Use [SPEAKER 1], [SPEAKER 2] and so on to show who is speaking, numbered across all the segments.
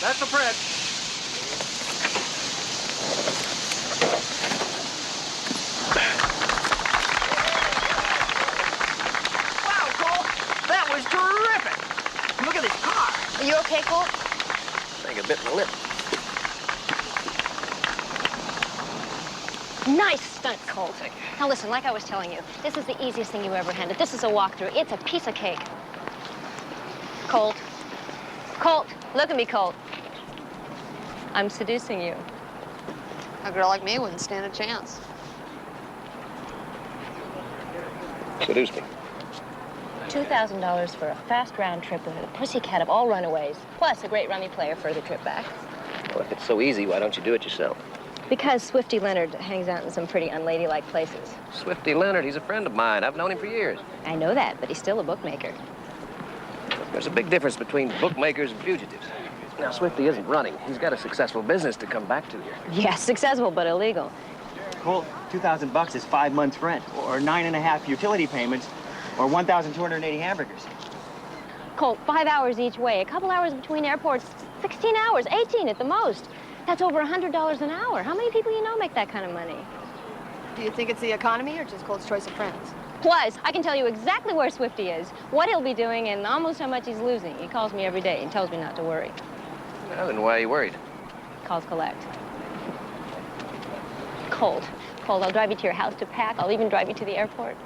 [SPEAKER 1] That's the print. Wow, Cole, that was terrific. Look at this car.
[SPEAKER 2] Are you okay, Colt?
[SPEAKER 3] I think a bit in the lip.
[SPEAKER 2] Nice stunt, Colt. Now listen, like I was telling you, this is the easiest thing you ever handled. This is a walkthrough. It's a piece of cake. Colt. Colt, look at me, Colt. I'm seducing you.
[SPEAKER 4] A girl like me wouldn't stand a chance.
[SPEAKER 3] Seduce me.
[SPEAKER 2] $2,000 for a fast round trip with a pussycat of all runaways, plus a great rummy player for the trip back.
[SPEAKER 3] Well, if it's so easy, why don't you do it yourself?
[SPEAKER 2] Because Swifty Leonard hangs out in some pretty unladylike places.
[SPEAKER 3] Swifty Leonard, he's a friend of mine. I've known him for years.
[SPEAKER 2] I know that, but he's still a bookmaker.
[SPEAKER 3] There's a big difference between bookmakers and fugitives. Now, Swifty isn't running. He's got a successful business to come back to here.
[SPEAKER 2] Yes, successful, but illegal.
[SPEAKER 1] Colt, $2,000 is 5 months' rent, or 9.5 utility payments, or 1,280 hamburgers.
[SPEAKER 2] Colt, 5 hours each way, a couple hours between airports, 16 hours, 18 at the most. That's over $100 an hour. How many people you know make that kind of money?
[SPEAKER 4] Do you think it's the economy or just Colt's choice of friends?
[SPEAKER 2] Plus, I can tell you exactly where Swifty is, what he'll be doing, and almost how much he's losing. He calls me every day and tells me not to worry.
[SPEAKER 3] Well, then why are you worried?
[SPEAKER 2] Calls collect. Colt, I'll drive you to your house to pack. I'll even drive you to the airport.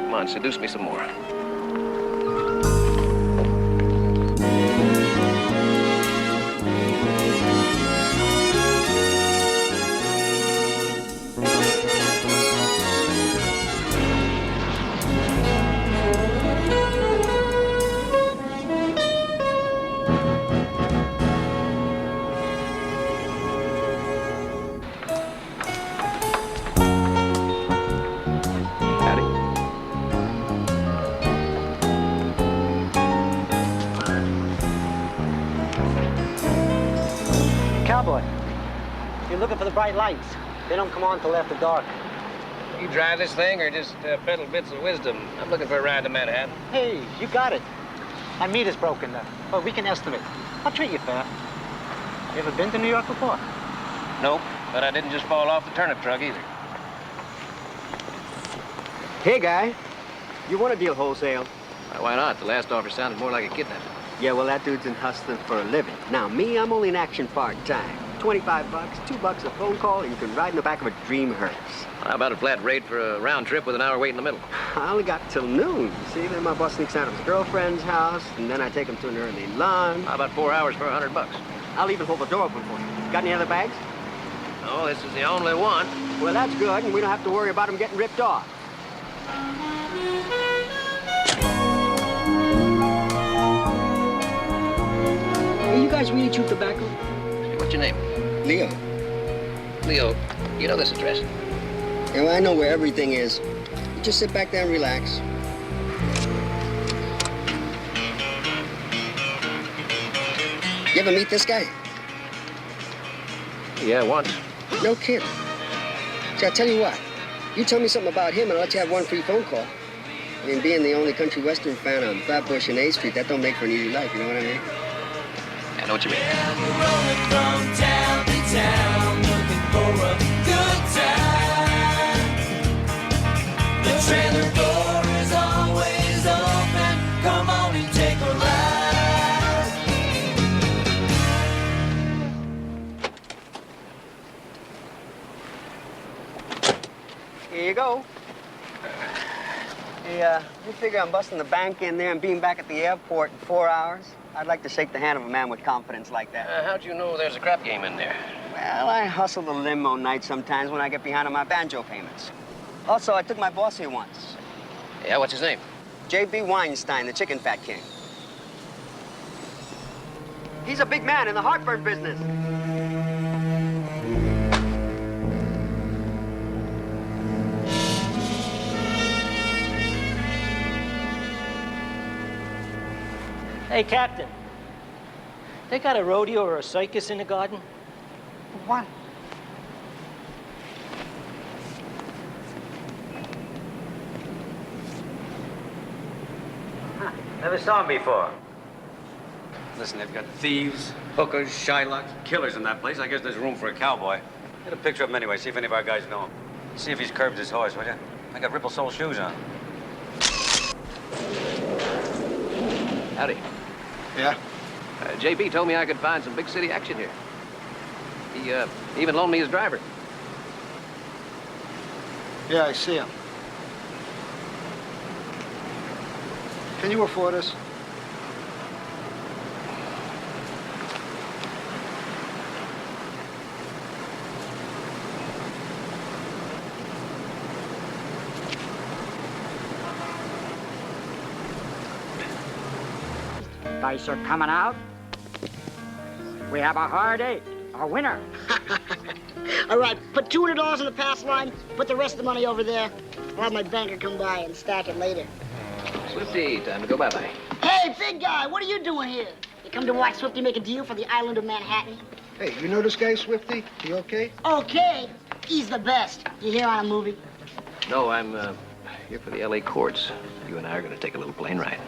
[SPEAKER 3] Come on, seduce me some more.
[SPEAKER 5] Cowboy, you're looking for the bright lights. They don't come on till after dark.
[SPEAKER 3] You drive this thing or just peddle bits of wisdom? I'm looking for a ride to Manhattan.
[SPEAKER 5] Hey, you got it. My meter's broken, but we can estimate. I'll treat you fair. You ever been to New York before?
[SPEAKER 3] Nope, but I didn't just fall off the turnip truck either.
[SPEAKER 6] Hey, guy. You want to deal wholesale?
[SPEAKER 3] Why not? The last offer sounded more like a kidnapping.
[SPEAKER 6] Yeah, well, that dude's in hustling for a living. Now, me, I'm only in action part-time. $25, $2 a phone call, and you can ride in the back of a dream hearse.
[SPEAKER 3] How about a flat rate for a round trip with an hour wait in the middle?
[SPEAKER 6] I only got till noon. See, then my boss sneaks out of his girlfriend's house, and then I take him to an early lunch.
[SPEAKER 3] How about 4 hours for $100?
[SPEAKER 6] I'll even hold the door open for you. Got any other bags?
[SPEAKER 3] No, this is the only one.
[SPEAKER 6] Well, that's good, and we don't have to worry about him getting ripped off. Hey, you guys really chew tobacco?
[SPEAKER 3] What's your name?
[SPEAKER 6] Leo.
[SPEAKER 3] Leo, you know this address?
[SPEAKER 6] Yeah, well, I know where everything is. You just sit back there and relax. You ever meet this guy?
[SPEAKER 3] Yeah, once.
[SPEAKER 6] No kidding. See, I'll tell you what. You tell me something about him and I'll let you have one free phone call. I mean, being the only country western fan on Flatbush and A Street, that don't make for an easy life, you know what I mean?
[SPEAKER 3] I know what you mean.
[SPEAKER 7] Yeah, we're rolling from town to town, looking for a good time. The trailer door is always open. Come on and take a ride.
[SPEAKER 6] Here you go. Hey, you figure I'm busting the bank in there and being back at the airport in 4 hours? I'd like to shake the hand of a man with confidence like that.
[SPEAKER 3] How'd you know there's a crap game in there?
[SPEAKER 6] Well, I hustle the limo night sometimes when I get behind on my banjo payments. Also, I took my boss here once.
[SPEAKER 3] Yeah, what's his name?
[SPEAKER 6] J.B. Weinstein, the chicken fat king. He's a big man in the heartburn business.
[SPEAKER 5] Hey, Captain. They got a rodeo or a circus in the garden?
[SPEAKER 6] What?
[SPEAKER 8] Never saw him before. Listen, they've got thieves, hookers, Shylocks, killers in that place. I guess there's room for a cowboy. Get a picture of him anyway. See if any of our guys know him. See if he's curbed his horse, will you? I got ripple sole shoes on.
[SPEAKER 3] Howdy.
[SPEAKER 5] Yeah?
[SPEAKER 3] JP told me I could find some big city action here. He even loaned me his driver.
[SPEAKER 5] Yeah, I see him. Can you afford us?
[SPEAKER 9] Dice are coming out. We have a hard 8, a winner.
[SPEAKER 10] All right, put $200 in the pass line, put the rest of the money over there. I'll have my banker come by and stack it later.
[SPEAKER 3] Swifty, time to go bye-bye.
[SPEAKER 10] Hey, big guy, what are you doing here? You come to watch Swifty make a deal for the island of Manhattan?
[SPEAKER 5] Hey, you know this guy, Swifty? He okay?
[SPEAKER 10] Okay, he's the best. You hear on a movie?
[SPEAKER 3] No, I'm here for the LA courts. You and I are going to take a little plane ride.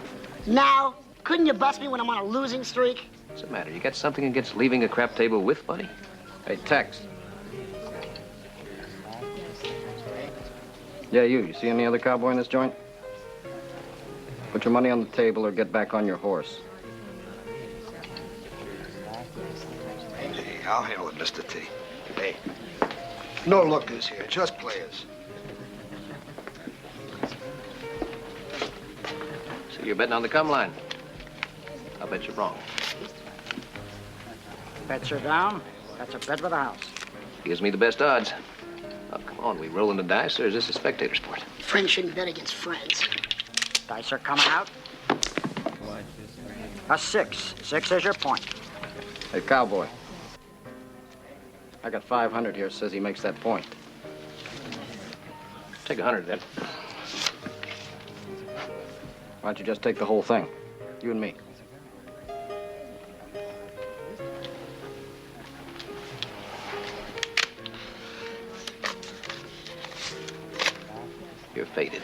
[SPEAKER 10] Now, couldn't you bust me when I'm on a losing streak?
[SPEAKER 3] What's the matter? You got something against leaving a crap table with money? Hey, Tex.
[SPEAKER 11] Yeah, you see any other cowboy in this joint? Put your money on the table or get back on your horse.
[SPEAKER 5] Hey, I'll handle it, Mr. T. Hey, no lookers here, just players.
[SPEAKER 3] So you're betting on the come line? I'll bet you're wrong.
[SPEAKER 9] Bets are down. That's a bet with a house.
[SPEAKER 3] Gives me the best odds. Oh, come on, we rolling the dice, or is this a spectator sport?
[SPEAKER 10] Friends shouldn't bet against friends.
[SPEAKER 9] Dice are coming out. A 6. 6 is your point.
[SPEAKER 11] Hey, cowboy. I got 500 here, says he makes that point.
[SPEAKER 3] Take 100 then.
[SPEAKER 11] Why don't you just take the whole thing? You and me.
[SPEAKER 3] You're faded.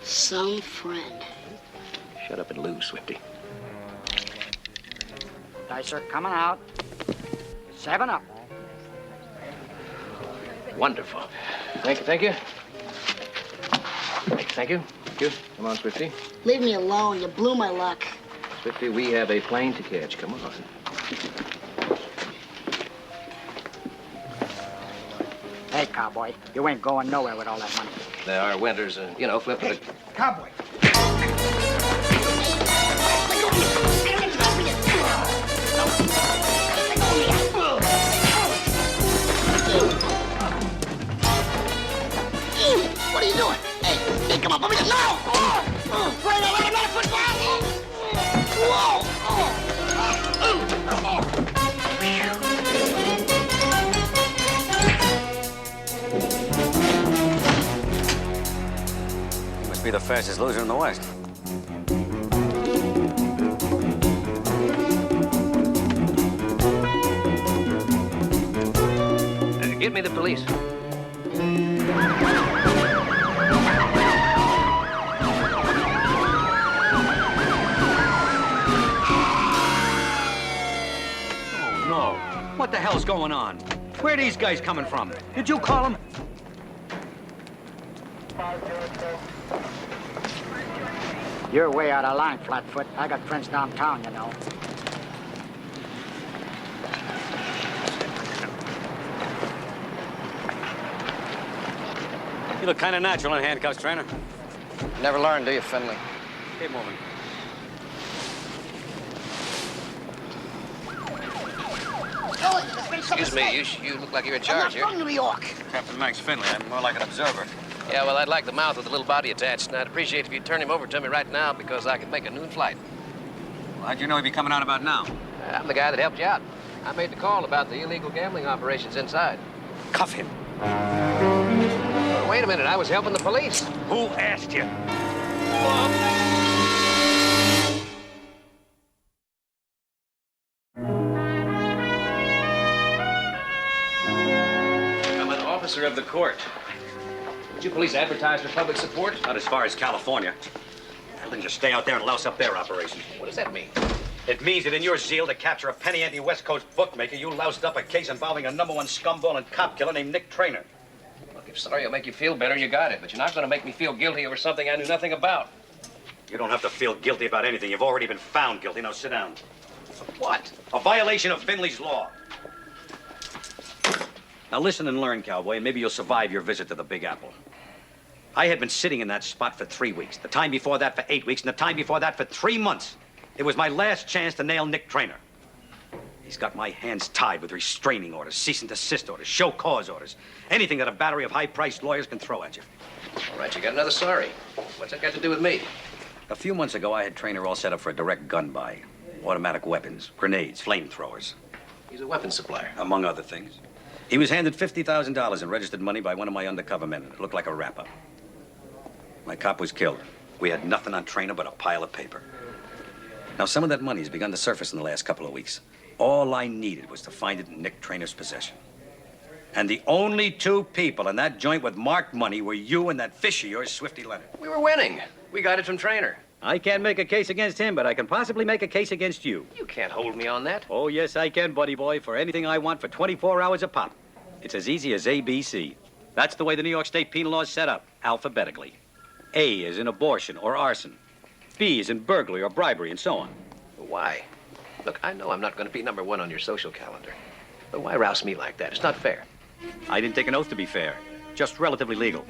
[SPEAKER 10] Some friend.
[SPEAKER 3] Shut up and lose, Swifty.
[SPEAKER 9] Dice are coming out. 7 up.
[SPEAKER 3] Wonderful. Thank you, thank you. Thank you. Thank you. Come on, Swifty.
[SPEAKER 10] Leave me alone. You blew my luck.
[SPEAKER 3] Swifty, we have a plane to catch. Come on.
[SPEAKER 9] Hey, cowboy, you ain't going nowhere with all that money.
[SPEAKER 3] There are winters, you know, flipping it.
[SPEAKER 5] Cowboy.
[SPEAKER 10] What are you doing? Hey, come on, put me down. No! Right now, let him out of football! Whoa!
[SPEAKER 8] He must be the fastest loser in the West.
[SPEAKER 3] Get me the police.
[SPEAKER 8] Oh, no. What the hell's going on? Where are these guys coming from? Did you call them?
[SPEAKER 9] You're way out of line, Flatfoot. I got friends downtown, you know.
[SPEAKER 8] You look kind of natural in handcuffs, Trainer.
[SPEAKER 11] Never learn, do you, Finley?
[SPEAKER 8] Keep moving.
[SPEAKER 3] Excuse me, you look like you're in charge here.
[SPEAKER 10] I'm not from New York.
[SPEAKER 8] Captain Max Finley. I'm more like an observer.
[SPEAKER 3] Yeah, well, I'd like the mouth with the little body attached, and I'd appreciate if you'd turn him over to me right now because I could make a noon flight.
[SPEAKER 8] Well, how'd you know he'd be coming out about now?
[SPEAKER 3] I'm the guy that helped you out. I made the call about the illegal gambling operations inside.
[SPEAKER 8] Cuff him.
[SPEAKER 3] Wait a minute, I was helping the police.
[SPEAKER 8] Who asked you?
[SPEAKER 3] I'm an officer of the court. Would you police advertise for public support?
[SPEAKER 8] Not as far as California. Then just stay out there and louse up their operations.
[SPEAKER 3] What does that mean?
[SPEAKER 8] It means that in your zeal to capture a penny ante West Coast bookmaker, you loused up a case involving a #1 scumball and cop killer named Nick Trainer.
[SPEAKER 3] Look, if sorry will make you feel better, you got it. But you're not going to make me feel guilty over something I knew nothing about.
[SPEAKER 8] You don't have to feel guilty about anything. You've already been found guilty. Now sit down.
[SPEAKER 3] What?
[SPEAKER 8] A violation of Finley's Law. Now listen and learn, cowboy, and maybe you'll survive your visit to the Big Apple. I had been sitting in that spot for 3 weeks. The time before that for 8 weeks, and the time before that for 3 months. It was my last chance to nail Nick Trainer. He's got my hands tied with restraining orders, cease and desist orders, show cause orders. Anything that a battery of high-priced lawyers can throw at you.
[SPEAKER 3] All right, you got another sorry. What's that got to do with me?
[SPEAKER 8] A few months ago, I had Trainer all set up for a direct gun buy. Automatic weapons, grenades, flamethrowers.
[SPEAKER 3] He's a weapons supplier.
[SPEAKER 8] Among other things. He was handed $50,000 in registered money by one of my undercover men. It looked like a wrap-up. My cop was killed. We had nothing on Trainer but a pile of paper. Now, some of that money has begun to surface in the last couple of weeks. All I needed was to find it in Nick Trainer's possession. And the only 2 people in that joint with marked money were you and that fish of yours, Swifty Leonard.
[SPEAKER 3] We were winning. We got it from Trainer.
[SPEAKER 8] I can't make a case against him, but I can possibly make a case against you.
[SPEAKER 3] You can't hold me on that.
[SPEAKER 8] Oh, yes, I can, buddy boy, for anything I want for 24 hours a pop. It's as easy as ABC. That's the way the New York State penal law is set up, alphabetically. A is in abortion or arson. B is in burglary or bribery, and so on.
[SPEAKER 3] Why? Look, I know I'm not going to be #1 on your social calendar. But why rouse me like that? It's not fair.
[SPEAKER 8] I didn't take an oath to be fair. Just relatively legal.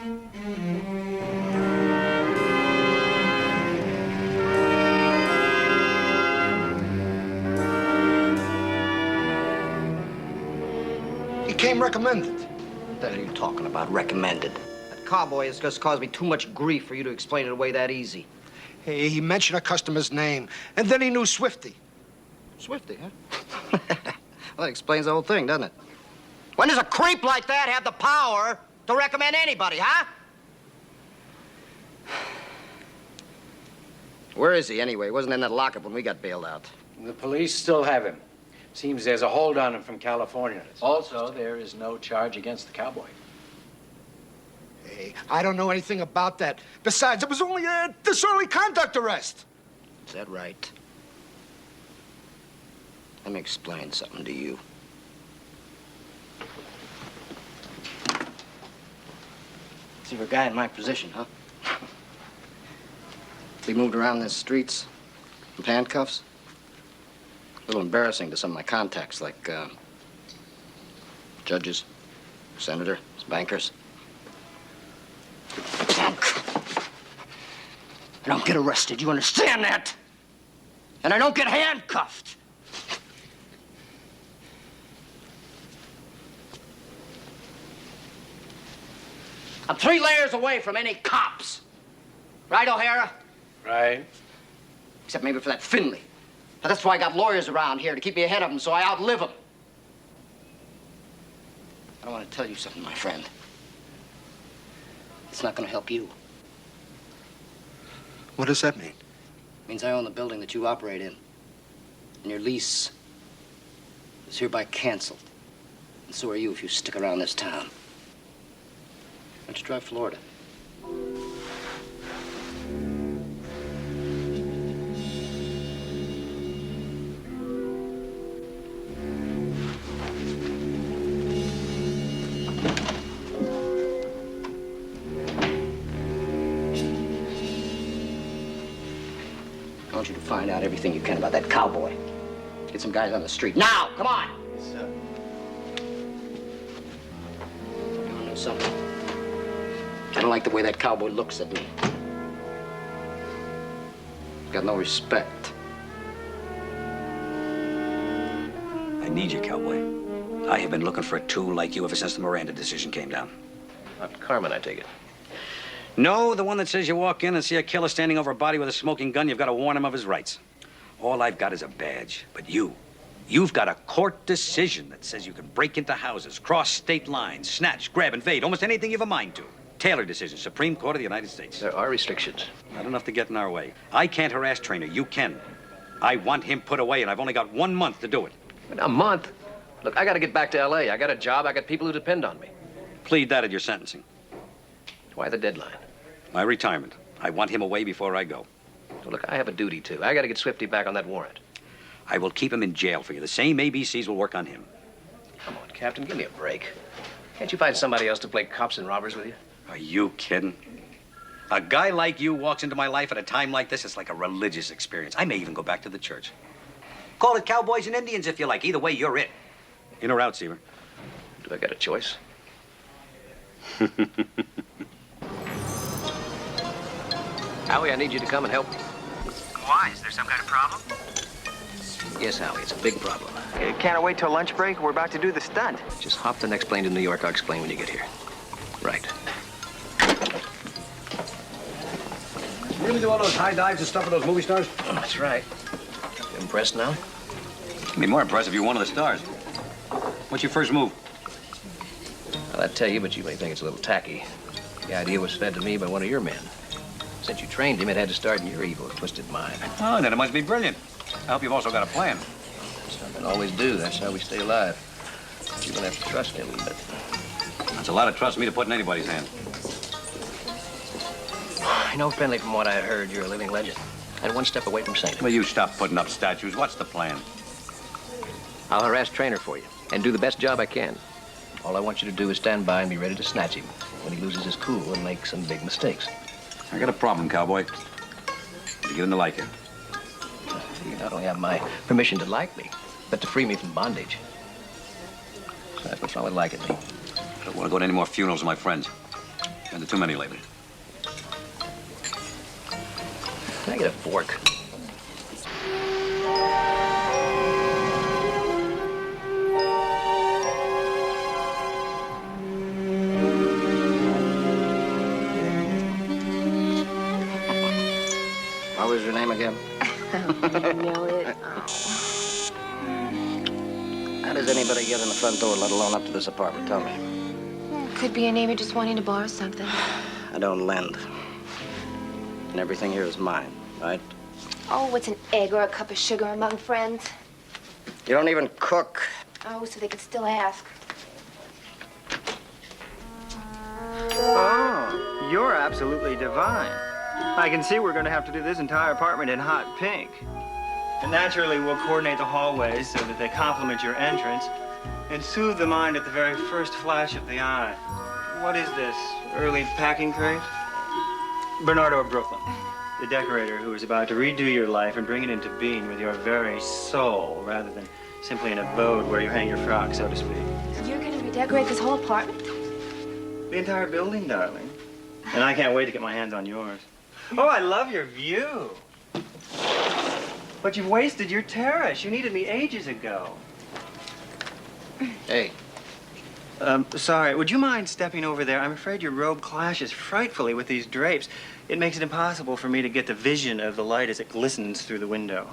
[SPEAKER 12] He came recommended.
[SPEAKER 11] What the hell are you talking about, recommended? That cowboy has just caused me too much grief for you to explain it away that easy.
[SPEAKER 12] Hey, he mentioned a customer's name, and then he knew Swifty.
[SPEAKER 11] Swifty, huh? Well, that explains the whole thing, doesn't it? When does a creep like that have the power to recommend anybody, huh? Where is he, anyway? He wasn't in that lockup when we got bailed out.
[SPEAKER 9] The police still have him. Seems there's a hold on him from California. Also, there is no charge against the cowboy.
[SPEAKER 12] Hey, I don't know anything about that. Besides, it was only a disorderly conduct arrest.
[SPEAKER 11] Is that right? Let me explain something to you. See, for a guy in my position, huh? Be moved around the streets with handcuffs. A little embarrassing to some of my contacts, like judges, senators, bankers. I don't get arrested, you understand that? And I don't get handcuffed. I'm 3 layers away from any cops. Right, O'Hara?
[SPEAKER 9] Right.
[SPEAKER 11] Except maybe for that Finley. But that's why I got lawyers around here, to keep me ahead of them so I outlive them. I want to tell you something, my friend. It's not going to help you.
[SPEAKER 12] What does that mean?
[SPEAKER 11] It means I own the building that you operate in. And your lease is hereby canceled. And so are you if you stick around this town. Why don't you try Florida? I want you to find out everything you can about that cowboy. Get some guys on the street. Now! Come on!
[SPEAKER 12] Yes, sir.
[SPEAKER 11] You want to know something? I don't like the way that cowboy looks at me. He's got no respect.
[SPEAKER 8] I need you, cowboy. I have been looking for a tool like you ever since the Miranda decision came down.
[SPEAKER 3] Not Carmen, I take it.
[SPEAKER 8] No, the one that says you walk in and see a killer standing over a body with a smoking gun, you've got to warn him of his rights. All I've got is a badge. But you've got a court decision that says you can break into houses, cross state lines, snatch, grab, invade, almost anything you've a mind to. Taylor decision, Supreme Court of the United States.
[SPEAKER 3] There are restrictions.
[SPEAKER 8] Not enough to get in our way. I can't harass Trainer. You can. I want him put away, and I've only got 1 month to do it.
[SPEAKER 3] A month? Look, I got to get back to L.A. I got a job. I got people who depend on me.
[SPEAKER 8] Plead that at your sentencing.
[SPEAKER 3] Why the deadline?
[SPEAKER 8] My retirement. I want him away before I go.
[SPEAKER 3] So look, I have a duty, too. I got to get Swifty back on that warrant.
[SPEAKER 8] I will keep him in jail for you. The same ABCs will work on him.
[SPEAKER 3] Come on, Captain, give me a break. Can't you find somebody else to play cops and robbers with you?
[SPEAKER 8] Are you kidding? A guy like you walks into my life at a time like this. It's like a religious experience. I may even go back to the church. Call it cowboys and Indians if you like. Either way, you're it. In or out, Seaver?
[SPEAKER 3] Do I got a choice? Howie, I need you to come and help me.
[SPEAKER 1] Why? Is there some kind of problem?
[SPEAKER 3] Yes, Howie, it's a big problem.
[SPEAKER 1] Can't I wait till lunch break? We're about to do the stunt.
[SPEAKER 3] Just hop the next plane to New York. I'll explain when you get here. Right.
[SPEAKER 8] You really do all those high dives and stuff with those movie stars?
[SPEAKER 3] Oh, that's right. You impressed now?
[SPEAKER 8] It'd be more impressive if you're one of the stars. What's your first move?
[SPEAKER 3] Well, I'd tell you, but you may think it's a little tacky. The idea was fed to me by one of your men. Since you trained him, it had to start in your evil, twisted mind.
[SPEAKER 8] Oh, then it must be brilliant. I hope you've also got a plan.
[SPEAKER 3] Something always do. That's how we stay alive. You're gonna have to trust him, but...
[SPEAKER 8] That's a lot of trust for me to put in anybody's hand.
[SPEAKER 3] I know, Finley, from what I heard, you're a living legend. And one step away from saint.
[SPEAKER 8] Will you stop putting up statues? What's the plan?
[SPEAKER 3] I'll harass Trainer for you and do the best job I can. All I want you to do is stand by and be ready to snatch him when he loses his cool and makes some big mistakes.
[SPEAKER 8] I got a problem, cowboy. You get him to like you.
[SPEAKER 3] You not only have my permission to like me, but to free me from bondage. So that's what's wrong with liking me.
[SPEAKER 8] I don't want to go to any more funerals of my friends. Been to too many lately.
[SPEAKER 3] Can I get a fork?
[SPEAKER 11] What was your name again?
[SPEAKER 4] I don't know it.
[SPEAKER 11] How does anybody get in the front door, let alone up to this apartment? Tell me.
[SPEAKER 4] Could be a neighbor just wanting to borrow something.
[SPEAKER 11] I don't lend. And everything here is mine, right?
[SPEAKER 4] Oh, what's an egg or a cup of sugar among friends?
[SPEAKER 11] You don't even cook.
[SPEAKER 4] Oh, so they could still ask.
[SPEAKER 1] Oh, you're absolutely divine. I can see we're going to have to do this entire apartment in hot pink. And naturally, we'll coordinate the hallways so that they complement your entrance and soothe the mind at the very first flash of the eye. What is this, early packing crate? Bernardo of Brooklyn, the decorator who is about to redo your life and bring it into being with your very soul rather than simply an abode where you hang your frock, so to speak.
[SPEAKER 4] You're going to redecorate this whole apartment?
[SPEAKER 1] The entire building, darling. And I can't wait to get my hands on yours. Oh, I love your view. But you've wasted your terrace. You needed me ages ago.
[SPEAKER 11] Hey.
[SPEAKER 1] Sorry, would you mind stepping over there? I'm afraid your robe clashes frightfully with these drapes. It makes it impossible for me to get the vision of the light as it glistens through the window.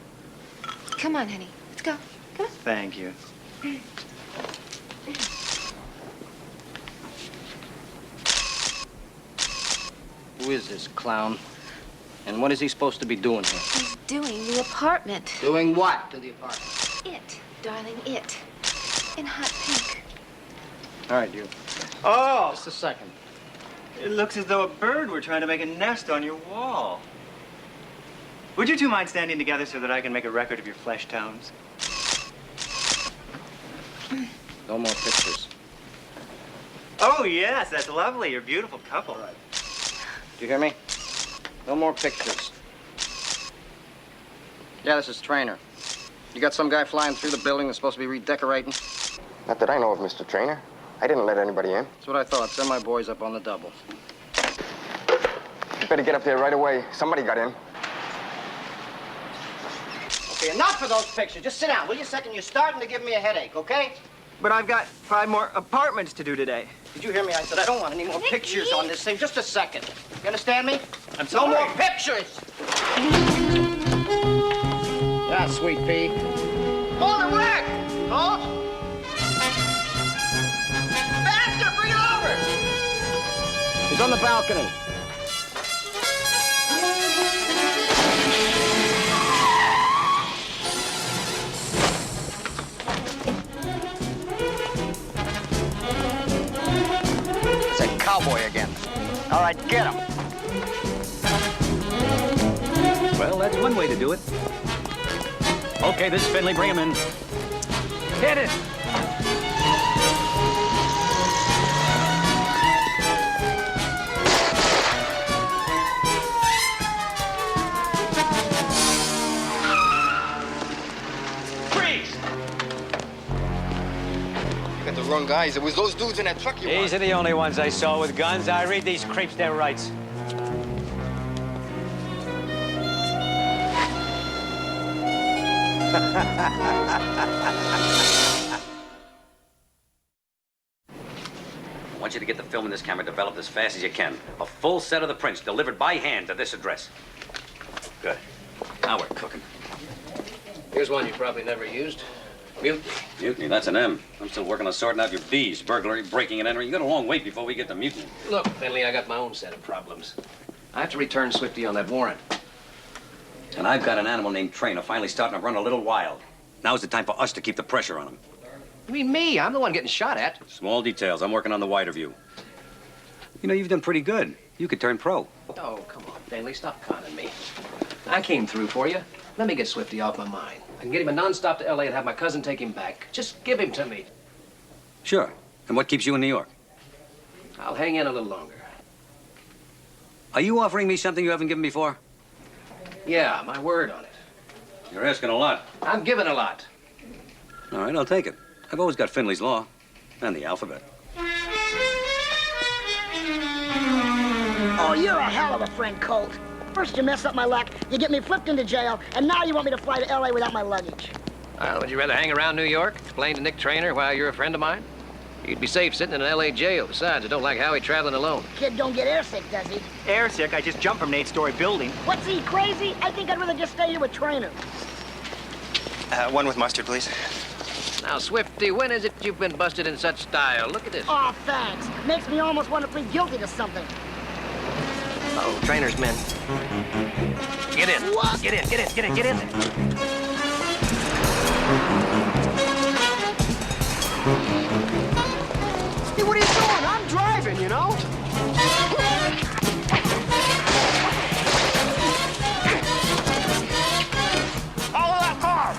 [SPEAKER 4] Come on, honey. Let's go. Come on.
[SPEAKER 1] Thank you.
[SPEAKER 11] Who is this clown? And what is he supposed to be doing here?
[SPEAKER 4] He's doing the apartment.
[SPEAKER 11] Doing what to the apartment?
[SPEAKER 4] It, darling, it. In hot pink.
[SPEAKER 11] All right, you.
[SPEAKER 1] Oh!
[SPEAKER 11] Just a second.
[SPEAKER 1] It looks as though a bird were trying to make a nest on your wall. Would you two mind standing together so that I can make a record of your flesh tones?
[SPEAKER 11] No more pictures.
[SPEAKER 1] Oh, yes, that's lovely. You're a beautiful couple.
[SPEAKER 11] All right. Do you hear me? No more pictures. Yeah, this is Trainer. You got some guy flying through the building that's supposed to be redecorating?
[SPEAKER 6] Not that I know of, Mr. Trainer. I didn't let anybody in.
[SPEAKER 11] That's what I thought. Send my boys up on the double.
[SPEAKER 6] You better get up there right away. Somebody got in.
[SPEAKER 11] Okay, enough of those pictures. Just sit down, will you? Second, you're starting to give me a headache, okay?
[SPEAKER 1] But I've got 5 more apartments to do today.
[SPEAKER 11] Did you hear me? I said I don't want any more pictures on this thing. Just a second. You understand me?
[SPEAKER 1] I'm sorry.
[SPEAKER 11] No more pictures! Yeah, sweet pea. Hold it back! Hold! Faster! Bring it over! He's on the balcony.
[SPEAKER 6] Cowboy again. All right, get him.
[SPEAKER 8] Well, that's one way to do it. Okay, this is Finley. Bring him in.
[SPEAKER 3] Hit it!
[SPEAKER 12] The wrong guys. It was those dudes in that truck you
[SPEAKER 8] These are the only ones I saw with guns. I read these creeps their rights. I want you to get the film in this camera developed as fast as you can. A full set of the prints delivered by hand to this address. Good. Now we're cooking.
[SPEAKER 3] Here's one you probably never used. Mutiny.
[SPEAKER 8] Mutiny, that's an M. I'm still working on sorting out your B's. Burglary, breaking and entering. You got a long wait before we get to mutiny.
[SPEAKER 3] Look, Finley, I got my own set of problems. I have to return Swifty on that warrant.
[SPEAKER 8] And I've got an animal named Trainer finally starting to run a little wild. Now's the time for us to keep the pressure on him.
[SPEAKER 3] You mean me? I'm the one getting shot at.
[SPEAKER 8] Small details. I'm working on the wider view. You know, you've done pretty good. You could turn pro.
[SPEAKER 3] Oh, come on, Finley, stop conning me. I came through for you. Let me get Swifty off my mind. I can get him a non-stop to L.A. and have my cousin take him back. Just give him to me.
[SPEAKER 8] Sure. And what keeps you in New York?
[SPEAKER 3] I'll hang in a little longer.
[SPEAKER 8] Are you offering me something you haven't given before?
[SPEAKER 3] Yeah, my word on it.
[SPEAKER 8] You're asking a lot.
[SPEAKER 3] I'm giving a lot.
[SPEAKER 8] All right, I'll take it. I've always got Finley's Law and the alphabet.
[SPEAKER 10] Oh, you're a hell of a friend, Colt. First you mess up my luck, you get me flipped into jail, and now you want me to fly to L.A. without my luggage.
[SPEAKER 3] Well, would you rather hang around New York, explain to Nick Trainer why you're a friend of mine? You'd be safe sitting in an L.A. jail. Besides, I don't like Howie traveling alone.
[SPEAKER 10] Kid don't get airsick, does he?
[SPEAKER 1] Airsick? I just jumped from an 8-story building.
[SPEAKER 10] What's he, crazy? I think I'd rather just stay here with Trainer.
[SPEAKER 1] One with mustard, please.
[SPEAKER 3] Now, Swifty, when is it you've been busted in such style? Look at this.
[SPEAKER 10] Oh, thanks. Makes me almost want to plead guilty to something.
[SPEAKER 3] Oh, Trainer's men. Get in.
[SPEAKER 10] What?
[SPEAKER 3] Get in, get in, get in, get in.
[SPEAKER 12] Hey, what are you doing? I'm driving, you know? Follow that car!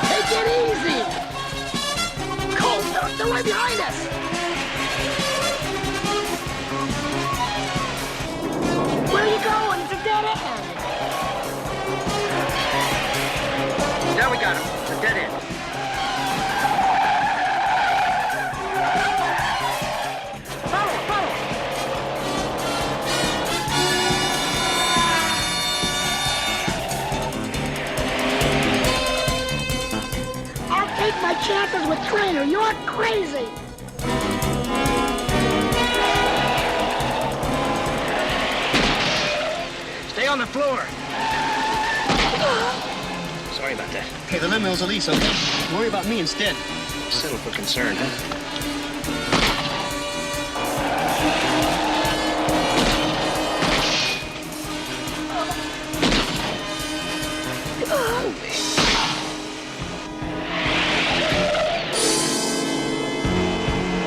[SPEAKER 10] Take it easy! Colt, they're right behind us! Where are you going? It's a dead end!
[SPEAKER 1] There we got him. It's a dead end.
[SPEAKER 10] Follow, follow! I'll take my chances with Trainer. You're crazy!
[SPEAKER 1] Stay on the floor.
[SPEAKER 3] Sorry about that.
[SPEAKER 6] Hey, the limo's Elise, okay? Worry about me instead.
[SPEAKER 3] Settle for concern, huh?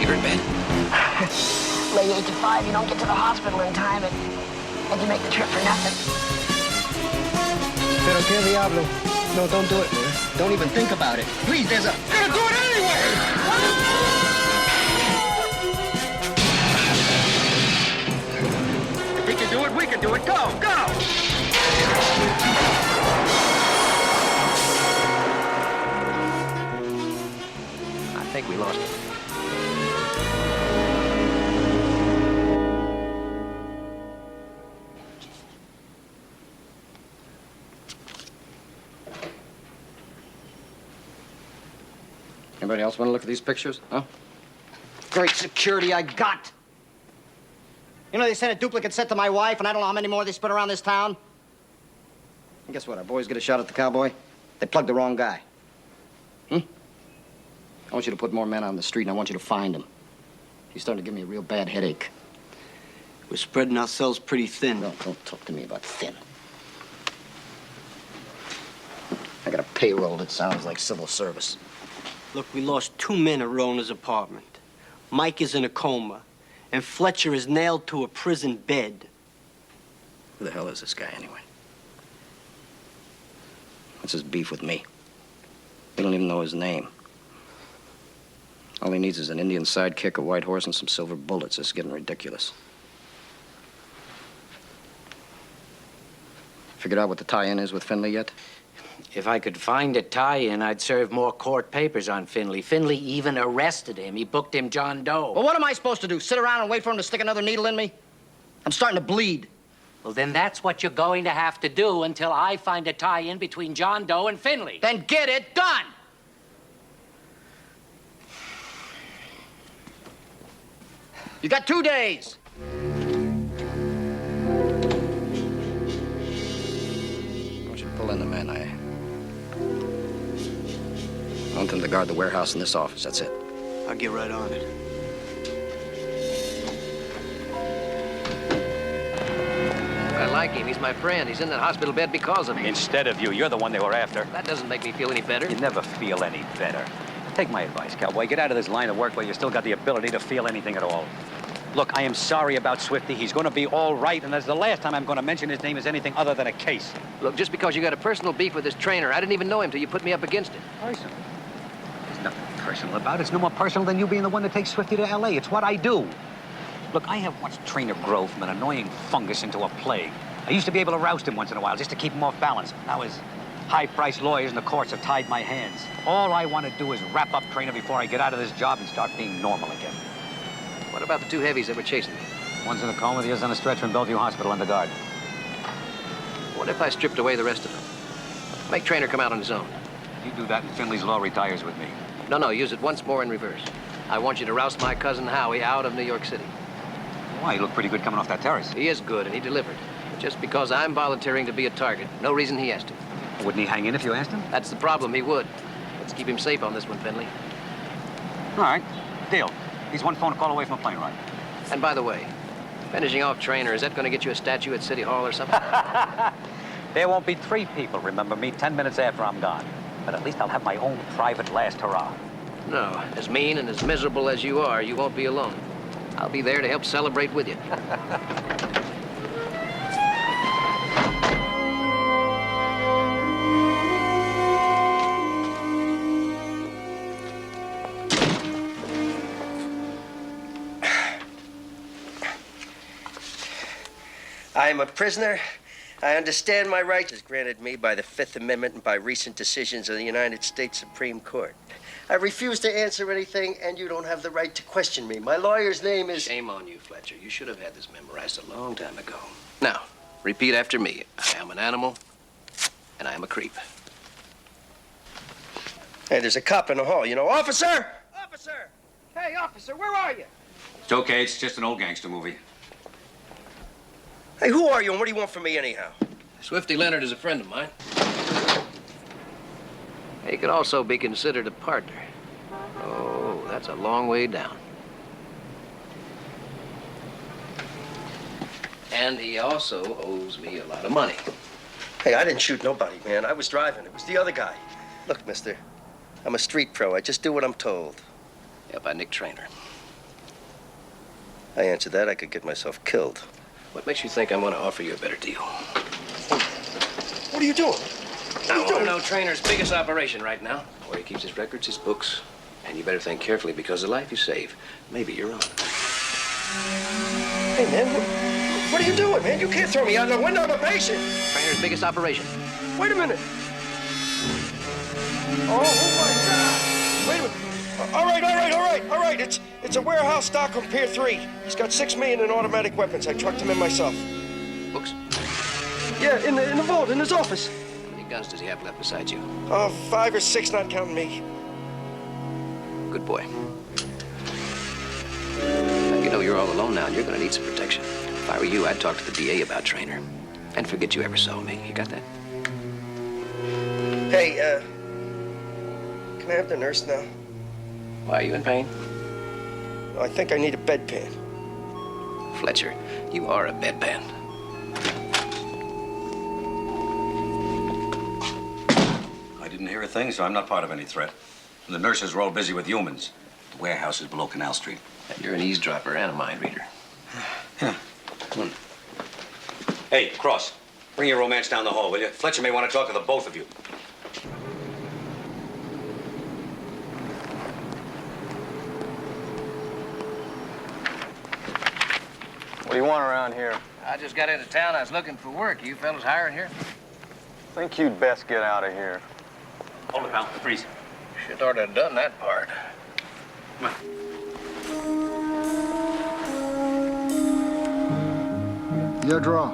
[SPEAKER 3] You're in bed.
[SPEAKER 10] Late 8 to 5, you don't get to the hospital in time, and you make the trip for nothing.
[SPEAKER 6] Pero que diablo? No, don't do it, man. Don't even think about it. Please, there's a...
[SPEAKER 12] Gonna do it anyway!
[SPEAKER 1] If he can do it, we can do it. Go, go!
[SPEAKER 3] I think we lost him.
[SPEAKER 11] Anybody else want to look at these pictures? Huh?
[SPEAKER 5] Great security I got. You know, they sent a duplicate set to my wife, and I don't know how many more they spread around this town. And guess what? Our boys get a shot at the cowboy. They plugged the wrong guy. I want you to put more men on the street, and I want you to find him. He's starting to give me a real bad headache.
[SPEAKER 6] We're spreading ourselves pretty thin.
[SPEAKER 11] Don't talk to me about thin. I got a payroll that sounds like civil service.
[SPEAKER 13] Look, we lost 2 men at Rona's apartment. Mike is in a coma, and Fletcher is nailed to a prison bed.
[SPEAKER 11] Who the hell is this guy, anyway? What's his beef with me? We don't even know his name. All he needs is an Indian sidekick, a white horse, and some silver bullets. This is getting ridiculous. Figured out what the tie-in is with Finley yet?
[SPEAKER 9] If I could find a tie-in, I'd serve more court papers on Finley. Finley even arrested him. He booked him John Doe.
[SPEAKER 5] Well, what am I supposed to do? Sit around and wait for him to stick another needle in me? I'm starting to bleed.
[SPEAKER 9] Well, then that's what you're going to have to do until I find a tie-in between John Doe and Finley.
[SPEAKER 5] Then get it done! You got 2 days.
[SPEAKER 11] I want you to pull in the men. I want them to guard the warehouse and this office. That's it.
[SPEAKER 13] I'll get right on it.
[SPEAKER 3] I like him. He's my friend. He's in that hospital bed because of me.
[SPEAKER 8] Instead of you, you're the one they were after.
[SPEAKER 3] That doesn't make me feel any better.
[SPEAKER 8] You never feel any better. Take my advice, cowboy. Get out of this line of work where you still got the ability to feel anything at all. Look, I am sorry about Swifty. He's going to be all right, and that's the last time I'm going to mention his name as anything other than a case.
[SPEAKER 3] Look, just because you got a personal beef with this trainer, I didn't even know him till you put me up against him.
[SPEAKER 8] Personal? There's nothing personal about it. It's no more personal than you being the one that takes Swifty to L.A. It's what I do. Look, I have watched Trainer grow from an annoying fungus into a plague. I used to be able to roust him once in a while just to keep him off balance. Now his high-priced lawyers in the courts have tied my hands. All I want to do is wrap up Trainer before I get out of this job and start being normal again.
[SPEAKER 3] What about the 2 heavies that were chasing me?
[SPEAKER 8] One's in a coma, the other's on a stretcher in Bellevue Hospital under guard.
[SPEAKER 3] What if I stripped away the rest of them? Make Trainer come out on his own.
[SPEAKER 8] You do that and Finley's law retires with me.
[SPEAKER 3] No, use it once more in reverse. I want you to roust my cousin Howie out of New York City.
[SPEAKER 8] Why, he looked pretty good coming off that terrace.
[SPEAKER 3] He is good, and he delivered. But just because I'm volunteering to be a target, no reason he has to.
[SPEAKER 8] Wouldn't he hang in if you asked him?
[SPEAKER 3] That's the problem, he would. Let's keep him safe on this one, Finley.
[SPEAKER 8] All right, deal. He's one phone call away from a plane ride.
[SPEAKER 3] And by the way, finishing off Trainer, is that going to get you a statue at City Hall or something?
[SPEAKER 8] There won't be 3 people remember me 10 minutes after I'm gone. But at least I'll have my own private last hurrah.
[SPEAKER 3] No, as mean and as miserable as you are, you won't be alone. I'll be there to help celebrate with you.
[SPEAKER 14] I am a prisoner. I understand my rights as granted me by the Fifth Amendment and by recent decisions of the United States Supreme Court. I refuse to answer anything, and you don't have the right to question me. My lawyer's name is...
[SPEAKER 3] Shame on you, Fletcher. You should have had this memorized a long time ago. Now, repeat after me. I am an animal, and I am a creep.
[SPEAKER 14] Hey, there's a cop in the hall. You know, officer!
[SPEAKER 5] Officer! Hey, officer, where are you?
[SPEAKER 8] It's okay. It's just an old gangster movie.
[SPEAKER 14] Hey, who are you, and what do you want from me anyhow?
[SPEAKER 3] Swifty Leonard is a friend of mine. He could also be considered a partner. Oh, that's a long way down. And he also owes me a lot of money.
[SPEAKER 14] Hey, I didn't shoot nobody, man. I was driving. It was the other guy. Look, mister, I'm a street pro. I just do what I'm told.
[SPEAKER 3] Yeah, by Nick Trainer.
[SPEAKER 14] I answered that, I could get myself killed.
[SPEAKER 3] What makes you think I'm going to offer you a better deal?
[SPEAKER 14] What are you doing?
[SPEAKER 3] I want to know Trainer's biggest operation right now. Where he keeps his records, his books. And you better think carefully because the life you save may be your own.
[SPEAKER 14] Hey, man, what are you doing, man? You can't throw me out the window. I'm a patient.
[SPEAKER 3] Trainer's biggest operation.
[SPEAKER 14] Wait a minute. Oh, my God. Wait a minute. All right. It's a warehouse stock on Pier 3. He's got $6 million in automatic weapons. I trucked him in myself.
[SPEAKER 3] Books?
[SPEAKER 14] Yeah, in the vault, in his office.
[SPEAKER 3] How many guns does he have left beside you?
[SPEAKER 14] 5 or 6, not counting me.
[SPEAKER 3] Good boy. Now, you know you're all alone now, and you're going to need some protection. If I were you, I'd talk to the DA about Trainer. And forget you ever saw me. You got that?
[SPEAKER 14] Hey, can I have the nurse now?
[SPEAKER 3] Why, are you in pain?
[SPEAKER 14] I think I need a bedpan.
[SPEAKER 3] Fletcher, you are a bedpan.
[SPEAKER 8] I didn't hear a thing, so I'm not part of any threat. And the nurses were all busy with humans. The warehouse is below Canal Street.
[SPEAKER 3] You're an eavesdropper and a mind reader.
[SPEAKER 8] Yeah. Come on. Hey, Cross, bring your romance down the hall, will you? Fletcher may want to talk to the both of you.
[SPEAKER 1] What do you want around here?
[SPEAKER 3] I just got into town. I was looking for work. You fellas hiring here?
[SPEAKER 1] Think you'd best get out of here.
[SPEAKER 8] Hold it, pal. Freeze.
[SPEAKER 3] Should ought to have done that part.
[SPEAKER 8] Come on.
[SPEAKER 12] Your draw.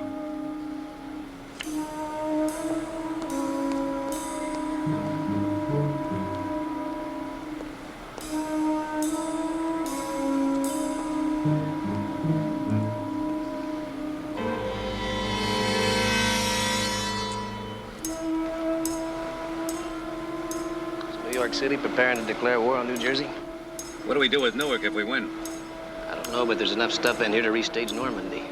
[SPEAKER 3] New York City preparing to declare war on New Jersey?
[SPEAKER 8] What do we do with Newark if we win?
[SPEAKER 3] I don't know, but there's enough stuff in here to restage Normandy.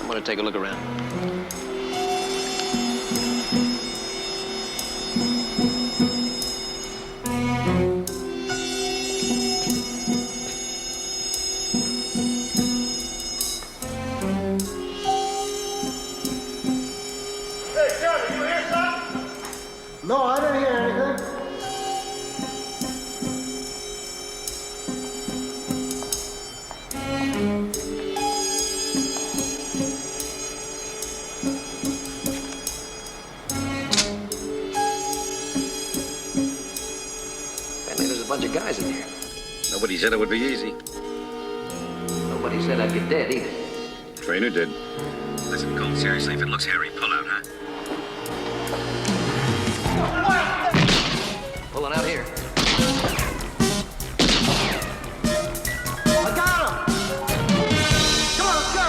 [SPEAKER 3] I'm gonna take a look around.
[SPEAKER 12] No, I didn't hear anything.
[SPEAKER 3] Apparently there's a bunch of guys in here.
[SPEAKER 8] Nobody said it would be easy.
[SPEAKER 3] Nobody said I'd get dead either.
[SPEAKER 8] Trainer did. Listen, Colt, seriously, if it looks hairy, pull out, huh?
[SPEAKER 3] Pulling out here.
[SPEAKER 12] I got him! Come on, let's go!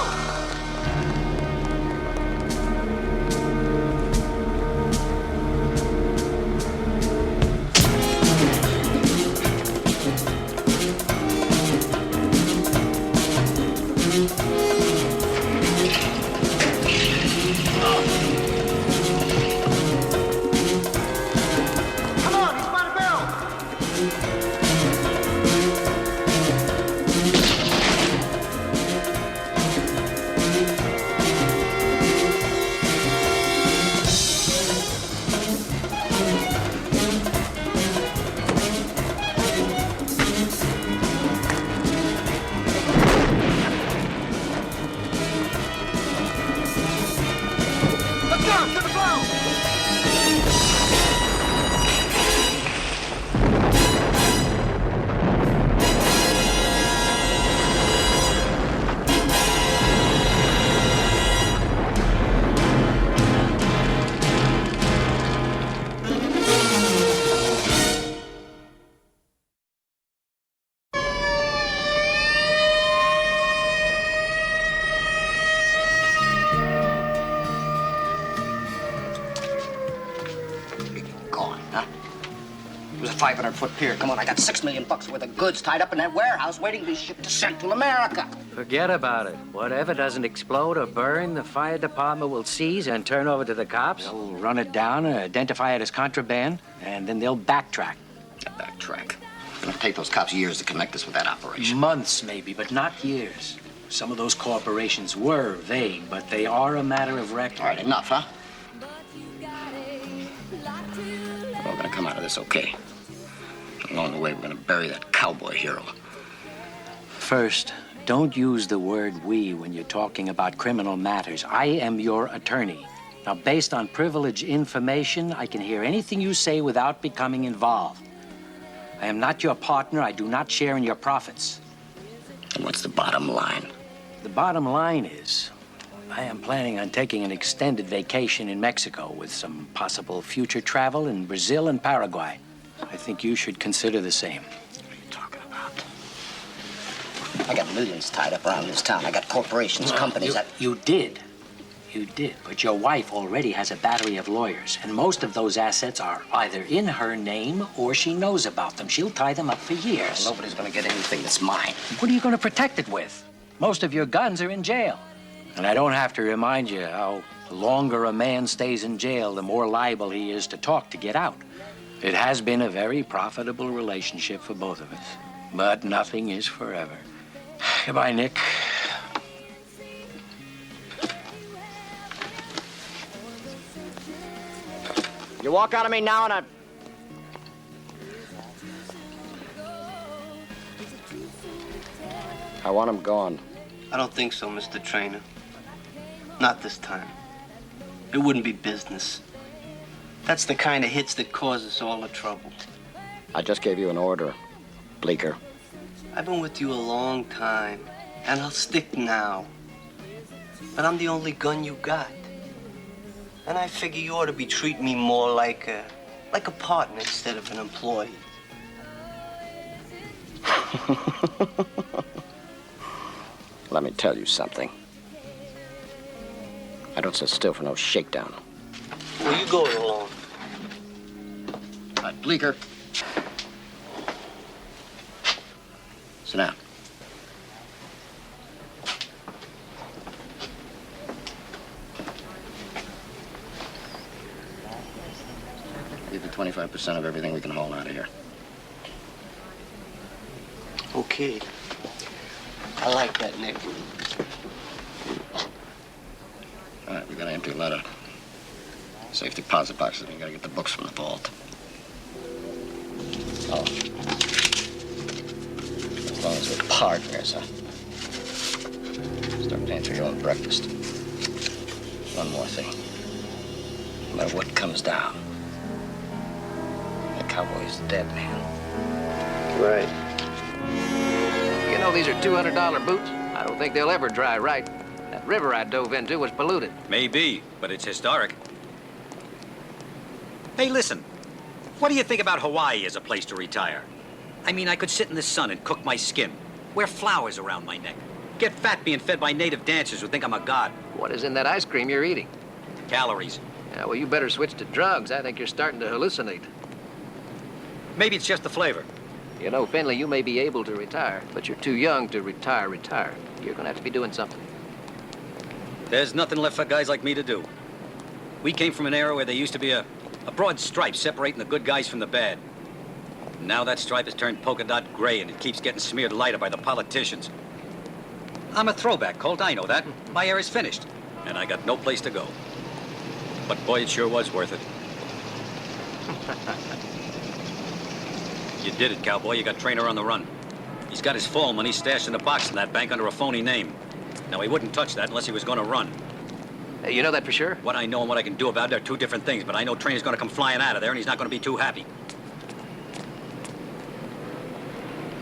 [SPEAKER 12] Come on, he's by the barrel! Let's go, to the blow!
[SPEAKER 5] Gone, huh? It was a 500-foot pier. Come on, I got $6 million worth of goods tied up in that warehouse waiting to be shipped to Central America.
[SPEAKER 9] Forget about it. Whatever doesn't explode or burn, the fire department will seize and turn over to the cops. They'll run it down and identify it as contraband, and then they'll backtrack.
[SPEAKER 5] Backtrack. It's gonna take those cops years to connect us with that operation.
[SPEAKER 9] Months, maybe, but not years. Some of those corporations were vague, but they are a matter of record.
[SPEAKER 5] All right, enough, huh? We're all gonna come out of this okay. Along the way, we're gonna bury that cowboy hero.
[SPEAKER 9] First, don't use the word we when you're talking about criminal matters. I am your attorney. Now, based on privileged information, I can hear anything you say without becoming involved. I am not your partner. I do not share in your profits.
[SPEAKER 5] And what's the bottom line?
[SPEAKER 9] The bottom line is, I am planning on taking an extended vacation in Mexico with some possible future travel in Brazil and Paraguay. I think you should consider the same.
[SPEAKER 5] What are you talking about? I got millions tied up around this town. I got corporations, companies.
[SPEAKER 9] You did. You did. But your wife already has a battery of lawyers, and most of those assets are either in her name or she knows about them. She'll tie them up for years.
[SPEAKER 5] Well, nobody's gonna get anything that's mine.
[SPEAKER 9] What are you going to protect it with? Most of your guns are in jail. And I don't have to remind you how The longer a man stays in jail, the more liable he is to talk to get out. It has been a very profitable relationship for both of us. But nothing is forever. Goodbye, Nick.
[SPEAKER 5] You walk out of me now and I want him gone.
[SPEAKER 13] I don't think so, Mr. Trainer. Not this time. It wouldn't be business. That's the kind of hits that cause us all the trouble.
[SPEAKER 5] I just gave you an order, Bleeker.
[SPEAKER 13] I've been with you a long time, and I'll stick now. But I'm the only gun you got. And I figure you ought to be treating me more like a partner instead of an employee.
[SPEAKER 5] Let me tell you something. I don't sit still for no shakedown.
[SPEAKER 13] Where you going along?
[SPEAKER 5] All right, Bleeker. Sit down. Give you 25% of everything we can haul out of here.
[SPEAKER 13] Okay. I like that, Nick.
[SPEAKER 5] All right, we gotta empty a lot of safe deposit boxes, and we gotta get the books from the vault. Oh. As long as we're partners, huh? Start paying for your own breakfast. One more thing. No matter what comes down, the cowboy's dead, man.
[SPEAKER 13] Right.
[SPEAKER 3] You know, these are $200 boots. I don't think they'll ever dry right. That river I dove into was polluted.
[SPEAKER 8] Maybe, but it's historic. Hey, listen. What do you think about Hawaii as a place to retire? I mean, I could sit in the sun and cook my skin, wear flowers around my neck, get fat being fed by native dancers who think I'm a god.
[SPEAKER 3] What is in that ice cream you're eating?
[SPEAKER 8] Calories.
[SPEAKER 3] Yeah, well, you better switch to drugs. I think you're starting to hallucinate.
[SPEAKER 8] Maybe it's just the flavor.
[SPEAKER 3] You know, Finley, you may be able to retire, but you're too young to retire. You're gonna have to be doing something.
[SPEAKER 8] There's nothing left for guys like me to do. We came from an era where there used to be a broad stripe separating the good guys from the bad. Now that stripe has turned polka dot gray, and it keeps getting smeared lighter by the politicians. I'm a throwback, Colt, I know that. My era's finished, and I got no place to go. But boy, it sure was worth it. You did it, cowboy. You got Trainer on the run. He's got his fall money stashed in a box in that bank under a phony name. Now, he wouldn't touch that unless he was going to run.
[SPEAKER 3] Hey, you know that for sure?
[SPEAKER 8] What I know and what I can do about it are two different things, but I know Trainer's going to come flying out of there, and he's not going to be too happy.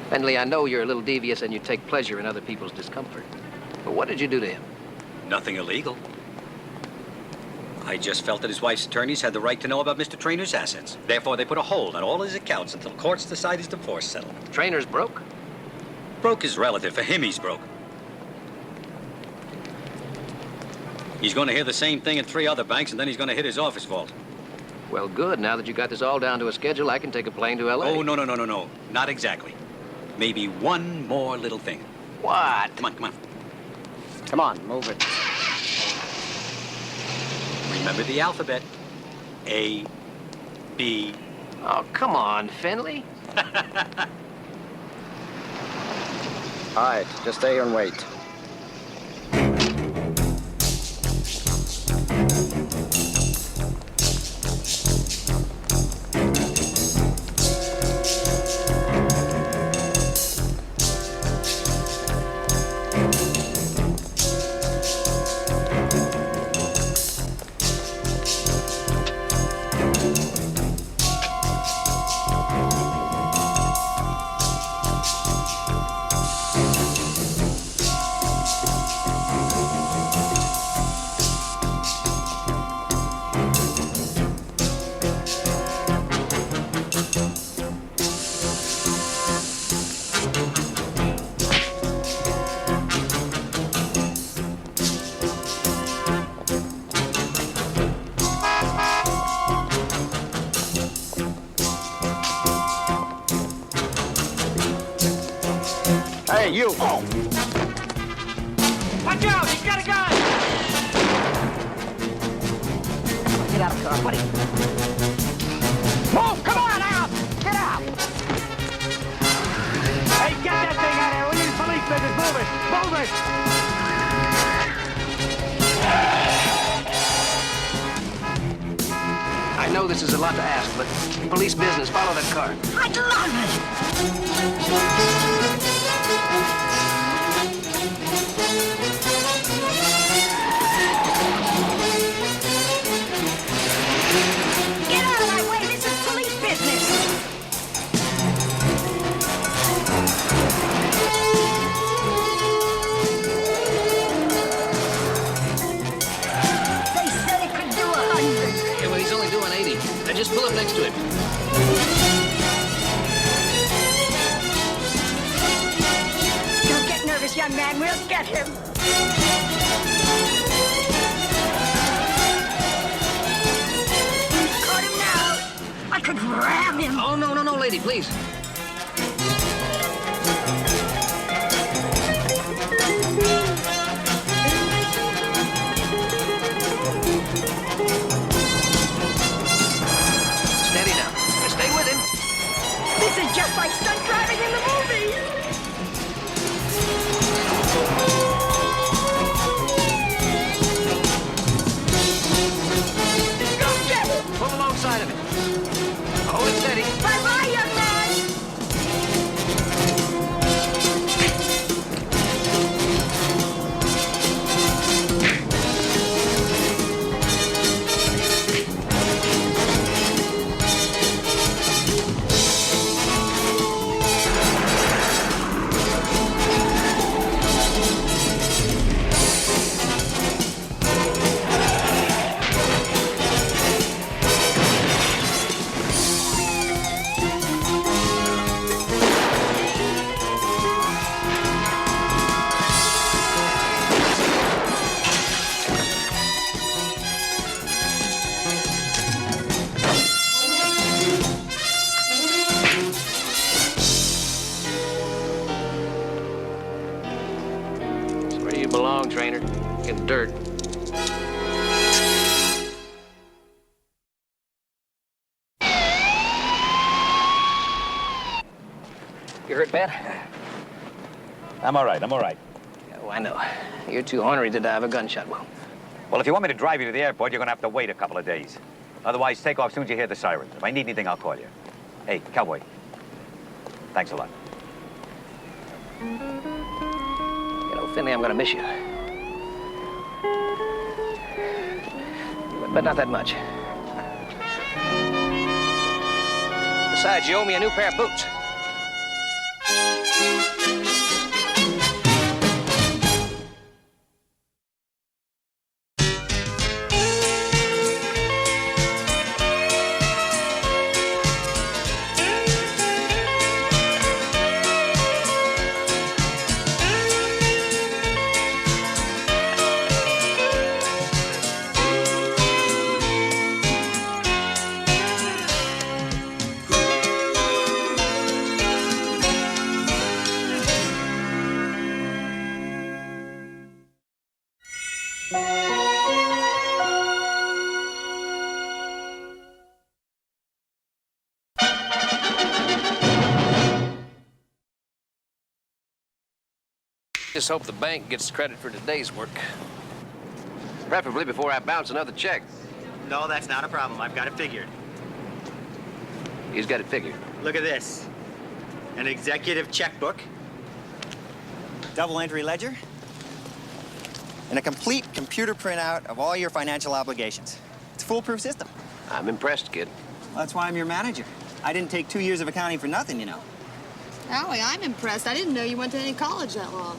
[SPEAKER 3] Finley, I know you're a little devious and you take pleasure in other people's discomfort. But what did you do to him?
[SPEAKER 8] Nothing illegal. I just felt that his wife's attorneys had the right to know about Mr. Trainer's assets. Therefore, they put a hold on all his accounts until courts decide his divorce settlement.
[SPEAKER 3] Trainer's broke?
[SPEAKER 8] Broke is relative. For him, he's broke. He's going to hear the same thing in 3 other banks, and then he's going to hit his office vault.
[SPEAKER 3] Well, good. Now that you got this all down to a schedule, I can take a plane to L.A.
[SPEAKER 8] Oh, no. Not exactly. Maybe one more little thing.
[SPEAKER 3] What?
[SPEAKER 8] Come on.
[SPEAKER 5] Come on, move it.
[SPEAKER 8] Remember the alphabet. A, B.
[SPEAKER 3] Oh, come on, Finley.
[SPEAKER 5] All right, just stay here and wait. Hey, you! Oh.
[SPEAKER 7] Watch out! He's got a gun!
[SPEAKER 10] Get out of the car, buddy. Move! Come on, out! Get out!
[SPEAKER 1] Hey, get that thing out of here! We need police business! Move it! Move it!
[SPEAKER 3] I know this is a lot to ask, but police business, follow that car.
[SPEAKER 10] I'd love it! Get out of my way! This is police business! They said it could do 100.
[SPEAKER 3] Yeah, well, he's only doing 80. Now just pull up next to him.
[SPEAKER 10] Don't get nervous, young man. We'll get him. We've caught him now. I could grab him.
[SPEAKER 3] Oh, no, no, no, lady, please. Steady now. Stay with him.
[SPEAKER 10] This is just like stunt driving in the movies. Go get him.
[SPEAKER 3] Pull alongside of him. Hold it steady.
[SPEAKER 10] Bye-bye, young man.
[SPEAKER 3] It's where you belong, trainer. In the dirt. You hurt bad?
[SPEAKER 15] I'm all right, I'm all right.
[SPEAKER 3] Oh, I know. You're too ornery to die of a gunshot wound.
[SPEAKER 15] Well, if you want me to drive you to the airport, you're gonna have to wait a couple of days. Otherwise, take off as soon as you hear the sirens. If I need anything, I'll call you. Hey, cowboy. Thanks a lot.
[SPEAKER 3] You know, Finley, I'm gonna miss you. But not that much. Besides, you owe me a new pair of boots. Just hope the bank gets credit for today's work. Preferably before I bounce another check.
[SPEAKER 1] No, that's not a problem. I've got it figured.
[SPEAKER 3] He's got it figured.
[SPEAKER 1] Look at this. An executive checkbook, double entry ledger, and a complete computer printout of all your financial obligations. It's a foolproof system.
[SPEAKER 3] I'm impressed, kid.
[SPEAKER 1] Well, that's why I'm your manager. I didn't take 2 years of accounting for nothing, you know.
[SPEAKER 4] Howie, I'm impressed. I didn't know you went to any college that long.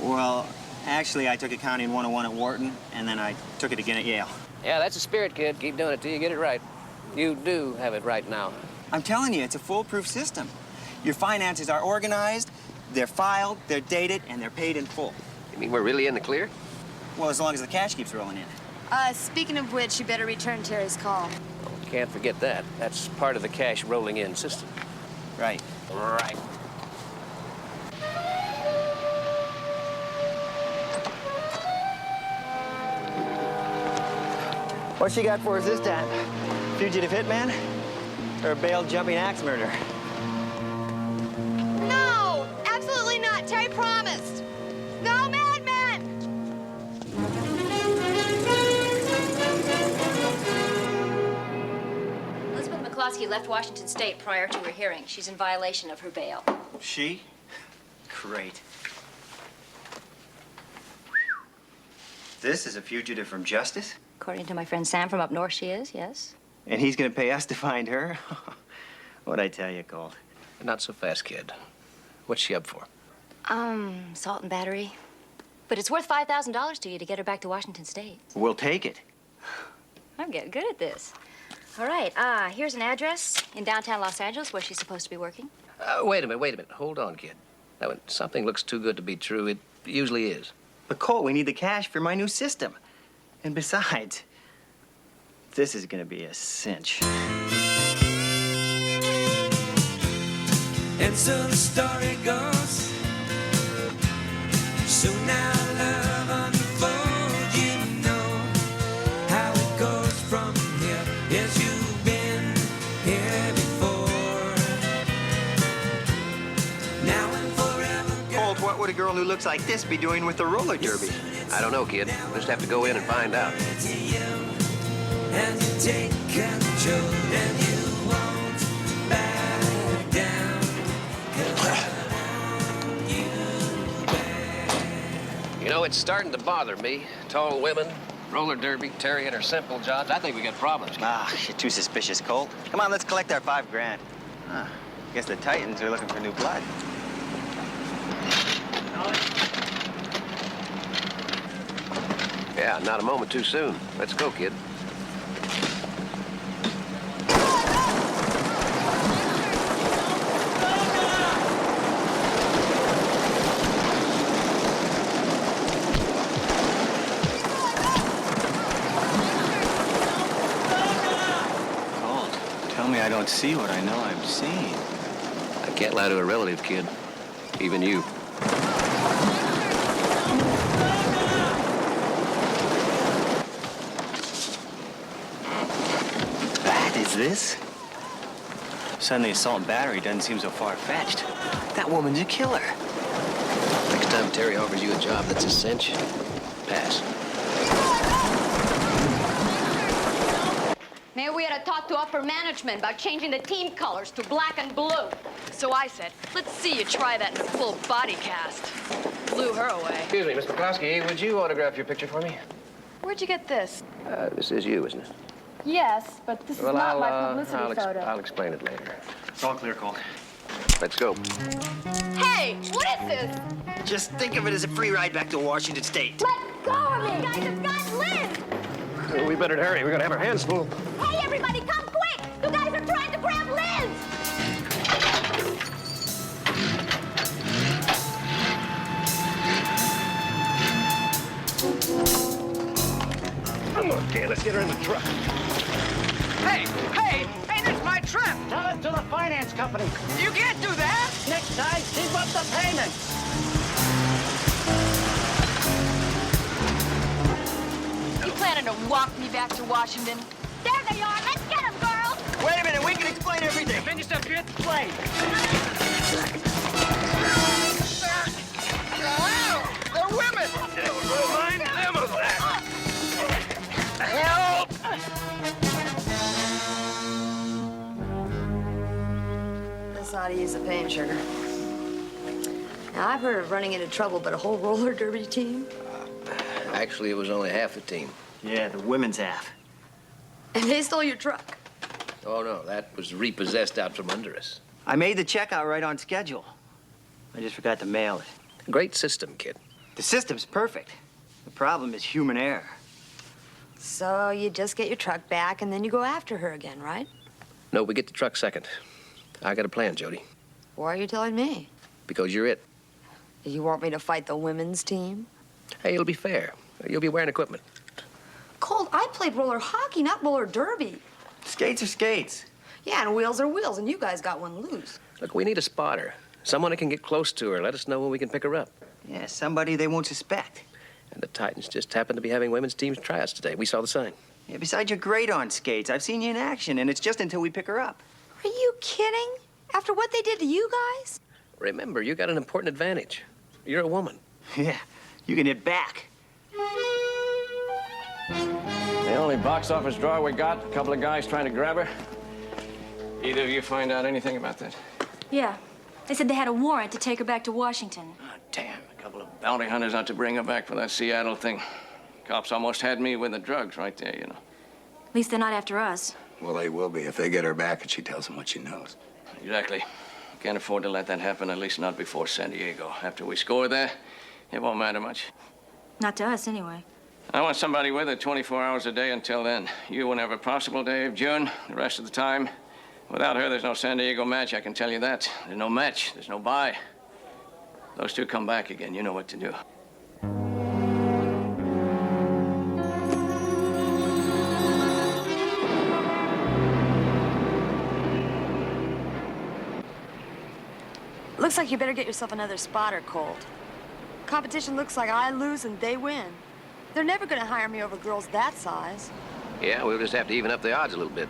[SPEAKER 1] Well, actually, I took accounting 101 at Wharton, and then I took it again at Yale.
[SPEAKER 3] Yeah, that's the spirit, kid. Keep doing it till you get it right. You do have it right now.
[SPEAKER 1] I'm telling you, it's a foolproof system. Your finances are organized, they're filed, they're dated, and they're paid in full.
[SPEAKER 3] You mean we're really in the clear?
[SPEAKER 1] Well, as long as the cash keeps rolling in.
[SPEAKER 4] Speaking of which, you better return Terry's call.
[SPEAKER 3] Can't forget that. That's part of the cash rolling in system.
[SPEAKER 1] Right.
[SPEAKER 3] Right.
[SPEAKER 1] What she got for us this time? Fugitive hitman? Or a bail jumping axe murderer?
[SPEAKER 4] No! Absolutely not! Terry promised! No madman!
[SPEAKER 2] Elizabeth McCloskey left Washington State prior to her hearing. She's in violation of her bail.
[SPEAKER 1] She? Great. This is a fugitive from justice?
[SPEAKER 2] According to my friend Sam from up north, she is, yes.
[SPEAKER 1] And he's gonna pay us to find her? What'd I tell you, Colt?
[SPEAKER 3] Not so fast, kid. What's she up for?
[SPEAKER 2] Assault and battery. But it's worth $5,000 to you to get her back to Washington State.
[SPEAKER 1] We'll take it.
[SPEAKER 2] I'm getting good at this. All right, here's an address in downtown Los Angeles where she's supposed to be working.
[SPEAKER 3] Wait a minute. Hold on, kid. Now, when something looks too good to be true, it usually is.
[SPEAKER 1] But Colt, we need the cash for my new system. And besides, this is gonna be a cinch.
[SPEAKER 7] And so the story goes. So now love unfolds, you know how it goes from here. Yes, you've been here before. Now and forever.
[SPEAKER 1] Colt, what would a girl who looks like this be doing with the roller derby?
[SPEAKER 3] I don't know, kid. We'll just have to go in and find out.
[SPEAKER 7] And you take control and you won't back down. 'Cause I want you back.
[SPEAKER 3] You know, it's starting to bother me. Tall women, roller derby, Terry and her simple jobs. I think we got problems.
[SPEAKER 1] You're too suspicious, Colt. Come on, let's collect our $5 grand. Guess the Titans are looking for new blood.
[SPEAKER 3] Yeah, not a moment too soon. Let's go, kid.
[SPEAKER 1] Colt, tell me I don't see what I know I'm seeing.
[SPEAKER 3] I can't lie to a relative, kid. Even you.
[SPEAKER 1] This? Suddenly, assault and battery doesn't seem so far-fetched. That woman's a killer.
[SPEAKER 3] Next time Terry offers you a job that's a cinch, pass.
[SPEAKER 16] Maybe we ought to talk to upper management about changing the team colors to black and blue.
[SPEAKER 4] So I said, let's see you try that in a full body cast. Blew her away.
[SPEAKER 3] Excuse me, Miss McCloskey, would you autograph your picture for me?
[SPEAKER 4] Where'd you get this?
[SPEAKER 3] This is you, isn't it?
[SPEAKER 4] Yes, but this is not my publicity photo.
[SPEAKER 3] I'll explain it later.
[SPEAKER 1] It's all clear, Colt.
[SPEAKER 3] Let's go.
[SPEAKER 16] Hey, what is this?
[SPEAKER 1] Just think of it as a free ride back to Washington State.
[SPEAKER 16] Let go of me! You guys have got Liz!
[SPEAKER 3] We better hurry. We're gonna have our hands full.
[SPEAKER 16] Hey, everybody, come quick! You guys are trying to grab Liz!
[SPEAKER 3] Okay, let's get her in the truck.
[SPEAKER 17] Hey, that's my trip.
[SPEAKER 10] Tell it to the finance company.
[SPEAKER 17] You can't do that.
[SPEAKER 10] Next time, keep up the payment.
[SPEAKER 4] You planning to walk me back to Washington?
[SPEAKER 16] There they are! Let's get them, girls!
[SPEAKER 1] Wait a minute, we can explain everything.
[SPEAKER 17] Defend yourself, kid.
[SPEAKER 10] Wait.
[SPEAKER 17] They're women. Don't mind them of that. Help!
[SPEAKER 4] That's how to use the pain, sugar. Now, I've heard of running into trouble, but a whole roller derby team?
[SPEAKER 3] Actually, it was only half the team.
[SPEAKER 1] Yeah, the women's half.
[SPEAKER 4] And they stole your truck.
[SPEAKER 3] Oh, no, that was repossessed out from under us.
[SPEAKER 1] I made the checkout right on schedule. I just forgot to mail it.
[SPEAKER 3] Great system, kid.
[SPEAKER 1] The system's perfect. The problem is human error.
[SPEAKER 4] So you just get your truck back, and then you go after her again, right?
[SPEAKER 3] No, we get the truck second. I got a plan, Jody.
[SPEAKER 4] Why are you telling me?
[SPEAKER 3] Because you're it.
[SPEAKER 4] You want me to fight the women's team?
[SPEAKER 3] Hey, it'll be fair. You'll be wearing equipment.
[SPEAKER 4] Colt, I played roller hockey, not roller derby.
[SPEAKER 1] Skates are skates.
[SPEAKER 4] Yeah, and wheels are wheels, and you guys got one loose.
[SPEAKER 3] Look, we need a spotter. Someone that can get close to her. Let us know when we can pick her up.
[SPEAKER 1] Yeah, somebody they won't suspect.
[SPEAKER 3] And the Titans just happen to be having women's teams tryouts today. We saw the sign.
[SPEAKER 1] Yeah, besides, you're great on skates. I've seen you in action, and it's just until we pick her up.
[SPEAKER 4] Are you kidding? After what they did to you guys?
[SPEAKER 3] Remember, you got an important advantage. You're a woman.
[SPEAKER 1] Yeah, you can hit back.
[SPEAKER 18] The only box office draw we got, a couple of guys trying to grab her. Either of you find out anything about that?
[SPEAKER 19] Yeah. They said they had a warrant to take her back to Washington.
[SPEAKER 18] Oh, damn. A couple of bounty hunters out to bring her back for that Seattle thing. Cops almost had me with the drugs right there, you know.
[SPEAKER 19] At least they're not after us.
[SPEAKER 20] Well, they will be if they get her back and she tells them what she knows.
[SPEAKER 18] Exactly. Can't afford to let that happen, at least not before San Diego. After we score there, it won't matter much.
[SPEAKER 19] Not to us, anyway.
[SPEAKER 18] I want somebody with her 24 hours a day until then. You whenever possible, Dave, June, the rest of the time. Without her, there's no San Diego match, I can tell you that. There's no match, there's no bye. Those two come back again, you know what to do.
[SPEAKER 4] Looks like you better get yourself another spotter, Colt. Competition looks like I lose and they win. They're never gonna hire me over girls that size.
[SPEAKER 3] Yeah, we'll just have to even up the odds a little bit.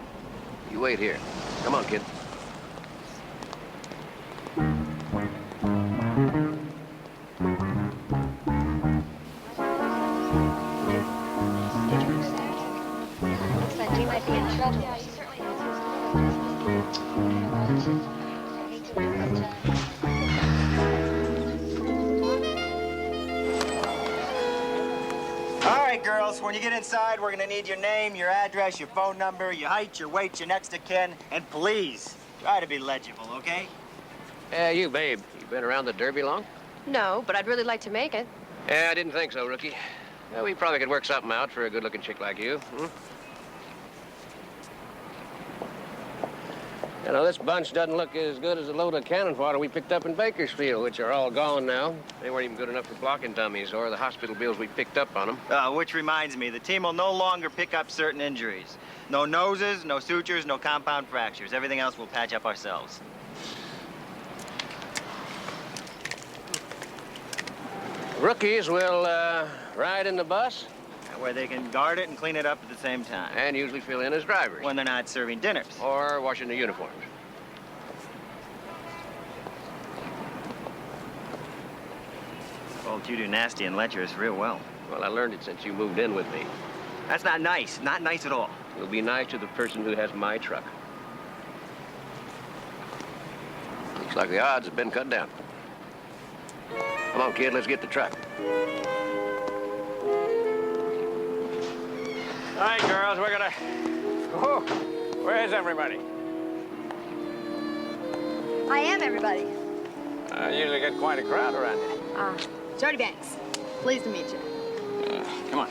[SPEAKER 3] You wait here. Come on, kid.
[SPEAKER 2] Looks like we might be in trouble.
[SPEAKER 1] All right, girls, when you get inside, we're gonna need your name, your address, your phone number, your height, your weight, your next of kin, and please, try to be legible, okay?
[SPEAKER 3] Yeah, you, babe. You been around the Derby long?
[SPEAKER 2] No, but I'd really like to make it.
[SPEAKER 3] Yeah, I didn't think so, rookie. Well, we probably could work something out for a good-looking chick like you. You know, this bunch doesn't look as good as a load of cannon fodder we picked up in Bakersfield, which are all gone now. They weren't even good enough for blocking dummies or the hospital bills we picked up on them.
[SPEAKER 1] Which reminds me, the team will no longer pick up certain injuries. No noses, no sutures, no compound fractures. Everything else we'll patch up ourselves.
[SPEAKER 3] Rookies will ride in the bus.
[SPEAKER 1] Where they can guard it and clean it up at the same time.
[SPEAKER 3] And usually fill in as drivers.
[SPEAKER 1] When they're not serving dinners.
[SPEAKER 3] Or washing the uniforms.
[SPEAKER 1] Well, you do nasty and lecherous real well.
[SPEAKER 3] Well, I learned it since you moved in with me.
[SPEAKER 1] That's not nice. Not nice at all.
[SPEAKER 3] You'll be nice to the person who has my truck. Looks like the odds have been cut down. Come on, kid, let's get the truck.
[SPEAKER 18] All right, girls, we're gonna... Whoa, where is everybody?
[SPEAKER 4] I am everybody.
[SPEAKER 18] I usually get quite a crowd around here.
[SPEAKER 4] Jody Banks. Pleased to meet you.
[SPEAKER 18] Come on.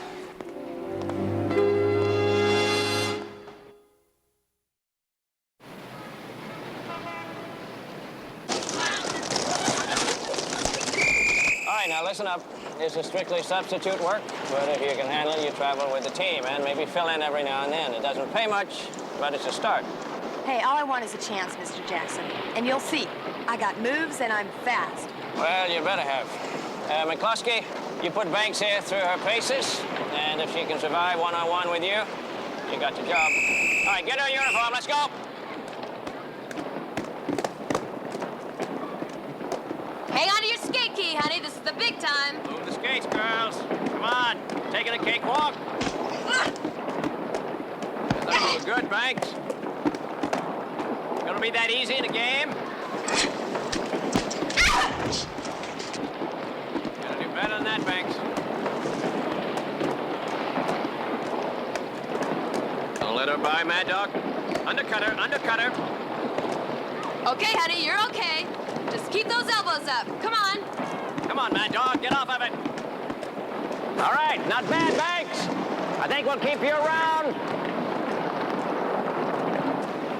[SPEAKER 18] All right, now listen up. This is strictly substitute work, but if you can handle it, you travel with the team and maybe fill in every now and then. It doesn't pay much, but it's a start.
[SPEAKER 4] Hey, all I want is a chance, Mr. Jackson. And you'll see. I got moves and I'm fast.
[SPEAKER 18] Well, you better have. McCluskey, you put Banks here through her paces, and if she can survive one-on-one with you, you got your job. All right, get her uniform. Let's go.
[SPEAKER 16] Hang on to your skate key, honey. This is the big time.
[SPEAKER 18] Move the skates, girls. Come on. Taking a cakewalk. That was good, Banks. Gonna be that easy in a game? Gotta do better than that, Banks. Don't let her by, Mad Dog. Undercut her, undercut her.
[SPEAKER 16] Okay, honey, you're okay. Just keep those elbows up. Come on.
[SPEAKER 18] Come on, Mad Dog, get off of it. All right, not bad, Banks. I think we'll keep you around.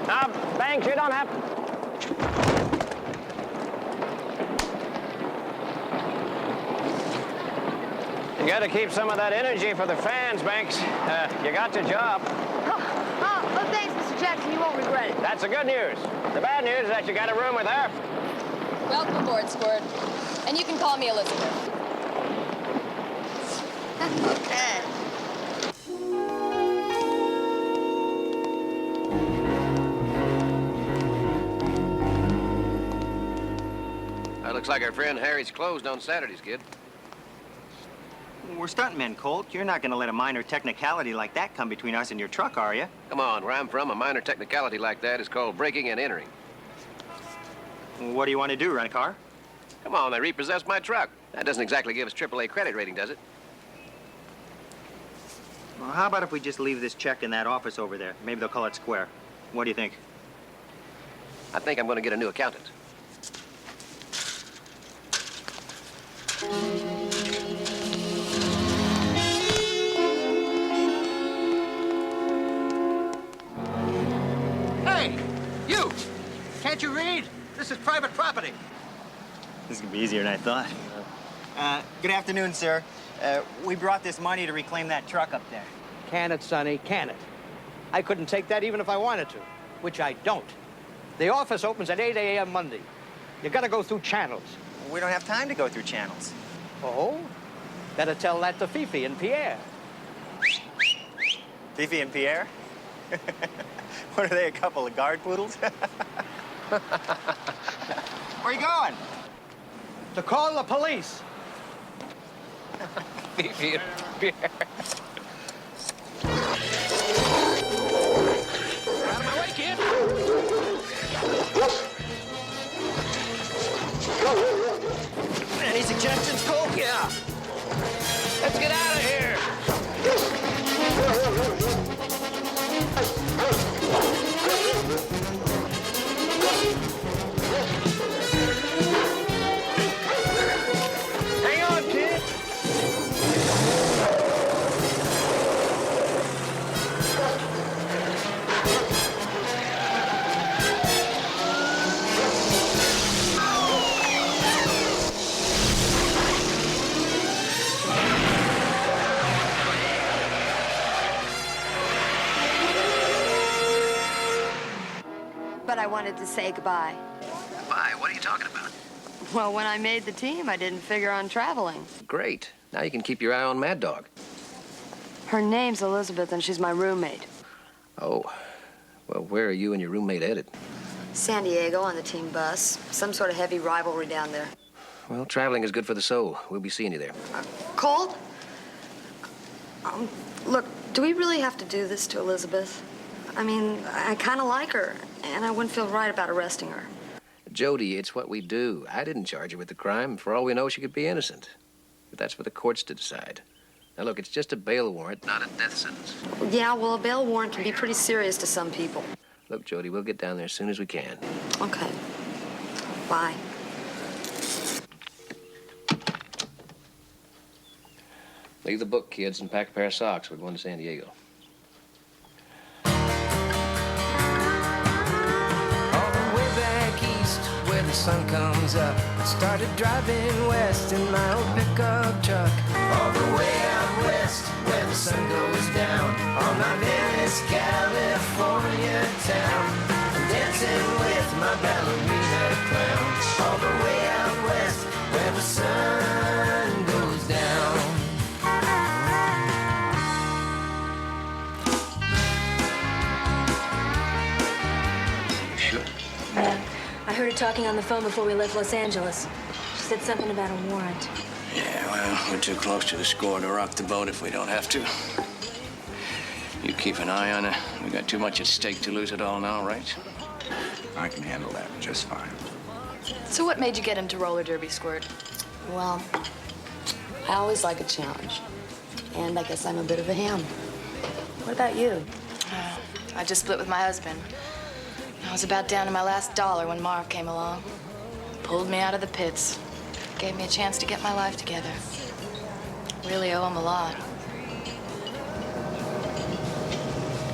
[SPEAKER 18] Now, Banks, you don't have... You gotta keep some of that energy for the fans, Banks. You got the job.
[SPEAKER 4] Oh, thanks, Mr. Jackson. You won't regret it.
[SPEAKER 18] That's the good news. The bad news is that you got a room with her.
[SPEAKER 16] Welcome aboard, Squirt. And you can call me Elizabeth.
[SPEAKER 4] Okay.
[SPEAKER 3] Looks like our friend Harry's closed on Saturdays, kid.
[SPEAKER 1] We're stuntmen, Colt. You're not going to let a minor technicality like that come between us and your truck, are you?
[SPEAKER 3] Come on, where I'm from, a minor technicality like that is called breaking and entering.
[SPEAKER 1] What do you want to do, rent a car?
[SPEAKER 3] Come on, they repossessed my truck. That doesn't exactly give us AAA credit rating, does it?
[SPEAKER 1] Well, how about if we just leave this check in that office over there? Maybe they'll call it square. What do you think?
[SPEAKER 3] I think I'm going to get a new accountant.
[SPEAKER 5] Hey, you! Can't you read? This is private property.
[SPEAKER 1] This is going to be easier than I thought. Good afternoon, sir. We brought this money to reclaim that truck up there.
[SPEAKER 5] Can it, Sonny, can it? I couldn't take that even if I wanted to, which I don't. The office opens at 8 a.m. Monday. You gotta go through channels.
[SPEAKER 1] We don't have time to go through channels.
[SPEAKER 5] Oh? Better tell that to Fifi and Pierre.
[SPEAKER 1] Fifi and Pierre? What are they, a couple of guard poodles? Where are you going?
[SPEAKER 5] To call the police.
[SPEAKER 3] Fifi and Pierre.
[SPEAKER 17] Out of my way, kid.
[SPEAKER 1] Any suggestions, Cole?
[SPEAKER 17] Yeah. Let's get out of here.
[SPEAKER 1] Hang on, kid.
[SPEAKER 4] But I wanted to say goodbye.
[SPEAKER 3] Goodbye? What are you talking about?
[SPEAKER 4] Well, when I made the team, I didn't figure on traveling.
[SPEAKER 3] Great. Now you can keep your eye on Mad Dog.
[SPEAKER 4] Her name's Elizabeth, and she's my roommate.
[SPEAKER 3] Oh. Well, where are you and your roommate headed?
[SPEAKER 4] San Diego on the team bus. Some sort of heavy rivalry down there.
[SPEAKER 3] Well, traveling is good for the soul. We'll be seeing you there.
[SPEAKER 4] Colt? Look, do we really have to do this to Elizabeth? I mean, I kind of like her, and I wouldn't feel right about arresting her.
[SPEAKER 3] Jody, it's what we do. I didn't charge her with the crime. For all we know, she could be innocent. But that's for the courts to decide. Now, look, it's just a bail warrant, not a death sentence.
[SPEAKER 4] Yeah, well, a bail warrant can be pretty serious to some people.
[SPEAKER 3] Look, Jody, we'll get down there as soon as we can.
[SPEAKER 4] Okay. Bye.
[SPEAKER 3] Leave the book, kids, and pack a pair of socks. We're going to San Diego.
[SPEAKER 7] All the way back east where the sun comes up, I started driving west in my old pickup truck. All the way out west where the sun goes down, on my Venice, California town, I'm dancing with my ballerina clown. All the way out west where the sun goes down.
[SPEAKER 19] Yeah, I heard her talking on the phone before we left Los Angeles. She said something about a warrant.
[SPEAKER 18] Yeah, well, we're too close to the score to rock the boat if we don't have to. You keep an eye on her. We got too much at stake to lose it all now, right?
[SPEAKER 20] I can handle that just fine.
[SPEAKER 21] So what made you get into roller derby, Squirt?
[SPEAKER 4] Well, I always like a challenge. And I guess I'm a bit of a ham. What about you?
[SPEAKER 21] I just split with my husband. I was about down to my last dollar when Marv came along. Pulled me out of the pits. Gave me a chance to get my life together. Really owe him a lot.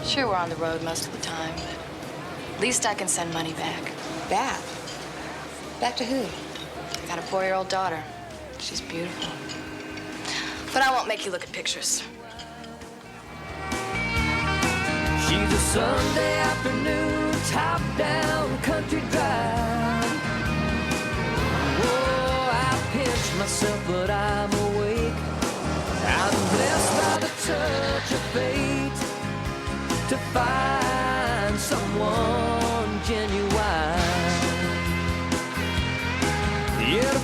[SPEAKER 21] Sure, we're on the road most of the time, but at least I can send money back.
[SPEAKER 4] Back? Back to who?
[SPEAKER 21] I got a 4-year-old daughter. She's beautiful. But I won't make you look at pictures.
[SPEAKER 7] She's a Sunday afternoon, top-down country drive. Oh, I pinch myself, but I'm awake. I'm blessed by the touch of fate to find someone genuine. Yeah, to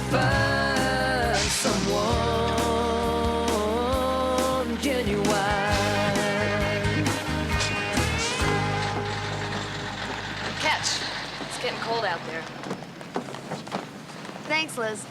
[SPEAKER 2] out there.
[SPEAKER 4] Thanks, Liz.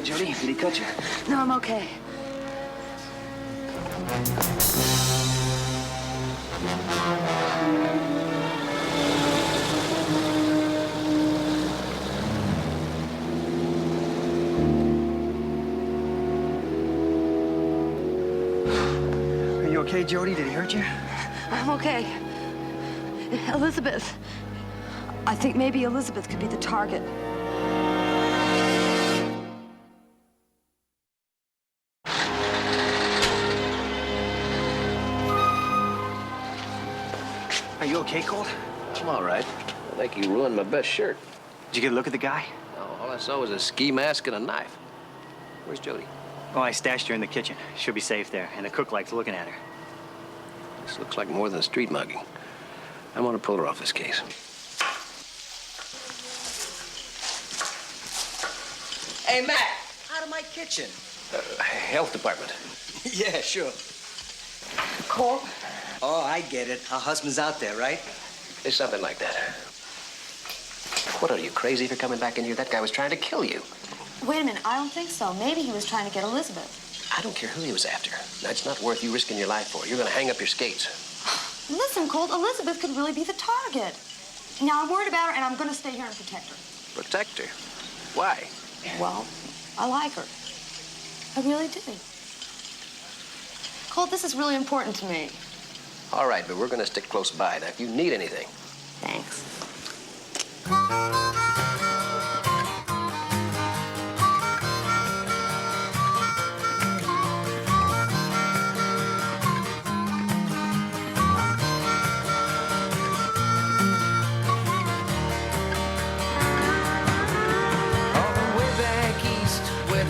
[SPEAKER 3] Jody, did he cut you?
[SPEAKER 4] No, I'm okay.
[SPEAKER 1] Are you okay, Jody? Did he hurt you?
[SPEAKER 4] I'm okay. Elizabeth. I think maybe Elizabeth could be the target.
[SPEAKER 1] Are you okay, Colt?
[SPEAKER 3] I'm all right. I think you ruined my best shirt.
[SPEAKER 1] Did you get a look at the guy?
[SPEAKER 3] No, all I saw was a ski mask and a knife. Where's Jody?
[SPEAKER 1] Oh, I stashed her in the kitchen. She'll be safe there, and the cook likes looking at her.
[SPEAKER 3] This looks like more than a street mugging. I want to pull her off this case.
[SPEAKER 5] Hey, Matt, out of my kitchen.
[SPEAKER 3] Health department.
[SPEAKER 5] Yeah, sure.
[SPEAKER 4] Colt?
[SPEAKER 5] Oh, I get it. Her husband's out there, right?
[SPEAKER 3] It's something like that. What are you, crazy for coming back in here? That guy was trying to kill you.
[SPEAKER 4] Wait a minute, I don't think so. Maybe he was trying to get Elizabeth.
[SPEAKER 3] I don't care who he was after. That's not worth you risking your life for. You're gonna hang up your skates.
[SPEAKER 4] Listen, Colt, Elizabeth could really be the target. Now, I'm worried about her, and I'm going to stay here and protect her.
[SPEAKER 3] Protect her? Why?
[SPEAKER 4] Well, I like her. I really do. Colt, this is really important to me.
[SPEAKER 3] All right, but we're gonna stick close by. Now, if you need anything.
[SPEAKER 4] Thanks.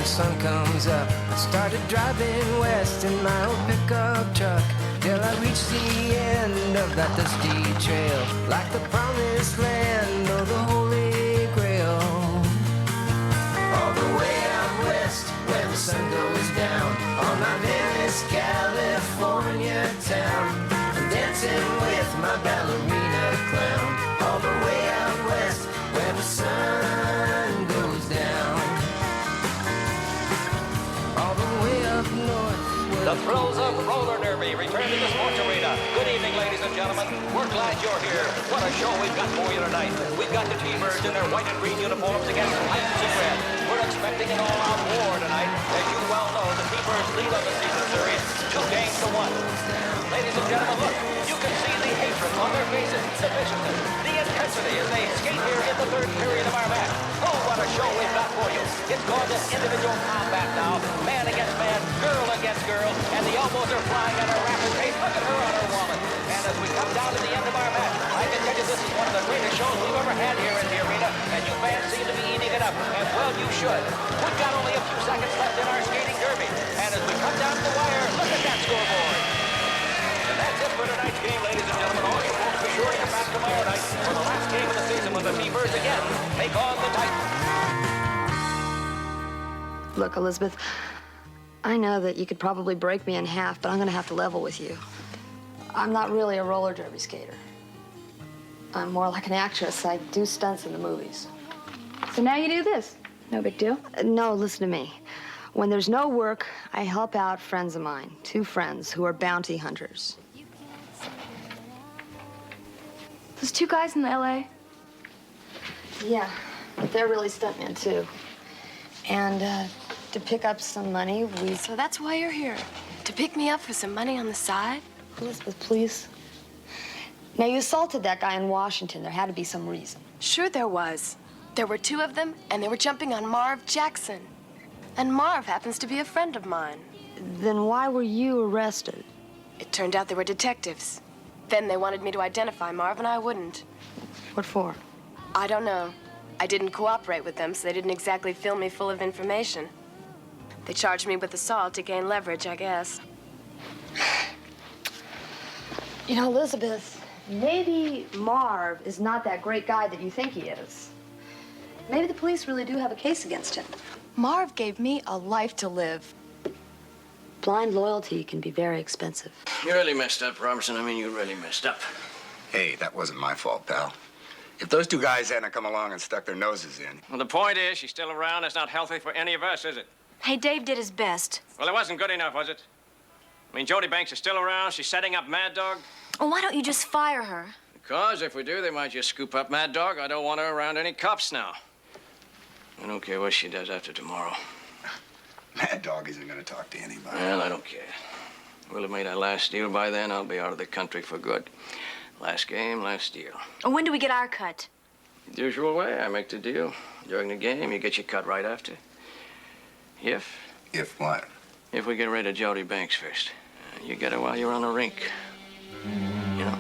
[SPEAKER 7] Sun comes up. I started driving west in my old pickup truck till I reached the end of that dusty trail, like the promised land or the Holy Grail. All the way out west, where the sun goes down, on my Venice, California town, I'm dancing with my ballerina clown. All the way out west, where the sun goes down.
[SPEAKER 15] The thrills of roller derby return to the sports arena. Good evening, ladies and gentlemen. We're glad you're here. What a show we've got for you tonight. We've got the T-Birds in their white and green uniforms against whites and red. We're expecting an all-out war tonight. As you well know, the T-Birds lead on the season series 2 games to 1. Ladies and gentlemen, look. You can see the hatred on their faces, the viciousness, the intensity as they skate here in the third period of our match. Oh, what a show we've got for you. It's called an individual combat now. Man against man, girl against girl, and the elbows are flying at a rapid pace. Look at her on her woman. And as we come down to the end of our match, I can tell you this is one of the greatest shows we've ever had here in the arena, and you fans seem to be eating it up. And well, you should. We've got only a few seconds left in our skating derby. And as we come down to the wire, look at that scoreboard. And that's it for tonight's game, ladies and gentlemen. All you folks be sure to come back tomorrow night for the last game of the season when the T-Birds again take on the Titans.
[SPEAKER 4] Look, Elizabeth, I know that you could probably break me in half, but I'm going to have to level with you. I'm not really a roller derby skater. I'm more like an actress. I do stunts in the movies.
[SPEAKER 21] So now you do this. No big deal.
[SPEAKER 4] No, listen to me. When there's no work, I help out friends of mine. 2 friends who are bounty hunters.
[SPEAKER 21] Those 2 guys in L.A.?
[SPEAKER 4] Yeah, but they're really stuntmen, too. And to pick up some money, we...
[SPEAKER 21] So that's why you're here? To pick me up for some money on the side?
[SPEAKER 4] Elizabeth, please. Now, you assaulted that guy in Washington. There had to be some reason.
[SPEAKER 21] Sure there was. There were 2 of them, and they were jumping on Marv Jackson. And Marv happens to be a friend of mine.
[SPEAKER 4] Then why were you arrested?
[SPEAKER 21] It turned out they were detectives. Then they wanted me to identify Marv, and I wouldn't.
[SPEAKER 4] What for?
[SPEAKER 21] I don't know. I didn't cooperate with them, so they didn't exactly fill me full of information. They charged me with assault to gain leverage, I guess.
[SPEAKER 4] You know, Elizabeth, maybe Marv is not that great guy that you think he is. Maybe the police really do have a case against him.
[SPEAKER 21] Marv gave me a life to live.
[SPEAKER 4] Blind loyalty can be very expensive.
[SPEAKER 3] You really messed up, Robertson. I mean, you really messed up.
[SPEAKER 20] Hey, that wasn't my fault, pal. If those 2 guys hadn't come along and stuck their noses in.
[SPEAKER 18] Well, the point is, she's still around. It's not healthy for any of us, is it?
[SPEAKER 19] Hey, Dave did his best.
[SPEAKER 18] Well, it wasn't good enough, was it? I mean, Jody Banks is still around. She's setting up Mad Dog.
[SPEAKER 19] Well, why don't you just fire her?
[SPEAKER 18] Because if we do, they might just scoop up Mad Dog. I don't want her around any cops now. I don't care what she does after tomorrow.
[SPEAKER 20] Mad Dog isn't going to talk to anybody.
[SPEAKER 18] Well, I don't care. We'll have made our last deal by then. I'll be out of the country for good. Last game, last deal.
[SPEAKER 19] When do we get our cut?
[SPEAKER 18] The usual way. I make the deal. During the game, you get your cut right after. If
[SPEAKER 20] what?
[SPEAKER 18] If we get rid of Jody Banks first. You get her while you're on the rink. You know,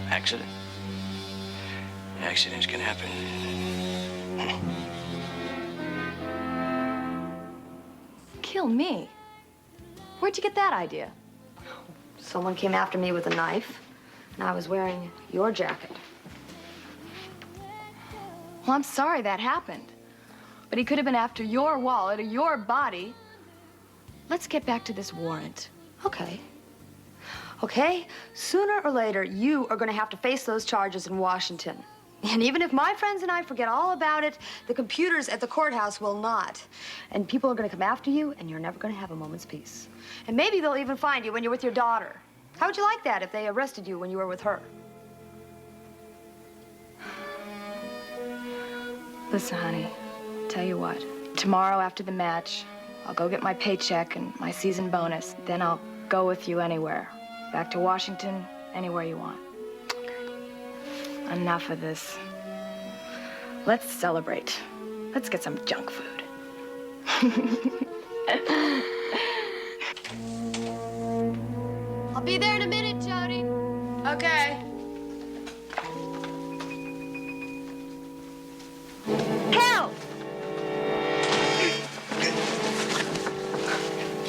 [SPEAKER 18] accident. Accidents can happen.
[SPEAKER 21] Kill me? Where'd you get that idea?
[SPEAKER 4] Someone came after me with a knife, and I was wearing your jacket.
[SPEAKER 21] Well, I'm sorry that happened. But he could have been after your wallet or your body. Let's get back to this warrant.
[SPEAKER 4] Okay. Okay? Sooner or later, you are going to have to face those charges in Washington. And even if my friends and I forget all about it, the computers at the courthouse will not. And people are going to come after you, and you're never going to have a moment's peace. And maybe they'll even find you when you're with your daughter. How would you like that if they arrested you when you were with her?
[SPEAKER 21] Listen, honey, tell you what. Tomorrow after the match, I'll go get my paycheck and my season bonus. Then I'll go with you anywhere. Back to Washington, anywhere you want. Enough of this. Let's celebrate. Let's get some junk food. I'll be there in a minute, Jody. Okay.
[SPEAKER 4] Help!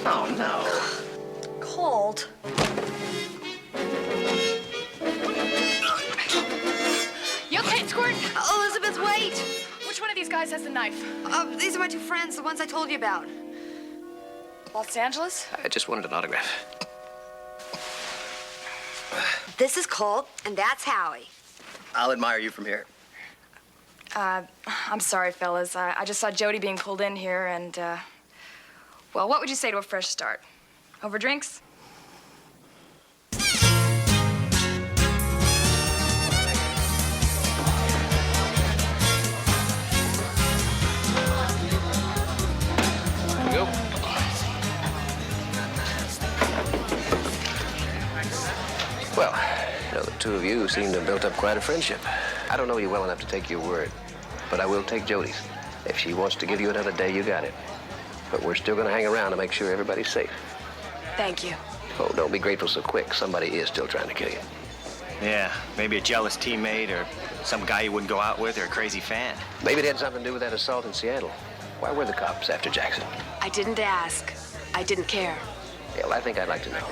[SPEAKER 3] Oh, no.
[SPEAKER 4] Colt.
[SPEAKER 21] You okay, Squirt?
[SPEAKER 4] Elizabeth, wait!
[SPEAKER 21] Which one of these guys has the knife?
[SPEAKER 4] These are my 2 friends, the ones I told you about.
[SPEAKER 21] Los Angeles?
[SPEAKER 3] I just wanted an autograph.
[SPEAKER 4] This is Colt, and that's Howie.
[SPEAKER 14] I'll admire you from here.
[SPEAKER 21] I'm sorry, fellas. I just saw Jody being pulled in here, and, well, what would you say to a fresh start? Over drinks?
[SPEAKER 3] Go. Well, you know, the 2 of you seem to have built up quite a friendship. I don't know you well enough to take your word, but I will take Jody's. If she wants to give you another day, you got it. But we're still going to hang around to make sure everybody's safe.
[SPEAKER 21] Thank you.
[SPEAKER 3] Oh, don't be grateful so quick. Somebody is still trying to kill you.
[SPEAKER 1] Yeah, maybe a jealous teammate or some guy you wouldn't go out with or a crazy fan.
[SPEAKER 3] Maybe it had something to do with that assault in Seattle. Why were the cops after Jackson?
[SPEAKER 21] I didn't ask. I didn't care.
[SPEAKER 3] Yeah, well, I think I'd like to know.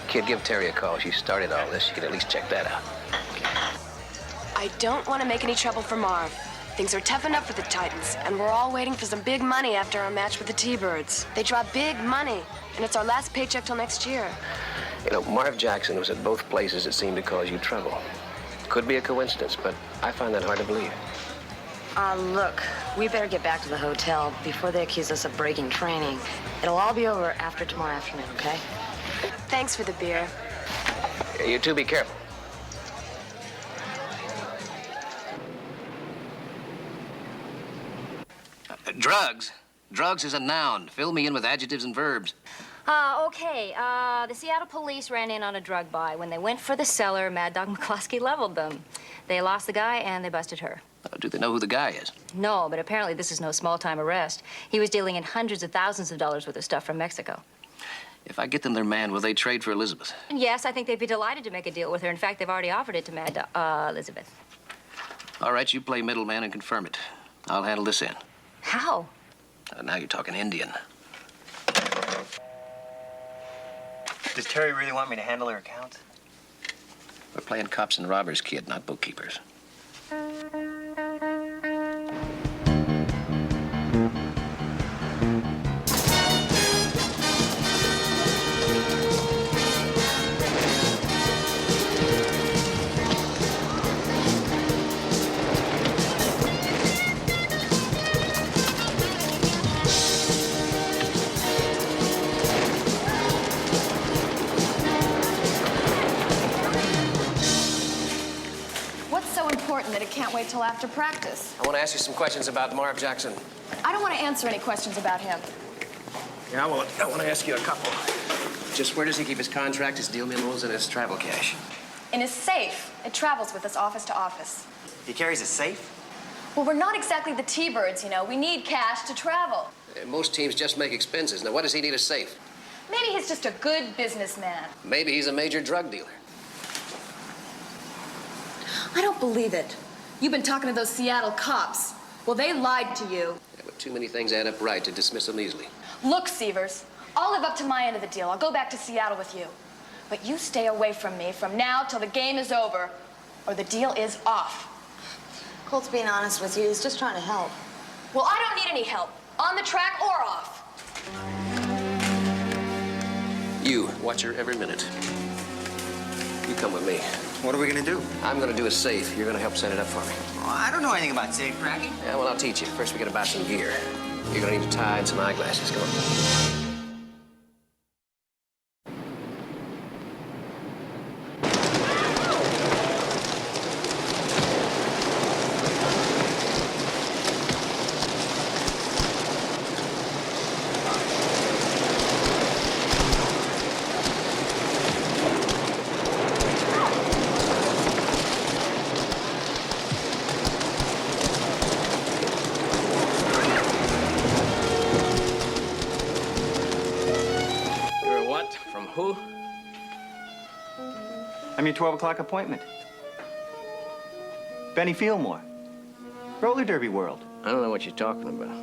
[SPEAKER 3] Kid, give Terry a call. She started all this. You can at least check that out.
[SPEAKER 21] I don't want to make any trouble for Marv. Things are tough enough for the Titans, and we're all waiting for some big money after our match with the T-Birds. They draw big money, and it's our last paycheck till next year.
[SPEAKER 3] You know, Marv Jackson was at both places that seemed to cause you trouble. Could be a coincidence, but I find that hard to believe.
[SPEAKER 4] Look, we better get back to the hotel before they accuse us of breaking training. It'll all be over after tomorrow afternoon, okay?
[SPEAKER 19] Thanks for the beer.
[SPEAKER 3] You two be careful. Drugs. Drugs is a noun. Fill me in with adjectives and verbs.
[SPEAKER 2] Okay. The Seattle police ran in on a drug buy. When they went for the seller, Mad Dog McCloskey leveled them. They lost the guy and they busted her.
[SPEAKER 3] Do they know who the guy is?
[SPEAKER 2] No, but apparently this is no small-time arrest. He was dealing in hundreds of thousands of dollars worth of stuff from Mexico.
[SPEAKER 3] If I get them their man, will they trade for Elizabeth?
[SPEAKER 2] And yes, I think they'd be delighted to make a deal with her. In fact, they've already offered it to Mad Dog, Elizabeth.
[SPEAKER 3] All right, you play middleman and confirm it. I'll handle this end.
[SPEAKER 2] How?
[SPEAKER 3] Now you're talking Indian.
[SPEAKER 1] Does Terry really want me to handle her accounts?
[SPEAKER 3] We're playing cops and robbers, kid, not bookkeepers.
[SPEAKER 21] That it can't wait till after practice.
[SPEAKER 3] I want to ask you some questions about Marv Jackson.
[SPEAKER 21] I don't want to answer any questions about him.
[SPEAKER 3] Yeah, well, I want to ask you a couple. Just where does he keep his contract, his deal memos, and his travel cash?
[SPEAKER 21] In his safe. It travels with us office to office.
[SPEAKER 1] He carries a safe?
[SPEAKER 21] Well, we're not exactly the T-Birds, you know. We need cash to travel.
[SPEAKER 3] Most teams just make expenses. Now, what does he need a safe?
[SPEAKER 21] Maybe he's just a good businessman.
[SPEAKER 3] Maybe he's a major drug dealer.
[SPEAKER 21] I don't believe it. You've been talking to those Seattle cops. Well, they lied to you.
[SPEAKER 3] Yeah, but too many things add up right to dismiss them easily.
[SPEAKER 21] Look, Severs, I'll live up to my end of the deal. I'll go back to Seattle with you. But you stay away from me from now till the game is over, or the deal is off.
[SPEAKER 4] Colt's being honest with you. He's just trying to help.
[SPEAKER 21] Well, I don't need any help, on the track or off.
[SPEAKER 3] You watch her every minute. You come with me.
[SPEAKER 1] What are we gonna do?
[SPEAKER 3] I'm gonna do a safe. You're gonna help set it up for me.
[SPEAKER 1] Oh, I don't know anything about safe cracking.
[SPEAKER 3] Yeah, well, I'll teach you. First, we gotta buy some gear. You're gonna need a tie and some eyeglasses. Go on.
[SPEAKER 18] Who?
[SPEAKER 1] I'm your 12 o'clock appointment. Benny Fieldmore. Roller Derby World.
[SPEAKER 18] I don't know what you're talking about.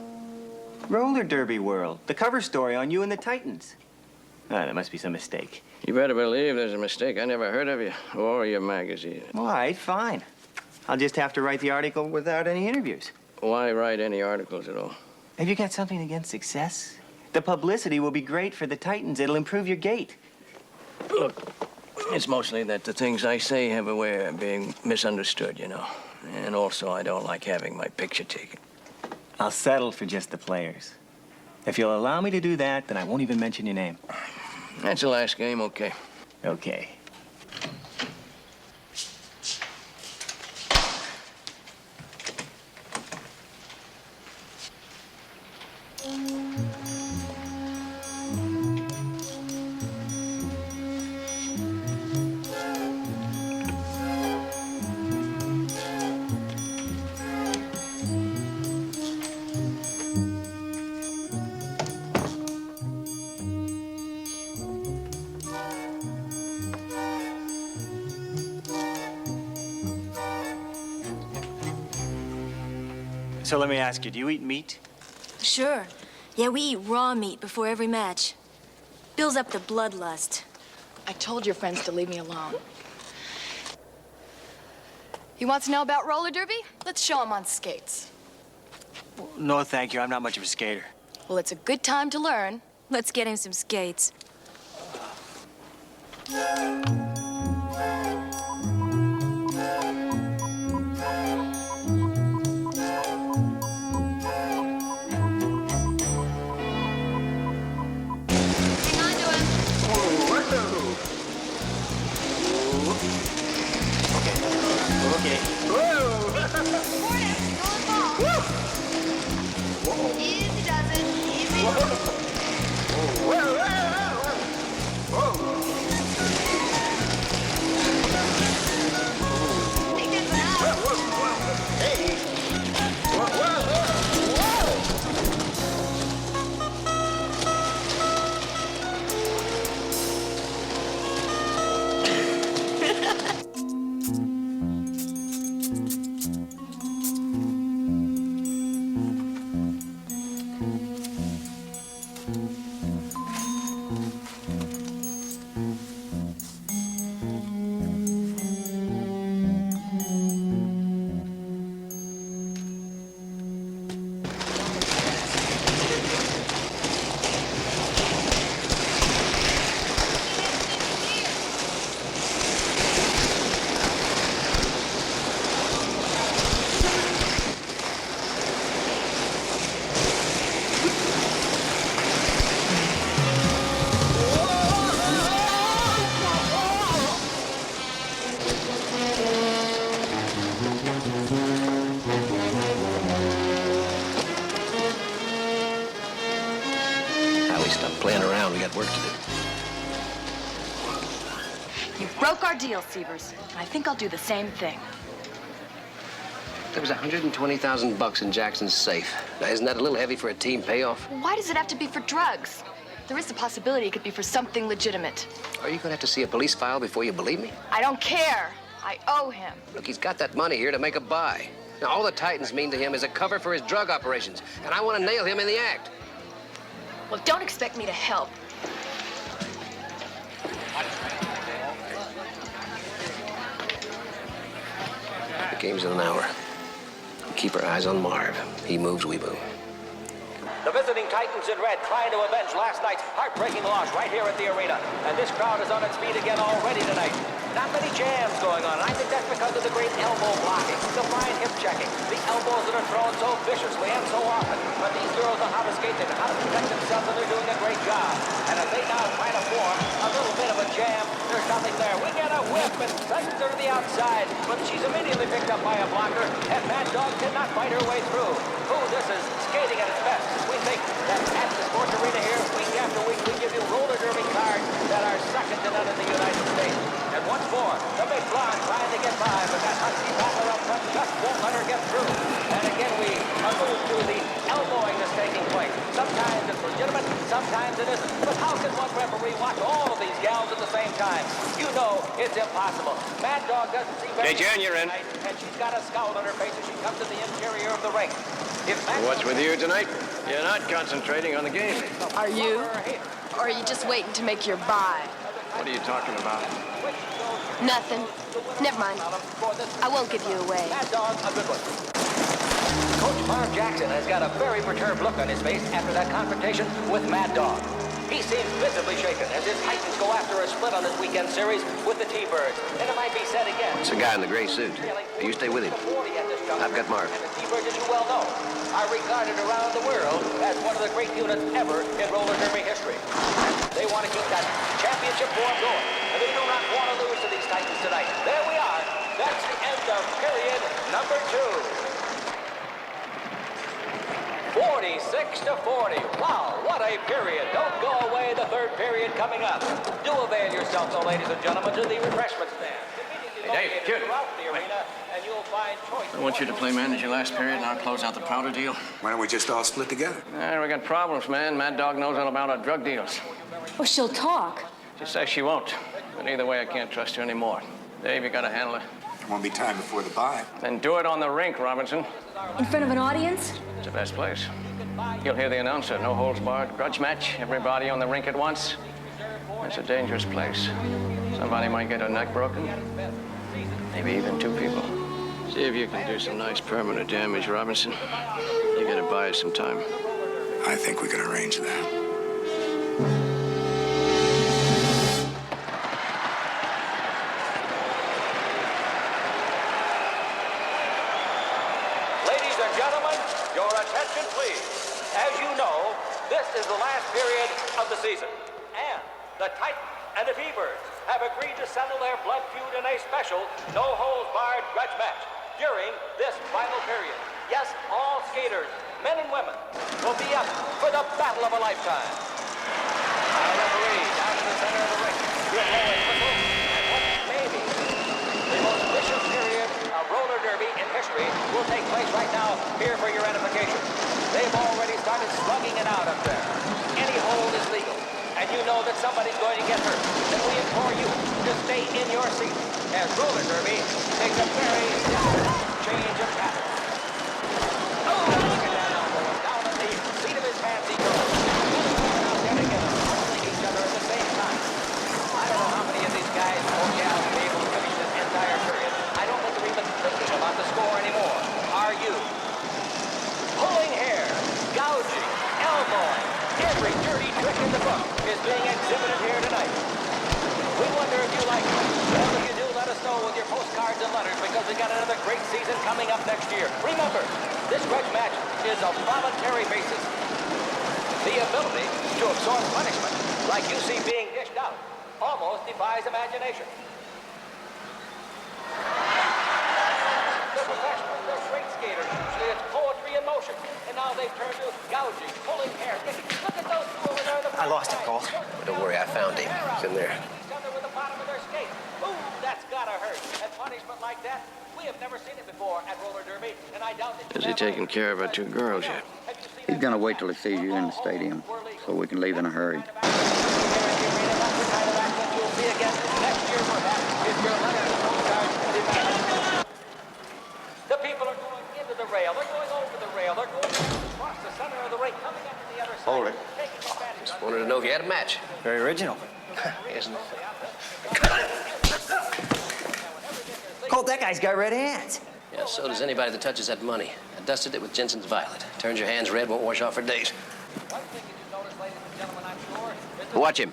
[SPEAKER 1] Roller Derby World. The cover story on you and the Titans. Ah, there must be some mistake.
[SPEAKER 18] You better believe there's a mistake. I never heard of you or your magazine.
[SPEAKER 1] All right, fine. I'll just have to write the article without any interviews.
[SPEAKER 18] Why write any articles at all?
[SPEAKER 1] Have you got something against success? The publicity will be great for the Titans. It'll improve your gait.
[SPEAKER 18] Look, it's mostly that the things I say have a way of being misunderstood, you know. And also, I don't like having my picture taken.
[SPEAKER 1] I'll settle for just the players. If you'll allow me to do that, then I won't even mention your name.
[SPEAKER 18] That's the last game, okay.
[SPEAKER 1] Okay. So let me ask you, do you eat meat?
[SPEAKER 19] Sure. Yeah, we eat raw meat before every match. Builds up the bloodlust.
[SPEAKER 21] I told your friends to leave me alone. He wants to know about roller derby? Let's show him on skates.
[SPEAKER 1] No, thank you. I'm not much of a skater.
[SPEAKER 21] Well, it's a good time to learn.
[SPEAKER 19] Let's get him some skates.
[SPEAKER 3] Howie, stop playing around. We got work to do.
[SPEAKER 19] You broke our deal, Severs. I think I'll do the same thing.
[SPEAKER 3] There was $120,000 in Jackson's safe. Now, isn't that a little heavy for a team payoff?
[SPEAKER 19] Why does it have to be for drugs? There is the possibility it could be for something legitimate.
[SPEAKER 3] Are you going to have to see a police file before you believe me?
[SPEAKER 19] I don't care. I owe him.
[SPEAKER 3] Look, he's got that money here to make a buy. Now, all the Titans mean to him is a cover for his drug operations, and I want to nail him in the act.
[SPEAKER 19] Well, don't expect me to help.
[SPEAKER 3] The game's in an hour. Keep our eyes on Marv. He moves, we move.
[SPEAKER 15] The visiting Titans in red trying to avenge last night's heartbreaking loss right here at the arena. And this crowd is on its feet again already tonight. Not many jams going on, and I think that's because of the great elbow blocking, the fine hip checking, the elbows that are thrown so viciously and so often. But these girls know how to skate, they know how to protect themselves, and they're doing a great job. And as they now try to form a little bit of a jam, there's nothing there. We get a whip and sends her to the outside, but she's immediately picked up by a blocker, and Mad Dog cannot fight her way through. Ooh, this is skating at its best. We think that at the sports arena here, week after week, we give you roller derby cards that are second to none in the United States. And once more, the big blonde trying to get by, but that husky battler up front just won't let her get through. And again, we allude to the elbowing that's taking place. Sometimes it's legitimate, sometimes it isn't. But how can one referee watch all of these gals at the same time? You know it's impossible. Mad Dog doesn't seem very...
[SPEAKER 18] Hey, Jan, you're in.
[SPEAKER 15] And she's got a scowl on her face as she comes to the interior of the ring.
[SPEAKER 18] What's with you tonight? You're not concentrating on the game.
[SPEAKER 19] Are you? Or are you just waiting to make your buy?
[SPEAKER 18] What are you talking about?
[SPEAKER 19] Nothing. Never mind. I won't give you away.
[SPEAKER 15] Mad Dog, a good one. Coach Marv Jackson has got a very perturbed look on his face after that confrontation with Mad Dog. He seems visibly shaken as his Titans go after a split on this weekend series with the T-Birds. And it might be said again.
[SPEAKER 3] It's a guy in the gray suit. You stay with him. I've got Marv.
[SPEAKER 15] And the T-Birds, as you well know, are regarded around the world as one of the great units ever in roller derby history. They want to keep that championship form going, and they do not want to lose to these Titans tonight. There we are. That's the end of period number 2. 46-40. Wow, what a period. Don't go away. The third period coming up. Do avail yourself, though, ladies and gentlemen, to the refreshment stand.
[SPEAKER 18] Hey, Dave, kid.
[SPEAKER 15] Throughout the arena, and you'll find choice.
[SPEAKER 18] I want you to play manager last period, and I'll close out the powder deal.
[SPEAKER 20] Why don't we just all split together?
[SPEAKER 18] We got problems, man. Mad Dog knows all about our drug deals.
[SPEAKER 19] Well, she'll talk.
[SPEAKER 18] She says she won't. But either way, I can't trust her anymore. Dave, you gotta handle it.
[SPEAKER 20] There won't be time before the bye.
[SPEAKER 18] Then do it on the rink, Robinson.
[SPEAKER 19] In front of an audience?
[SPEAKER 18] It's the best place. You'll hear the announcer, no holds barred, grudge match, everybody on the rink at once. It's a dangerous place. Somebody might get a neck broken, maybe even 2 people. See if you can do some nice permanent damage, Robinson. You gotta buy us some time.
[SPEAKER 20] I think we can arrange that.
[SPEAKER 15] Ladies and gentlemen, your attention, please. As you know, this is the last period of the season. And the Titans and the T-Birds have agreed to settle their blood feud in a special, no-holds-barred grudge match during this final period. Yes, all skaters, men and women, will be up for the battle of a lifetime. Our referee down in the center of the ring will blow a whistle, and what may be the most vicious period of roller derby in history will take place right now here for your edification. They've already started slugging it out up there. Any hold is legal, and you know that somebody's going to get hurt. Then we implore you to stay in your seat as roller derby takes a very change of pattern. Oh, look at that elbow. Down at the seat of his pants he goes. Out there together, pulling each other at the same time. because we got another great season coming up next year. Remember, this grudge match is a voluntary basis. The ability to absorb punishment, like you see being dished out, almost defies imagination. They're professionals, they're great skaters. Usually it's poetry in motion. And now they've turned to gouging, pulling hair. Look at those two over there.
[SPEAKER 3] I lost him, Cole. Don't worry, I found him. He's in there.
[SPEAKER 15] With the bottom of their skate. Ooh, that's gotta hurt. And punishment like that, we have never seen it before at roller derby, and I doubt that.
[SPEAKER 3] Is he taking care of our two girls yet?
[SPEAKER 6] He's gonna wait till he sees you in the stadium, so we can leave in a hurry.
[SPEAKER 15] The people are going into the rail. They're going over the rail. They're going across the center of the ring, coming up to the other side.
[SPEAKER 3] Hold it. Just wanted to know if you had a match.
[SPEAKER 1] Very original.
[SPEAKER 3] Isn't it?
[SPEAKER 1] Colt, that guy's got red hands.
[SPEAKER 3] Yeah, so does anybody that touches that money. I dusted it with Jensen's Violet. Turns your hands red, won't wash off for days. Watch him.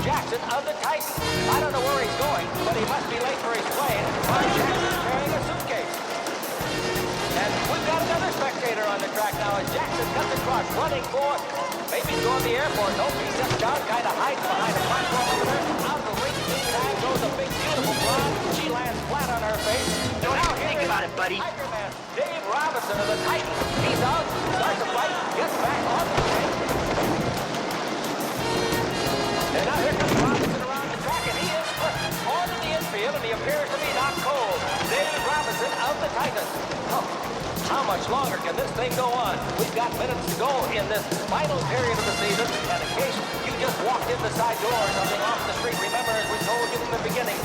[SPEAKER 15] Jackson of the Titans. I don't know where he's going, but he must be late for his plane. Mark Jackson's carrying a suitcase. And we've got another spectator on the track now as Jackson cuts across, running for maybe going to the airport. Nope, he steps down, kind of hides behind a platform over there. Out of the ring, meantime goes a big, beautiful blonde. She lands flat on her face. Now think about it, buddy. Tiger Man, Dave Robinson of the Titans. He's out, starts a fight, gets back on the ring. And now here comes Robinson around the track, and he is put onto the infield, and he appears to be not cold. Dave Robinson of the Titans. Oh, how much longer can this thing go on? We've got minutes to go in this final period of the season, and in case you just walked in the side door or something off the street, remember, as we told you in the beginning,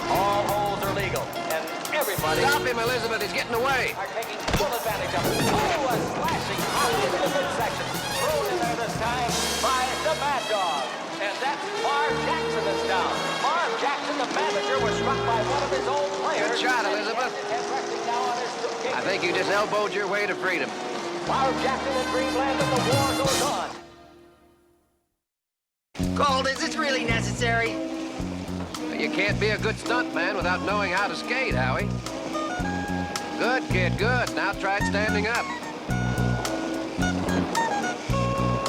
[SPEAKER 15] all holes are legal, and everybody...
[SPEAKER 3] Stop him, Elizabeth, he's getting away.
[SPEAKER 15] ...are taking full advantage of it. Oh, a slashing hot into the midsection. Thrown in there this time by the Mad Dog. And that's Marv Jackson that's down. Marv Jackson, the manager, was struck by one of his own players.
[SPEAKER 3] Good shot, Elizabeth. I think you just elbowed your way to freedom.
[SPEAKER 15] Marv Jackson in Dreamland, and the war goes on.
[SPEAKER 5] Colt, is this really necessary?
[SPEAKER 3] You can't be a good stuntman without knowing how to skate, Howie. Good, kid, good. Now try standing up.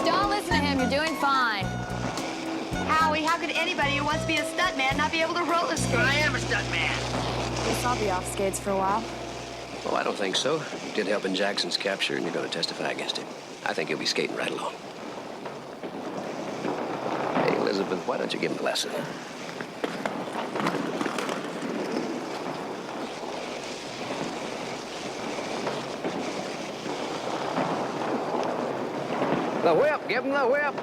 [SPEAKER 2] Don't listen to him. You're doing fine.
[SPEAKER 4] Howie, how could anybody who wants to be a stuntman not be able to roller skate?
[SPEAKER 5] I am a stuntman.
[SPEAKER 19] Guess I'll be off skates for a while.
[SPEAKER 3] Oh, I don't think so. You did help in Jackson's capture, and you're going to testify against him. I think you'll be skating right along. Hey, Elizabeth, why don't you give him a lesson? The whip! Give him the whip!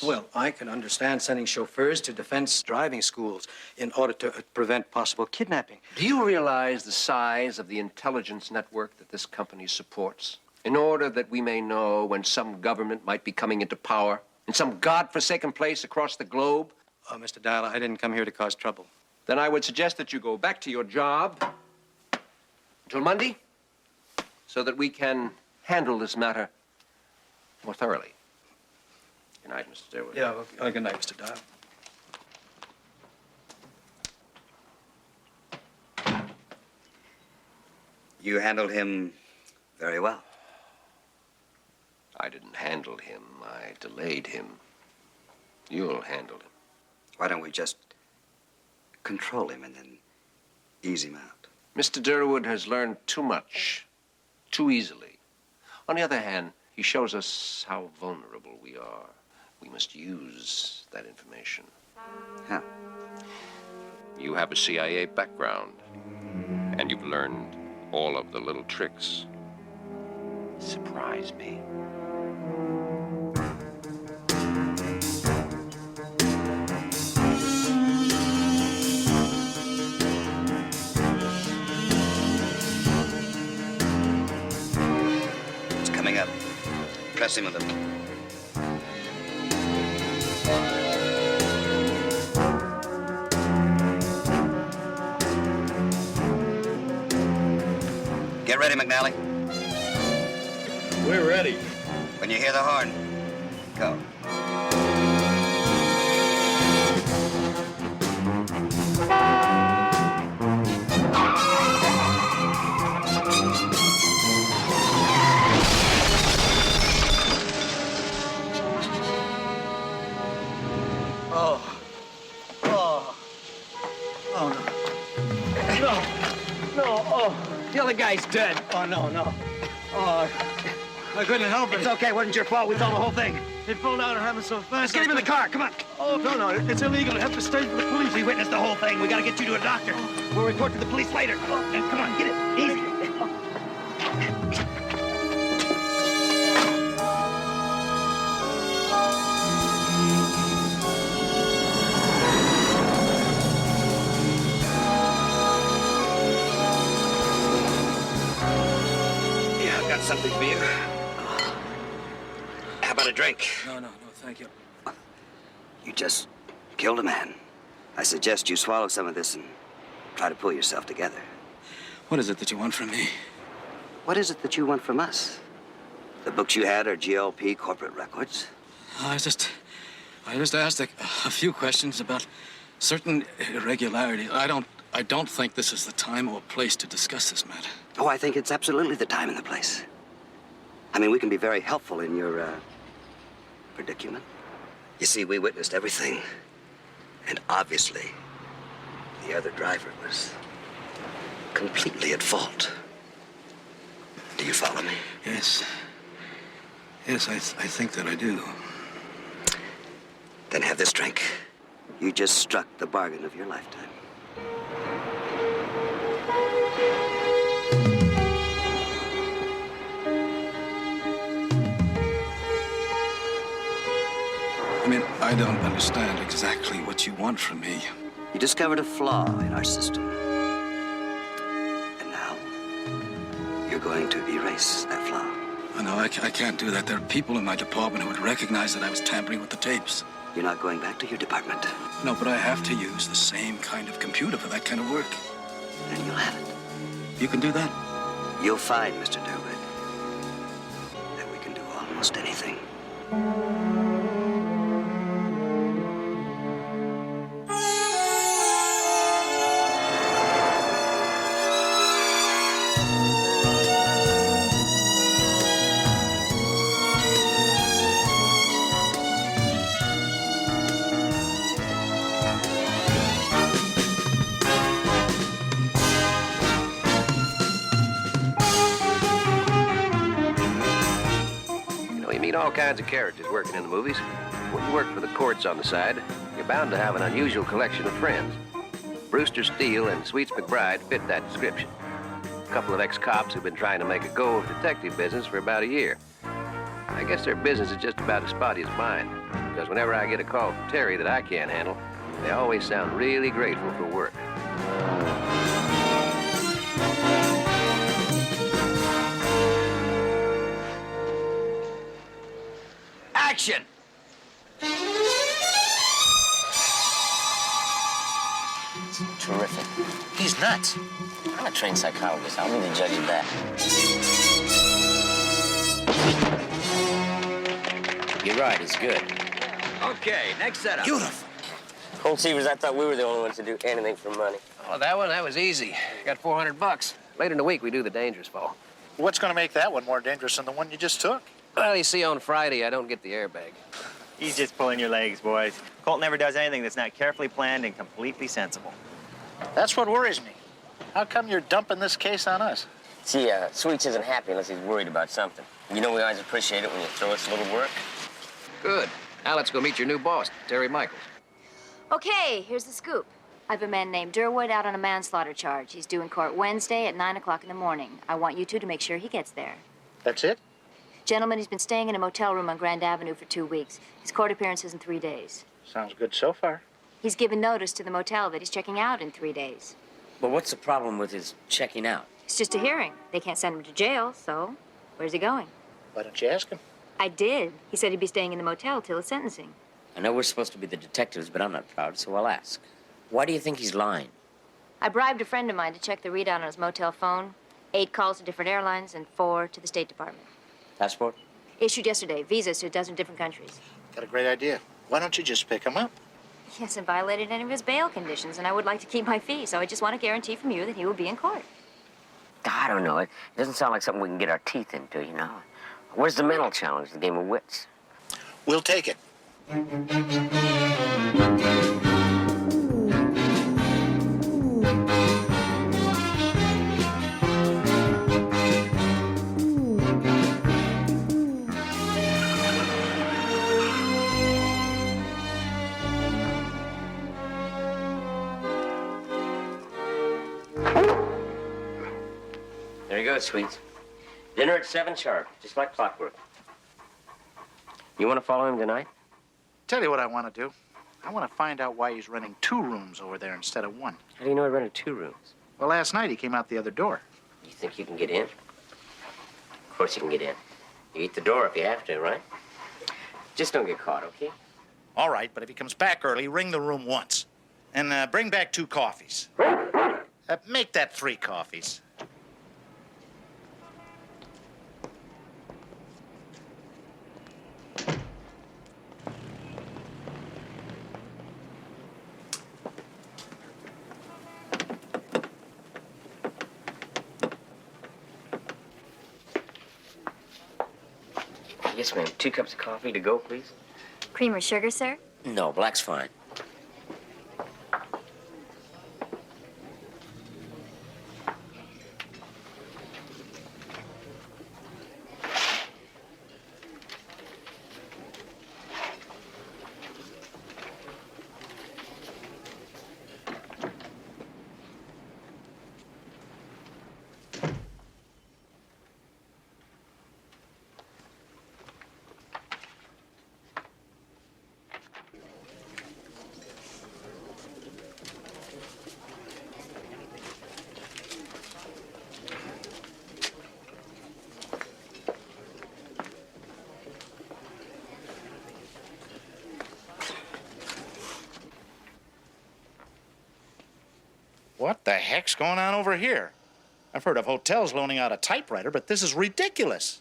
[SPEAKER 9] Well, I can understand sending chauffeurs to defense driving schools in order to prevent possible kidnapping.
[SPEAKER 3] Do you realize the size of the intelligence network that this company supports? In order that we may know when some government might be coming into power in some godforsaken place across the globe?
[SPEAKER 9] Mr. Dial, I didn't come here to cause trouble.
[SPEAKER 3] Then I would suggest that you go back to your job until Monday so that we can handle this matter more thoroughly. Good night, Mr. Sturwood.
[SPEAKER 9] Yeah, well, good night, Mr. Dial.
[SPEAKER 11] You handled him very well.
[SPEAKER 3] I didn't handle him. I delayed him. You'll handle him.
[SPEAKER 11] Why don't we just control him and then ease him out?
[SPEAKER 3] Mr. Durwood has learned too much, too easily. On the other hand, he shows us how vulnerable we are. We must use that information.
[SPEAKER 11] How?
[SPEAKER 3] You have a CIA background, and you've learned all of the little tricks. Surprise me.
[SPEAKER 11] It's coming up. Press him a little. Get ready, McNally.
[SPEAKER 8] We're ready.
[SPEAKER 11] When you hear the horn, go.
[SPEAKER 5] The other guy's dead.
[SPEAKER 12] Oh, no, no. Oh, I couldn't help it.
[SPEAKER 5] It's okay. It wasn't your fault. We saw the whole thing.
[SPEAKER 12] He pulled out and happened so fast.
[SPEAKER 5] Get him in the car. Come on.
[SPEAKER 12] Oh, no, it's illegal. You have to stay for the police.
[SPEAKER 5] We witnessed the whole thing. We got to get you to a doctor. We'll report to the police later. Come on, get it. Easy. Something for you. How about a drink?
[SPEAKER 9] No, thank you.
[SPEAKER 11] You just killed a man. I suggest you swallow some of this and try to pull yourself together.
[SPEAKER 9] What is it that you want from me?
[SPEAKER 11] What is it that you want from us? The books you had are GLP corporate records.
[SPEAKER 9] I just asked a few questions about certain irregularities. I don't think this is the time or place to discuss this matter.
[SPEAKER 11] Oh, I think it's absolutely the time and the place. I mean, we can be very helpful in your, predicament. You see, we witnessed everything. And obviously, the other driver was completely at fault. Do you follow me?
[SPEAKER 9] Yes. Yes, I think that I do.
[SPEAKER 11] Then have this drink. You just struck the bargain of your lifetime.
[SPEAKER 9] I mean, I don't understand exactly what you want from me.
[SPEAKER 11] You discovered a flaw in our system. And now, you're going to erase that flaw.
[SPEAKER 9] No, I can't do that. There are people in my department who would recognize that I was tampering with the tapes.
[SPEAKER 11] You're not going back to your department.
[SPEAKER 9] No, but I have to use the same kind of computer for that kind of work.
[SPEAKER 11] Then you'll have it.
[SPEAKER 9] You can do that?
[SPEAKER 11] You'll find, Mr. Durwood, that we can do almost anything.
[SPEAKER 3] All kinds of characters working in the movies. When you work for the courts on the side, you're bound to have an unusual collection of friends. Brewster Steele and Sweets McBride fit that description. A couple of ex-cops who've been trying to make a go of detective business for about a year. I guess their business is just about as spotty as mine. because whenever I get a call from Terry that I can't handle, they always sound really grateful for work.
[SPEAKER 15] Action!
[SPEAKER 13] Terrific. He's nuts. I'm a trained psychologist. I'll need to judge of that. You're right, it's good.
[SPEAKER 15] Okay, next setup.
[SPEAKER 13] Beautiful.
[SPEAKER 14] Cold Seavers, I thought we were the only ones to do anything for money.
[SPEAKER 3] Oh, that was easy. Got $400. Later in the week, we do the dangerous fall.
[SPEAKER 22] What's going to make that one more dangerous than the one you just took?
[SPEAKER 3] Well, you see, on Friday, I don't get the airbag.
[SPEAKER 1] He's just pulling your legs, boys. Colt never does anything that's not carefully planned and completely sensible.
[SPEAKER 22] That's what worries me. How come you're dumping this case on us?
[SPEAKER 14] See, Sweets isn't happy unless he's worried about something. You know we always appreciate it when you throw us a little work.
[SPEAKER 3] Good. Now let's go meet your new boss, Terry Michaels.
[SPEAKER 2] Okay, here's the scoop. I have a man named Durwood out on a manslaughter charge. He's due in court Wednesday at 9 o'clock in the morning. I want you two to make sure he gets there.
[SPEAKER 22] That's it?
[SPEAKER 2] Gentlemen, he's been staying in a motel room on Grand Avenue for 2 weeks. His court appearance is in 3 days.
[SPEAKER 22] Sounds good so far.
[SPEAKER 2] He's given notice to the motel that he's checking out in 3 days.
[SPEAKER 13] But what's the problem with his checking out?
[SPEAKER 2] It's just a hearing. They can't send him to jail, so where's he going?
[SPEAKER 22] Why don't you ask him?
[SPEAKER 2] I did. He said he'd be staying in the motel till his sentencing.
[SPEAKER 13] I know we're supposed to be the detectives, but I'm not proud, so I'll ask. Why do you think he's lying?
[SPEAKER 2] I bribed a friend of mine to check the readout on his motel phone. 8 calls to different airlines and 4 to the State Department.
[SPEAKER 13] Passport?
[SPEAKER 2] Issued yesterday. Visas to a dozen different countries.
[SPEAKER 22] Got a great idea. Why don't you just pick him up?
[SPEAKER 2] He hasn't violated any of his bail conditions, and I would like to keep my fee, so I just want a guarantee from you that he will be in court.
[SPEAKER 13] I don't know. It doesn't sound like something we can get our teeth into, you know. Where's the mental challenge, the game of wits?
[SPEAKER 22] We'll take it.
[SPEAKER 14] There you go, Sweets. Dinner at 7 sharp, just like clockwork. You want to follow him tonight?
[SPEAKER 22] Tell you what I want to do. I want to find out why he's renting 2 rooms over there instead of 1.
[SPEAKER 14] How do you know he rented 2 rooms?
[SPEAKER 22] Well, last night he came out the other door.
[SPEAKER 14] You think you can get in? Of course you can get in. You eat the door if you have to, right? Just don't get caught, okay?
[SPEAKER 22] All right, but if he comes back early, ring the room once. And bring back 2 coffees. Make that 3 coffees.
[SPEAKER 14] Yes, ma'am. 2 cups of coffee to go, please.
[SPEAKER 2] Cream or sugar, sir?
[SPEAKER 13] No, black's fine.
[SPEAKER 22] What the heck's going on over here? I've heard of hotels loaning out a typewriter, but this is ridiculous.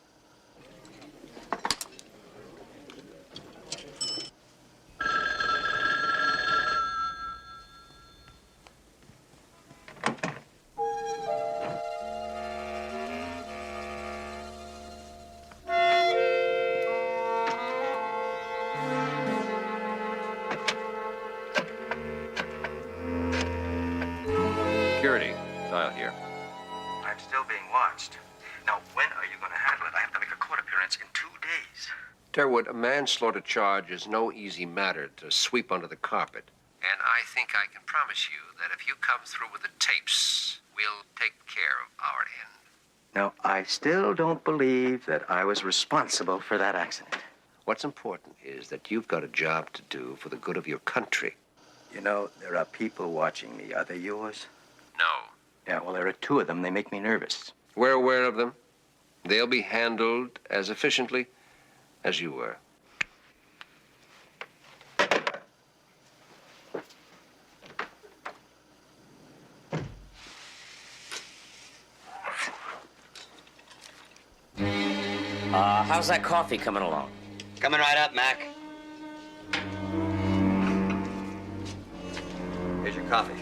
[SPEAKER 3] Security, dial here.
[SPEAKER 11] I'm still being watched. Now, when are you going to handle it? I have to make a court appearance in 2 days.
[SPEAKER 3] Terwood, a manslaughter charge is no easy matter to sweep under the carpet. And I think I can promise you that if you come through with the tapes, we'll take care of our end.
[SPEAKER 11] Now, I still don't believe that I was responsible for that accident.
[SPEAKER 3] What's important is that you've got a job to do for the good of your country.
[SPEAKER 11] You know, there are people watching me. Are they yours?
[SPEAKER 3] No.
[SPEAKER 11] Yeah, well, there are two of them. They make me nervous.
[SPEAKER 3] We're aware of them. They'll be handled as efficiently as you were.
[SPEAKER 13] How's that coffee coming along?
[SPEAKER 11] Coming right up, Mac. Here's your coffee.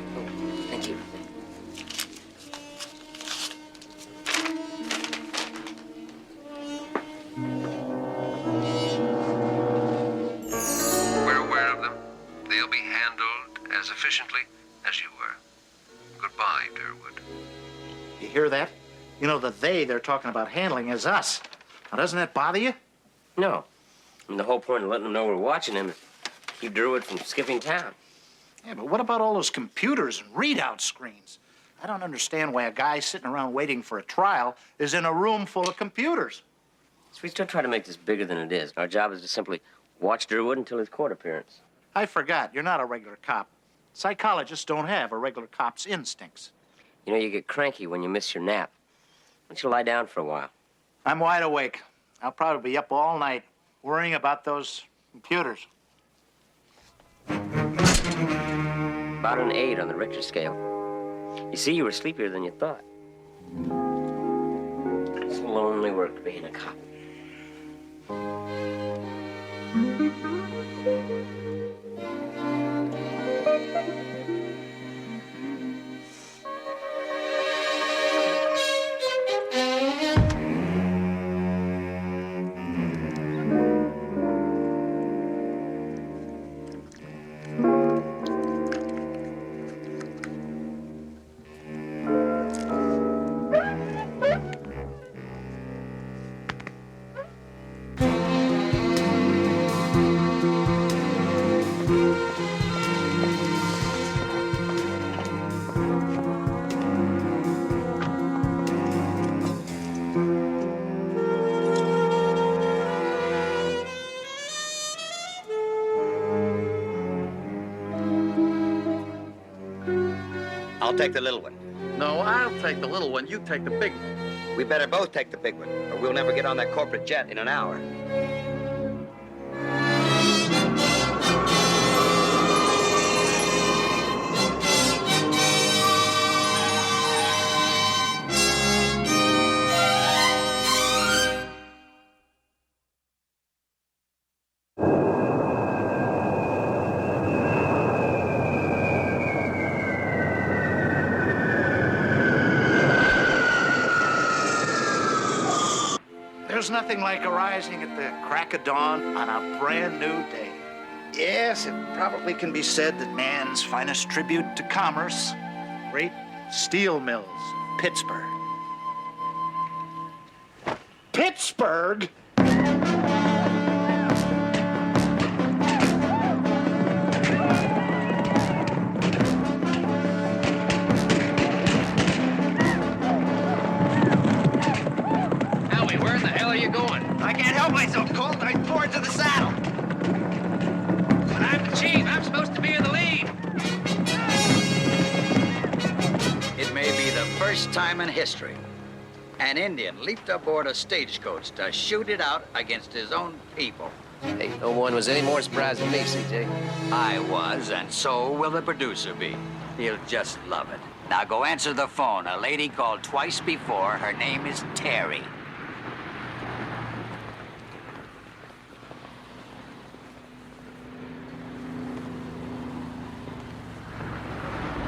[SPEAKER 13] Thank you.
[SPEAKER 3] We're aware of them. They'll be handled as efficiently as you were. Goodbye, Durwood.
[SPEAKER 22] You hear that? You know, the they they're talking about handling is us. Now, doesn't that bother you?
[SPEAKER 13] No. I mean, the whole point of letting them know we're watching him is to keep Durwood from skipping town.
[SPEAKER 22] Yeah, but what about all those computers and readout screens? I don't understand why a guy sitting around waiting for a trial is in a room full of computers.
[SPEAKER 13] So we still try to make this bigger than it is. Our job is to simply watch Durwood until his court appearance.
[SPEAKER 22] I forgot, you're not a regular cop. Psychologists don't have a regular cop's instincts.
[SPEAKER 13] You know, you get cranky when you miss your nap. Why don't you lie down for a while?
[SPEAKER 22] I'm wide awake. I'll probably be up all night worrying about those computers.
[SPEAKER 13] About an 8 on the Richter scale. You see, you were sleepier than you thought. It's lonely work being a cop.
[SPEAKER 11] I'll take the little one.
[SPEAKER 6] No, I'll take the little one. You take the big one.
[SPEAKER 11] We better both take the big one, or we'll never get on that corporate jet in an hour.
[SPEAKER 22] There's nothing like arising at the crack of dawn on a brand new day. Yes, it probably can be said that man's finest tribute to commerce, great steel mills of Pittsburgh. Pittsburgh?
[SPEAKER 17] I can't help myself, Colt. I'm forward to the saddle. But I'm the chief. I'm supposed to be in the lead.
[SPEAKER 6] It may be the first time in history an Indian leaped aboard a stagecoach to shoot it out against his own people.
[SPEAKER 3] Hey, no one was any more surprised than me, CJ.
[SPEAKER 6] I was, and so will the producer be. He'll just love it. Now go answer the phone. A lady called twice before. Her name is Terry.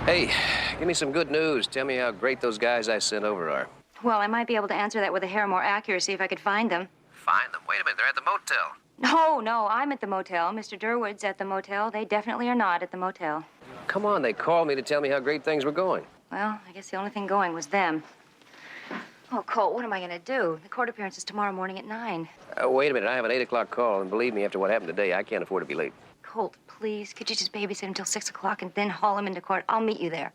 [SPEAKER 3] Hey, give me some good news. Tell me how great those guys I sent over are.
[SPEAKER 19] Well, I might be able to answer that with a hair more accuracy if I could find them.
[SPEAKER 3] Find them? Wait a minute, they're at the motel.
[SPEAKER 19] No, I'm at the motel. Mr. Durwood's at the motel. They definitely are not at the motel.
[SPEAKER 3] Come on, they called me to tell me how great things were going.
[SPEAKER 19] Well, I guess the only thing going was them. Oh, Colt, what am I going to do? The court appearance is tomorrow morning at 9.
[SPEAKER 3] Wait a minute, I have an 8 o'clock call, and believe me, after what happened today, I can't afford to be late.
[SPEAKER 19] Colt, please, could you just babysit until 6 o'clock and then haul him into court? I'll meet you there.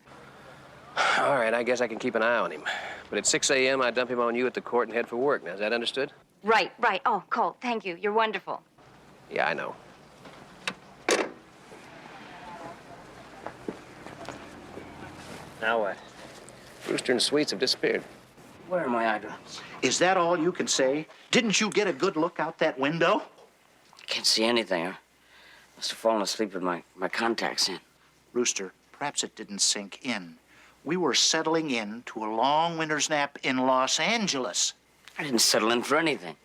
[SPEAKER 3] All right, I guess I can keep an eye on him. But at 6 a.m., I dump him on you at the court and head for work. Now, is that understood?
[SPEAKER 19] Right. Oh, Colt, thank you. You're wonderful.
[SPEAKER 3] Yeah, I know.
[SPEAKER 1] Now what?
[SPEAKER 3] Rooster and Sweets have disappeared.
[SPEAKER 13] Where are my eye drops?
[SPEAKER 22] Is that all you can say? Didn't you get a good look out that window?
[SPEAKER 13] I can't see anything. I must have fallen asleep with my contacts in.
[SPEAKER 22] Rooster, perhaps it didn't sink in. We were settling in to a long winter's nap in Los Angeles.
[SPEAKER 13] I didn't settle in for anything.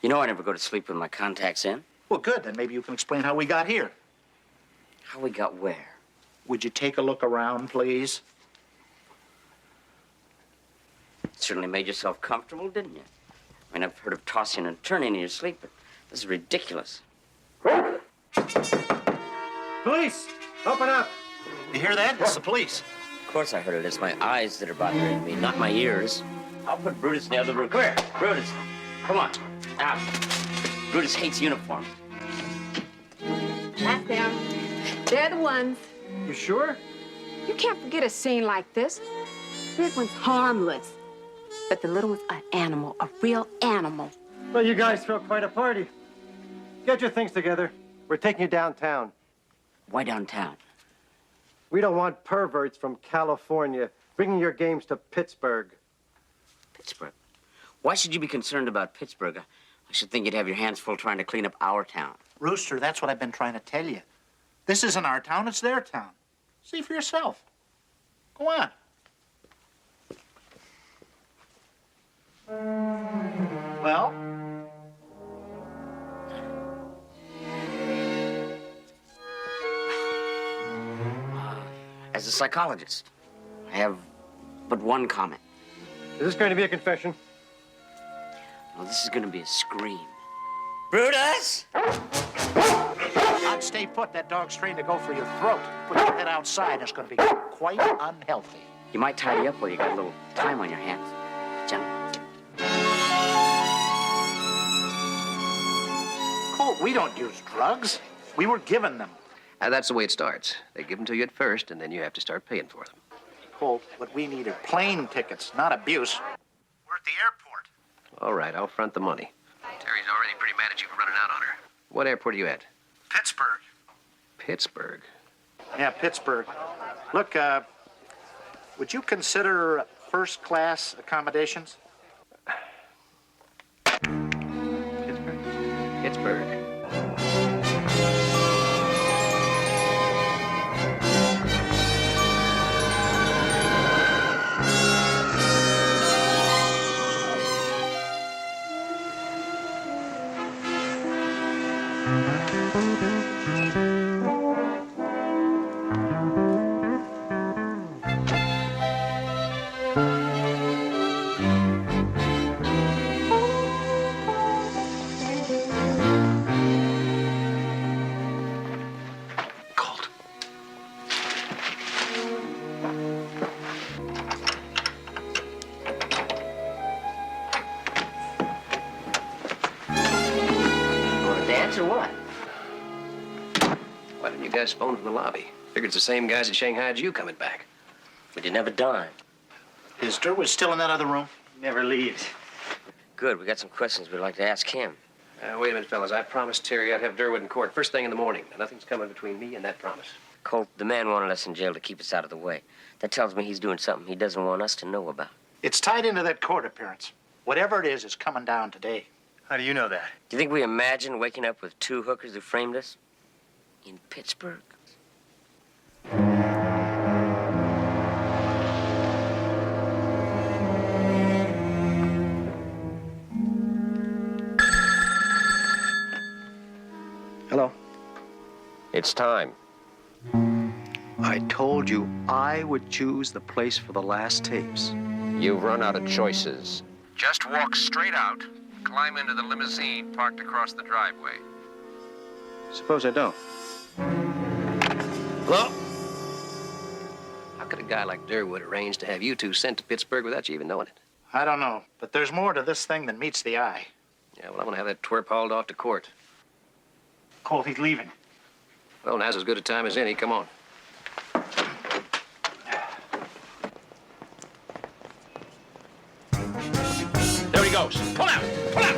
[SPEAKER 13] You know I never go to sleep with my contacts in.
[SPEAKER 22] Well, good. Then maybe you can explain how we got here.
[SPEAKER 13] How we got where?
[SPEAKER 22] Would you take a look around, please?
[SPEAKER 13] Certainly made yourself comfortable, didn't you? I mean, I've heard of tossing and turning in your sleep, but this is ridiculous.
[SPEAKER 1] Police! Open up!
[SPEAKER 22] You hear that? It's the police.
[SPEAKER 13] Of course I heard it. It's my eyes that are bothering me, not my ears. I'll put Brutus in the other room. Come here, Brutus. Come on. Out. Brutus hates uniforms.
[SPEAKER 10] That's them. They're the ones.
[SPEAKER 1] You sure?
[SPEAKER 10] You can't forget a scene like this. The big one's harmless. But the little one's an animal, a real animal.
[SPEAKER 1] Well, you guys throw quite a party. Get your things together. We're taking you downtown.
[SPEAKER 13] Why downtown?
[SPEAKER 1] We don't want perverts from California bringing your games to Pittsburgh.
[SPEAKER 13] Pittsburgh? Why should you be concerned about Pittsburgh? I should think you'd have your hands full trying to clean up our town.
[SPEAKER 22] Rooster, that's what I've been trying to tell you. This isn't our town, it's their town. See for yourself. Go on. Well?
[SPEAKER 13] As a psychologist, I have but one comment.
[SPEAKER 1] Is this going to be a confession?
[SPEAKER 13] Well, this is going to be a scream. Brutus!
[SPEAKER 22] I'd stay put. That dog's trained to go for your throat. Put your head outside. It's going to be quite unhealthy.
[SPEAKER 13] You might tidy up while you got a little time on your hands. Gentlemen.
[SPEAKER 22] Colt, we don't use drugs. We were given them.
[SPEAKER 3] That's the way it starts. They give them to you at first, and then you have to start paying for them.
[SPEAKER 22] Colt, what we need are plane tickets, not abuse. We're at the airport.
[SPEAKER 3] All right, I'll front the money. Terry's already pretty mad at you for running out on her. What airport are you at?
[SPEAKER 22] Pittsburgh.
[SPEAKER 3] Pittsburgh?
[SPEAKER 22] Yeah, Pittsburgh. Look, would you consider first-class accommodations?
[SPEAKER 3] Pittsburgh.
[SPEAKER 13] Or what?
[SPEAKER 3] Why didn't you guys phone from the lobby? Figured it's the same guys that shanghaied you coming back.
[SPEAKER 13] We didn't have a dime.
[SPEAKER 22] Is Durwood still in that other room?
[SPEAKER 1] Never leaves.
[SPEAKER 13] Good. We got some questions we'd like to ask him.
[SPEAKER 3] Wait a minute, fellas. I promised Terry I'd have Durwood in court first thing in the morning. Now, nothing's coming between me and that promise.
[SPEAKER 13] Colt, the man wanted us in jail to keep us out of the way. That tells me he's doing something he doesn't want us to know about.
[SPEAKER 22] It's tied into that court appearance. Whatever it is coming down today.
[SPEAKER 1] How do you know that?
[SPEAKER 13] Do you think we imagine waking up with two hookers who framed us? In Pittsburgh?
[SPEAKER 3] Hello. It's time.
[SPEAKER 16] I told you I would choose the place for the last tapes.
[SPEAKER 3] You've run out of choices.
[SPEAKER 23] Just walk straight out, climb into the limousine parked across the driveway.
[SPEAKER 1] Suppose I don't.
[SPEAKER 3] Hello? How could a guy like Durwood arrange to have you two sent to Pittsburgh without you even knowing it?
[SPEAKER 22] I don't know, but there's more to this thing than meets the eye.
[SPEAKER 3] Yeah, well, I'm gonna have that twerp hauled off to court.
[SPEAKER 22] Colt, he's leaving.
[SPEAKER 3] Well, now's as good a time as any. Come on.
[SPEAKER 23] There he goes. Pull out! Pull out!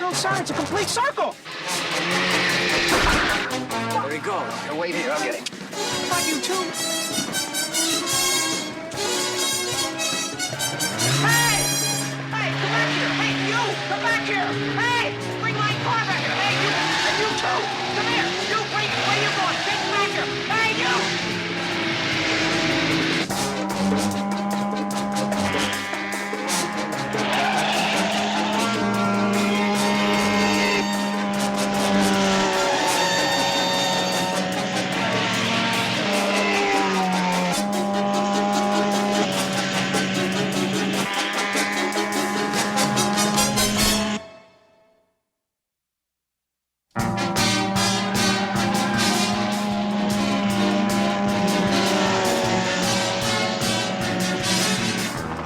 [SPEAKER 12] No, sir, it's a complete circle.
[SPEAKER 3] There he goes. Now, wait here. I'll get him.
[SPEAKER 12] Fuck you, too. Hey! Hey, come back here! Hey, you! Come back here! Hey! Bring my car back here! Hey, you! And you, too! Come here! You, wait! Where are you going? Get back here! Hey, you!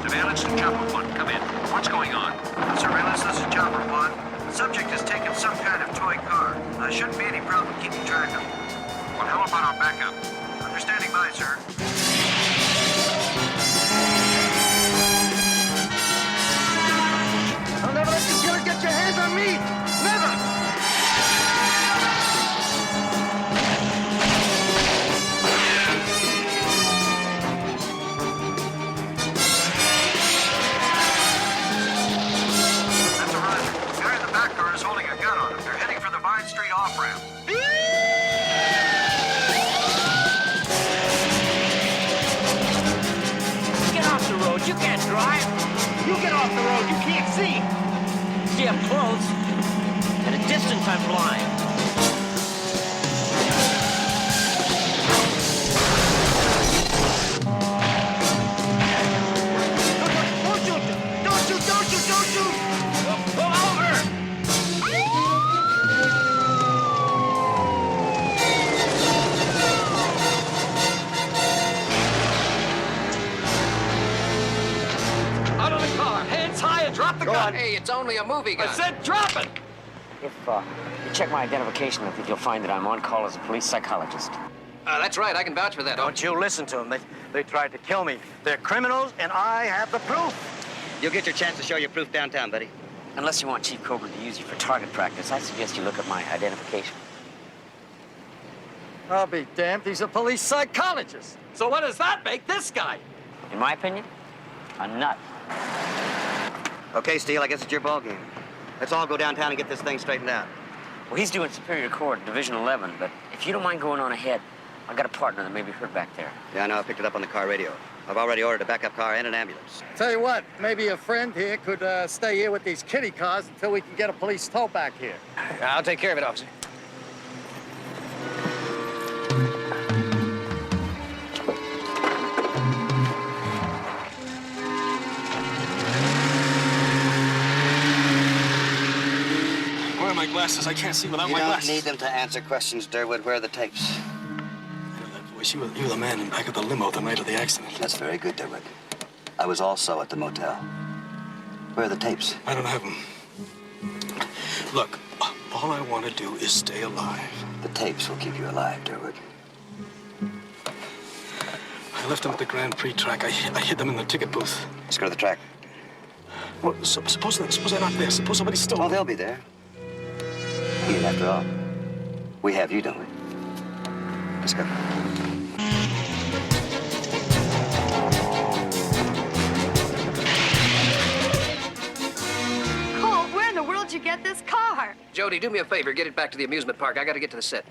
[SPEAKER 23] Surveillance to Chopper 1. Come in. What's going on?
[SPEAKER 7] Surveillance, this is Chopper 1. The subject has taken some kind of toy car. Shouldn't be any problem keeping track of him.
[SPEAKER 23] Well, how about our backup?
[SPEAKER 7] Understanding by, sir.
[SPEAKER 12] I'll never let you killers get your hands on me! Never!
[SPEAKER 7] That's a Roger. The guy in the back car is holding a gun on him. They're heading for the Vine Street off-ramp.
[SPEAKER 13] Get off the road. You can't drive.
[SPEAKER 12] You get off the road. You can't see.
[SPEAKER 13] See, I'm close. At a distance, I'm blind.
[SPEAKER 12] Don't shoot! Don't shoot! Don't shoot! Don't shoot!
[SPEAKER 13] Go over!
[SPEAKER 15] Out of the car. Hands high and drop the gun.
[SPEAKER 3] Hey, it's only a movie gun.
[SPEAKER 15] I said drop it.
[SPEAKER 13] If you check my identification, I think you'll find that I'm on call as a police psychologist.
[SPEAKER 3] That's right. I can vouch for that.
[SPEAKER 5] Don't you listen to them. They tried to kill me. They're criminals, and I have the proof.
[SPEAKER 11] You'll get your chance to show your proof downtown, buddy.
[SPEAKER 13] Unless you want Chief Cobra to use you for target practice, I suggest you look at my identification.
[SPEAKER 12] I'll be damned. He's a police psychologist.
[SPEAKER 15] So what does that make this guy?
[SPEAKER 13] In my opinion, a nut.
[SPEAKER 11] Okay, Steele, I guess it's your ball game. Let's all go downtown and get this thing straightened out.
[SPEAKER 13] Well, he's doing Superior Court, Division 11, but if you don't mind going on ahead, I've got a partner that may be hurt back there.
[SPEAKER 11] Yeah, I know. I picked it up on the car radio. I've already ordered a backup car and an ambulance.
[SPEAKER 12] Tell you what, maybe a friend here could stay here with these kitty cars until we can get a police tow back here.
[SPEAKER 3] I'll take care of it, officer.
[SPEAKER 15] Where are my glasses? I can't see without
[SPEAKER 11] You
[SPEAKER 15] my
[SPEAKER 11] don't
[SPEAKER 15] glasses.
[SPEAKER 11] need them to answer questions, Durwood. Where are the tapes?
[SPEAKER 15] You were the man in back of the limo the night of the accident.
[SPEAKER 11] That's very good, Durwood. I was also at the motel. Where are the tapes?
[SPEAKER 15] I don't have them. Look, all I want to do is stay alive.
[SPEAKER 11] The tapes will keep you alive, Durwood.
[SPEAKER 15] I left them at the Grand Prix track. I hid them in the ticket booth.
[SPEAKER 11] Let's go to the track.
[SPEAKER 15] Well, suppose they're not there. Suppose somebody stole them.
[SPEAKER 11] Oh, they'll be there. Ian, after all, we have you, don't we? Let's go.
[SPEAKER 4] Colt, where in the world did you get this car?
[SPEAKER 3] Jody, do me a favor. Get it back to the amusement park. I got to get to the set.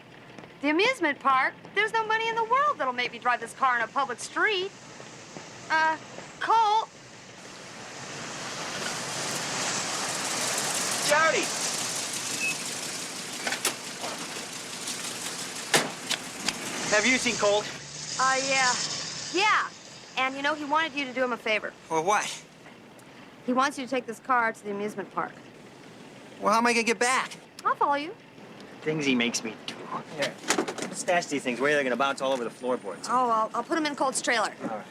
[SPEAKER 4] The amusement park? There's no money in the world that'll make me drive this car on a public street. Colt?
[SPEAKER 1] Jody! Have you seen Colt?
[SPEAKER 4] Yeah. Yeah. And you know, he wanted you to do him a favor.
[SPEAKER 1] Well, what?
[SPEAKER 4] He wants you to take this car to the amusement park.
[SPEAKER 1] Well, how am I gonna get back?
[SPEAKER 4] I'll follow you.
[SPEAKER 1] Things he makes me do. Here, stash these things where they're gonna bounce all over the floorboards.
[SPEAKER 4] Oh, I'll put him in Colt's trailer.
[SPEAKER 1] All right.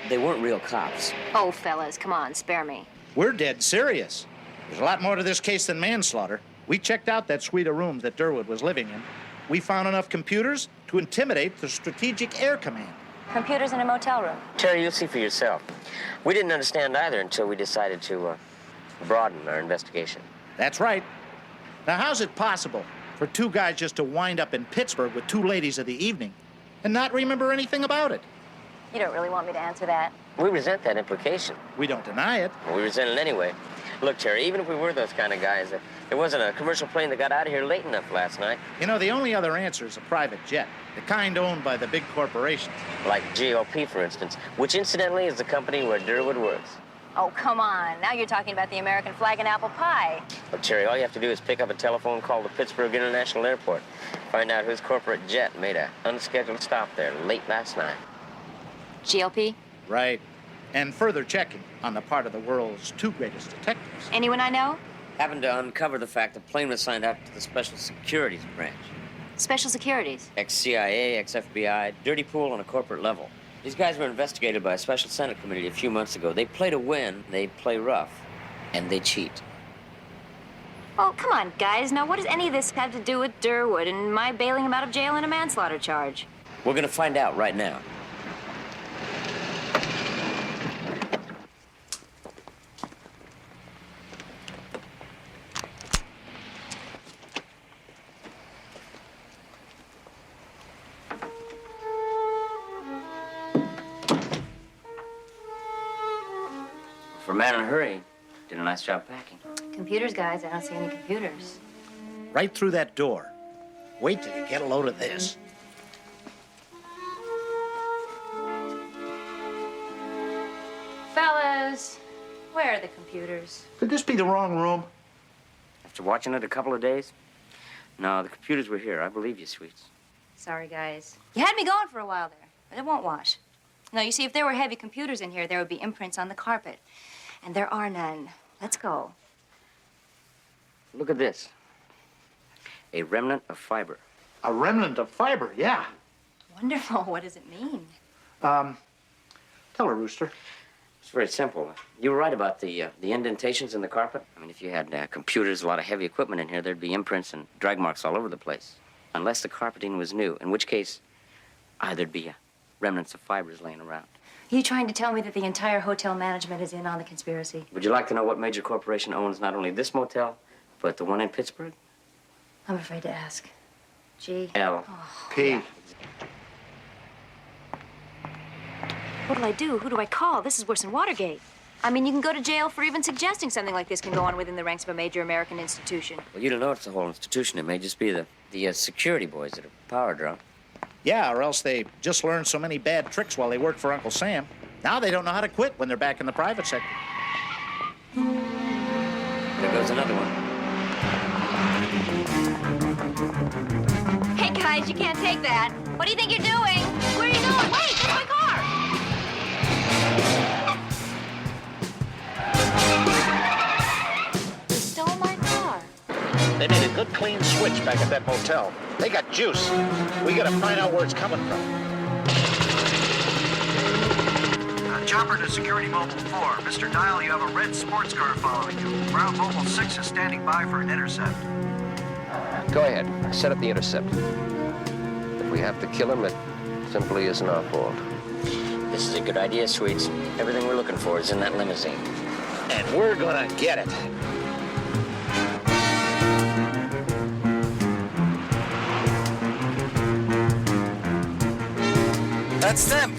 [SPEAKER 13] They weren't real cops.
[SPEAKER 2] Oh, fellas, come on, spare me.
[SPEAKER 22] We're dead serious. There's a lot more to this case than manslaughter. We checked out that suite of rooms that Durwood was living in. We found enough computers to intimidate the Strategic Air Command.
[SPEAKER 19] Computers in a motel room.
[SPEAKER 13] Terry, you'll see for yourself. We didn't understand either until we decided to broaden our investigation.
[SPEAKER 22] That's right. Now, how's it possible for two guys just to wind up in Pittsburgh with two ladies of the evening and not remember anything about it?
[SPEAKER 19] You don't really want me to answer that.
[SPEAKER 13] We resent that implication.
[SPEAKER 22] We don't deny it.
[SPEAKER 13] Well, we resent it anyway. Look, Terry, even if we were those kind of guys, there wasn't a commercial plane that got out of here late enough last night.
[SPEAKER 22] You know, the only other answer is a private jet, the kind owned by the big corporations.
[SPEAKER 13] Like GOP, for instance, which incidentally is the company where Durwood works.
[SPEAKER 19] Oh, come on. Now you're talking about the American flag and apple pie.
[SPEAKER 13] Look, Terry, all you have to do is pick up a telephone call to Pittsburgh International Airport. Find out whose corporate jet made an unscheduled stop there late last night.
[SPEAKER 19] GLP?
[SPEAKER 22] Right. And further checking on the part of the world's two greatest detectives.
[SPEAKER 19] Anyone I know?
[SPEAKER 13] Happened to uncover the fact the plane was signed up to the Special Securities Branch.
[SPEAKER 19] Special Securities?
[SPEAKER 13] Ex-CIA, ex-FBI, dirty pool on a corporate level. These guys were investigated by a special Senate committee a few months ago. They play to win, they play rough, and they cheat.
[SPEAKER 19] Oh, come on, guys. Now, what does any of this have to do with Durwood and my bailing him out of jail on a manslaughter charge?
[SPEAKER 13] We're gonna find out right now. For a man in a hurry, did a nice job packing.
[SPEAKER 19] Computers, guys. I don't see any computers.
[SPEAKER 22] Right through that door. Wait till you get a load of this.
[SPEAKER 19] Fellas, where are the computers?
[SPEAKER 22] Could this be the wrong room?
[SPEAKER 13] After watching it a couple of days? No, the computers were here. I believe you, sweets.
[SPEAKER 19] Sorry, guys. You had me going for a while there, but it won't wash. No, you see, if there were heavy computers in here, there would be imprints on the carpet. And there are none. Let's go.
[SPEAKER 13] Look at this. A remnant of fiber.
[SPEAKER 22] A remnant of fiber, yeah.
[SPEAKER 19] Wonderful. What does it mean?
[SPEAKER 22] Tell her, Rooster.
[SPEAKER 13] It's very simple. You were right about the indentations in the carpet. I mean, if you had computers, a lot of heavy equipment in here, there'd be imprints and drag marks all over the place. Unless the carpeting was new, in which case, there'd be remnants of fibers laying around.
[SPEAKER 19] Are you trying to tell me that the entire hotel management is in on the conspiracy?
[SPEAKER 13] Would you like to know what major corporation owns not only this motel, but the one in Pittsburgh?
[SPEAKER 19] I'm afraid to ask. G.
[SPEAKER 13] L.
[SPEAKER 22] P.
[SPEAKER 19] What'll I do? Who do I call? This is worse than Watergate. I mean, you can go to jail for even suggesting something like this can go on within the ranks of a major American institution.
[SPEAKER 13] Well, you don't know it's the whole institution. It may just be the security boys that are power drunk.
[SPEAKER 22] Yeah, or else they just learned so many bad tricks while they worked for Uncle Sam. Now they don't know how to quit when they're back in the private sector.
[SPEAKER 13] There goes another one.
[SPEAKER 19] Hey, guys, you can't take that. What do you think you're doing? Where are you going? Wait, that's my car! You stole my car.
[SPEAKER 22] They made a good clean switch back at that motel. They got juice. We gotta find out where it's coming from.
[SPEAKER 7] Chopper to Security Mobile 4. Mr. Dial, you have a red sports car following you. Ground Mobile 6 is standing by for an intercept.
[SPEAKER 3] Go ahead. Set up the intercept. If we have to kill him, it simply isn't our fault.
[SPEAKER 13] This is a good idea, sweets. Everything we're looking for is in that limousine.
[SPEAKER 22] And we're gonna get it.
[SPEAKER 12] That's them.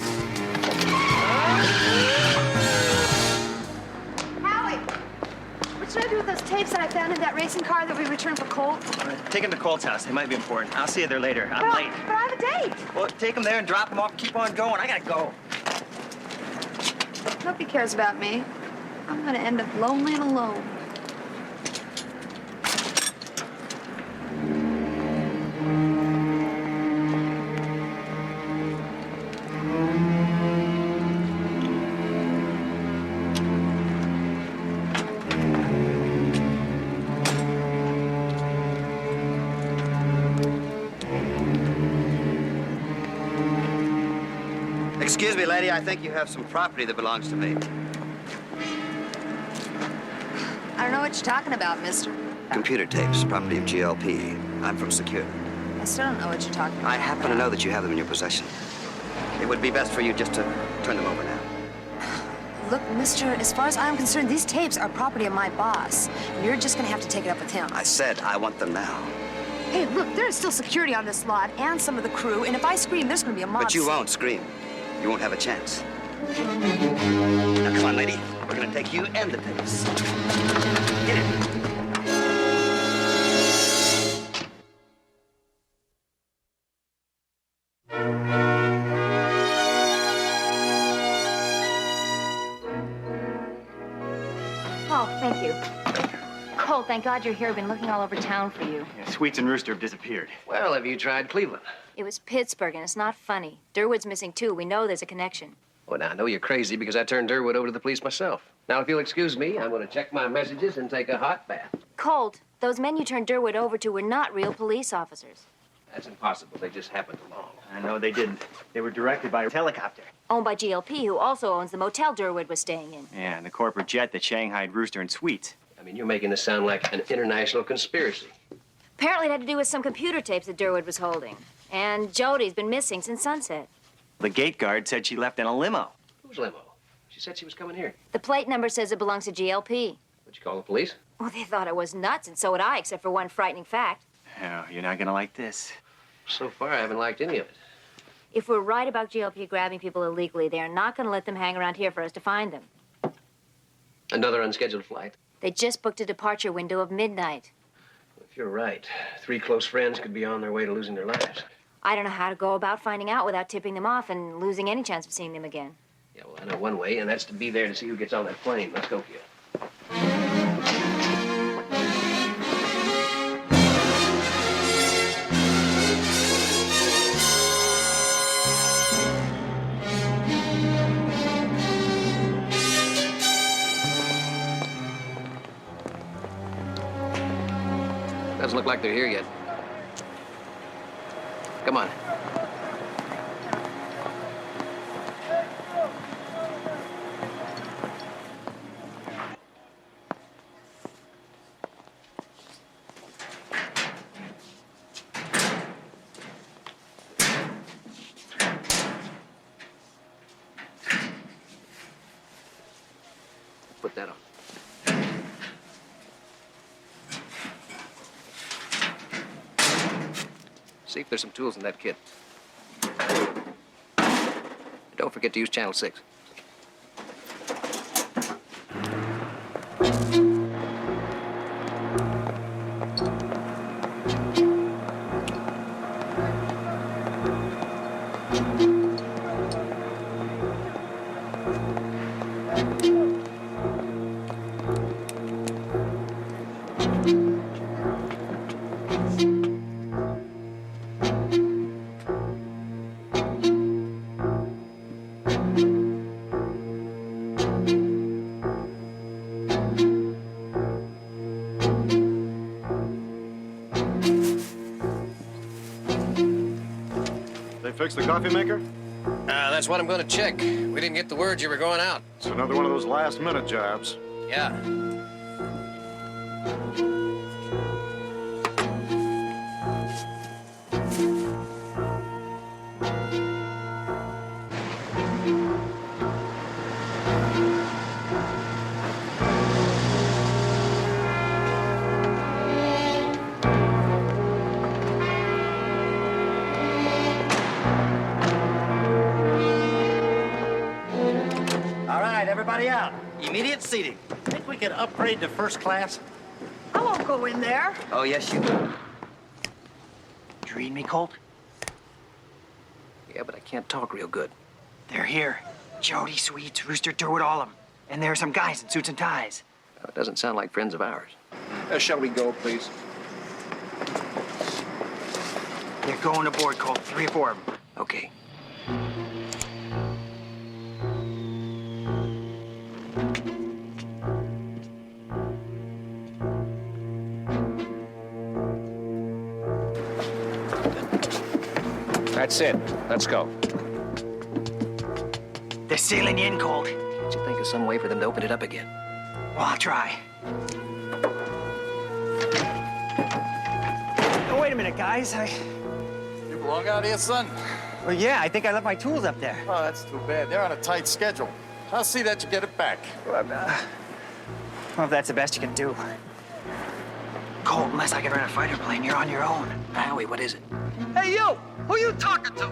[SPEAKER 4] Howie! What should I do with those tapes that I found in that racing car that we returned for Colt?
[SPEAKER 1] Take them to Colt's house. They might be important. I'll see you there later. I'm late.
[SPEAKER 4] But I have a date.
[SPEAKER 1] Well, take them there and drop them off. Keep on going. I gotta go.
[SPEAKER 4] Hope he cares about me. I'm gonna end up lonely and alone.
[SPEAKER 11] Excuse me, lady. I think you have some property that belongs to me.
[SPEAKER 4] I don't know what you're talking about, mister.
[SPEAKER 11] Computer tapes, property of GLP. I'm from Security.
[SPEAKER 4] I still don't know what you're talking about.
[SPEAKER 11] I happen to know that you have them in your possession. It would be best for you just to turn them over now.
[SPEAKER 4] Look, mister, as far as I'm concerned, these tapes are property of my boss. And you're just gonna have to take it up with him.
[SPEAKER 11] I said I want them now.
[SPEAKER 4] Hey, look, there is still security on this lot and some of the crew, and if I scream, there's gonna be a mob.
[SPEAKER 11] But you won't scream. You won't have a chance. Now, come on, lady. We're gonna take you and the tapes. Get in.
[SPEAKER 19] Oh, thank you. Cole, thank God you're here. I've been looking all over town for you.
[SPEAKER 1] Yeah, Sweets and Rooster have disappeared.
[SPEAKER 3] Well, have you tried Cleveland?
[SPEAKER 19] It was Pittsburgh, and it's not funny. Durwood's missing, too. We know there's a connection.
[SPEAKER 3] Well, now, I know you're crazy because I turned Durwood over to the police myself. Now, if you'll excuse me, I'm going to check my messages and take a hot bath.
[SPEAKER 19] Colt, those men you turned Durwood over to were not real police officers.
[SPEAKER 3] That's impossible. They just happened along.
[SPEAKER 1] I know they didn't. They were directed by a helicopter.
[SPEAKER 19] Owned by GLP, who also owns the motel Durwood was staying in.
[SPEAKER 1] Yeah, and the corporate jet that shanghaied Rooster and Sweets.
[SPEAKER 3] I mean, you're making this sound like an international conspiracy.
[SPEAKER 19] Apparently it had to do with some computer tapes that Durwood was holding. And Jody's been missing since sunset.
[SPEAKER 1] The gate guard said she left in a limo.
[SPEAKER 3] Whose limo? She said she was coming here.
[SPEAKER 19] The plate number says it belongs to GLP.
[SPEAKER 3] Would you call the police?
[SPEAKER 19] Well, they thought I was nuts, and so would I, except for one frightening fact.
[SPEAKER 1] Oh, you're not gonna like this.
[SPEAKER 3] So far, I haven't liked any of it.
[SPEAKER 19] If we're right about GLP grabbing people illegally, they are not going to let them hang around here for us to find them.
[SPEAKER 3] Another unscheduled flight?
[SPEAKER 19] They just booked a departure window of midnight.
[SPEAKER 3] If you're right, 3 close friends could be on their way to losing their lives.
[SPEAKER 19] I don't know how to go about finding out without tipping them off and losing any chance of seeing them again.
[SPEAKER 3] Yeah, well, I know one way, and that's to be there to see who gets on that plane. Let's go, kid. Doesn't look like they're here yet. Come on. Put that on. See if there's some tools in that kit. Don't forget to use channel 6.
[SPEAKER 16] Fix the coffee maker?
[SPEAKER 3] That's what I'm going to check. We didn't get the word you were going out.
[SPEAKER 16] It's another one of those last-minute jobs.
[SPEAKER 3] Yeah.
[SPEAKER 5] Everybody out. Immediate seating.
[SPEAKER 22] Think we could upgrade to first class?
[SPEAKER 4] I won't go in there.
[SPEAKER 11] Oh, yes, you will.
[SPEAKER 1] Did you read me, Colt?
[SPEAKER 3] Yeah, but I can't talk real good.
[SPEAKER 1] They're here. Jody, Sweets, Rooster, Durwood, all of them. And there are some guys in suits and ties.
[SPEAKER 3] Well, it doesn't sound like friends of ours.
[SPEAKER 16] Shall we go, please?
[SPEAKER 1] They're going aboard, Colt. 3 or 4 of them.
[SPEAKER 3] Okay.
[SPEAKER 15] That's it. Let's go.
[SPEAKER 1] They're sailing in, Colt.
[SPEAKER 3] Can't you think of some way for them to open it up again?
[SPEAKER 1] Well, I'll try. Oh, wait a minute, guys.
[SPEAKER 22] You belong out here, son.
[SPEAKER 1] Well, yeah, I think I left my tools up there.
[SPEAKER 22] Oh, that's too bad. They're on a tight schedule. I'll see that you get it back.
[SPEAKER 1] Well, if that's the best you can do. Colt, unless I can rent a fighter plane, you're on your own.
[SPEAKER 3] Howie, what is it?
[SPEAKER 14] Hey, you! Who you talking to?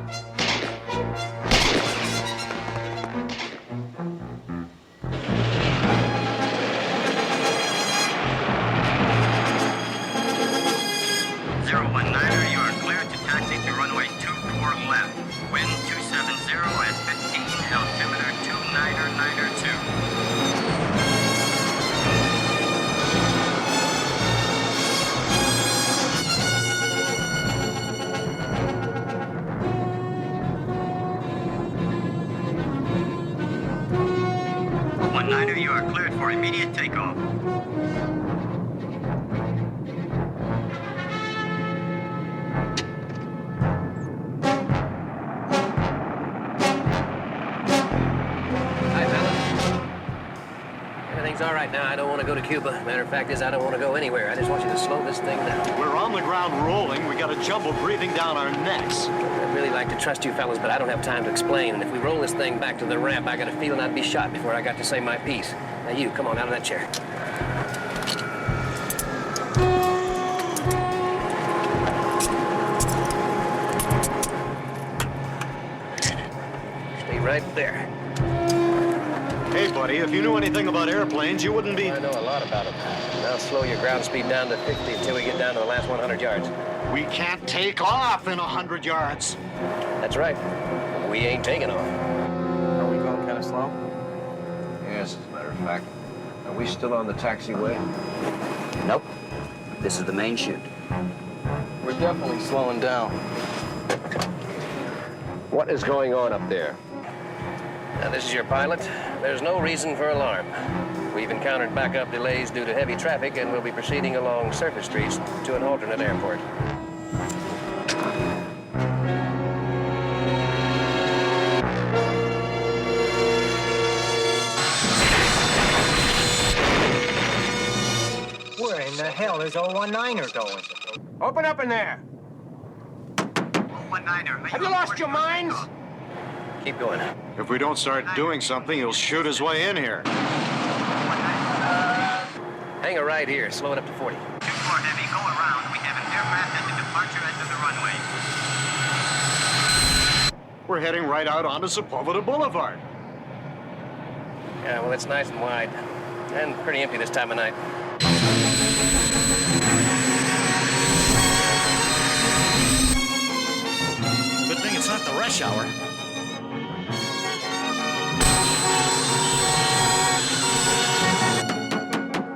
[SPEAKER 1] You are cleared to taxi to runway 24 left. Wind 270 at 15, altimeter 2992. You are cleared for immediate takeoff.
[SPEAKER 3] All right now, I don't want to go to Cuba. Matter of fact is, I don't want to go anywhere. I just want you to slow this thing down.
[SPEAKER 16] We're on the ground rolling. We got a jumbo breathing down our necks.
[SPEAKER 3] I'd really like to trust you fellas, but I don't have time to explain. And if we roll this thing back to the ramp, I got a feeling I'd be shot before I got to say my piece. Now you, come on out of that chair. Stay right there.
[SPEAKER 16] Hey, buddy, if you knew anything about airplanes, you wouldn't be...
[SPEAKER 3] I know a lot about them. Now slow your ground speed down to 50 until we get down to the last 100 yards.
[SPEAKER 16] We can't take off in 100 yards.
[SPEAKER 3] That's right. We ain't taking off.
[SPEAKER 22] Are we going kind of slow?
[SPEAKER 3] Yes, as a matter of fact. Are we still on the taxiway?
[SPEAKER 11] Nope. This is the main chute.
[SPEAKER 22] We're definitely slowing down.
[SPEAKER 3] What is going on up there? Now, this is your pilot. There's no reason for alarm. We've encountered backup delays due to heavy traffic, and we'll be proceeding along surface streets to an alternate airport.
[SPEAKER 1] Where in the hell is 019er going? Open up in there! 019er,
[SPEAKER 12] Have you lost your minds?
[SPEAKER 3] Keep going.
[SPEAKER 16] If we don't start doing something, he'll shoot his way in here.
[SPEAKER 3] Hang a right here. Slow it up to 40.
[SPEAKER 1] 24 Heavy, go around. We have an aircraft at the departure end of the runway.
[SPEAKER 16] We're heading right out onto Sepulveda Boulevard.
[SPEAKER 3] Yeah, well, it's nice and wide. And pretty empty this time of night.
[SPEAKER 16] Good thing it's not the rush hour.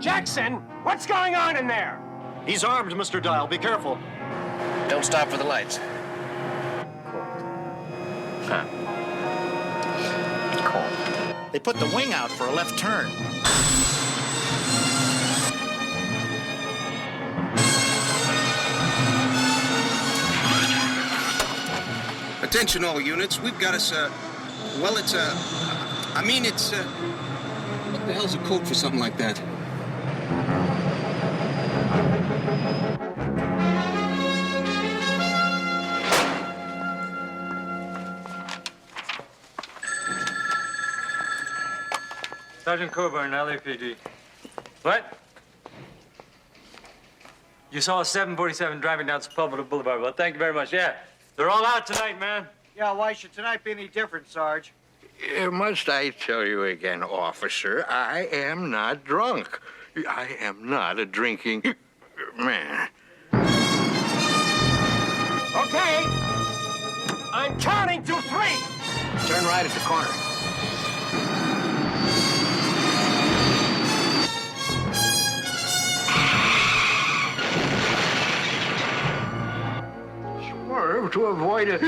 [SPEAKER 12] Jackson, what's going on in there?
[SPEAKER 16] He's armed, Mr. Dial. Be careful.
[SPEAKER 3] Don't stop for the lights. Huh.
[SPEAKER 16] Cool. They put the wing out for a left turn.
[SPEAKER 18] Attention all units, we've got us what the hell's a code for something like that?
[SPEAKER 1] Sergeant Coburn, LAPD. What? You saw a 747 driving down Sepulveda Boulevard. Well, thank you very much. Yeah, they're all out tonight, man.
[SPEAKER 5] Yeah, why should tonight be any different, Sarge?
[SPEAKER 23] Must I tell you again, officer, I am not drunk. I am not a drinking man.
[SPEAKER 12] Okay. I'm counting to 3.
[SPEAKER 3] Turn right at the corner.
[SPEAKER 23] Swerve to avoid a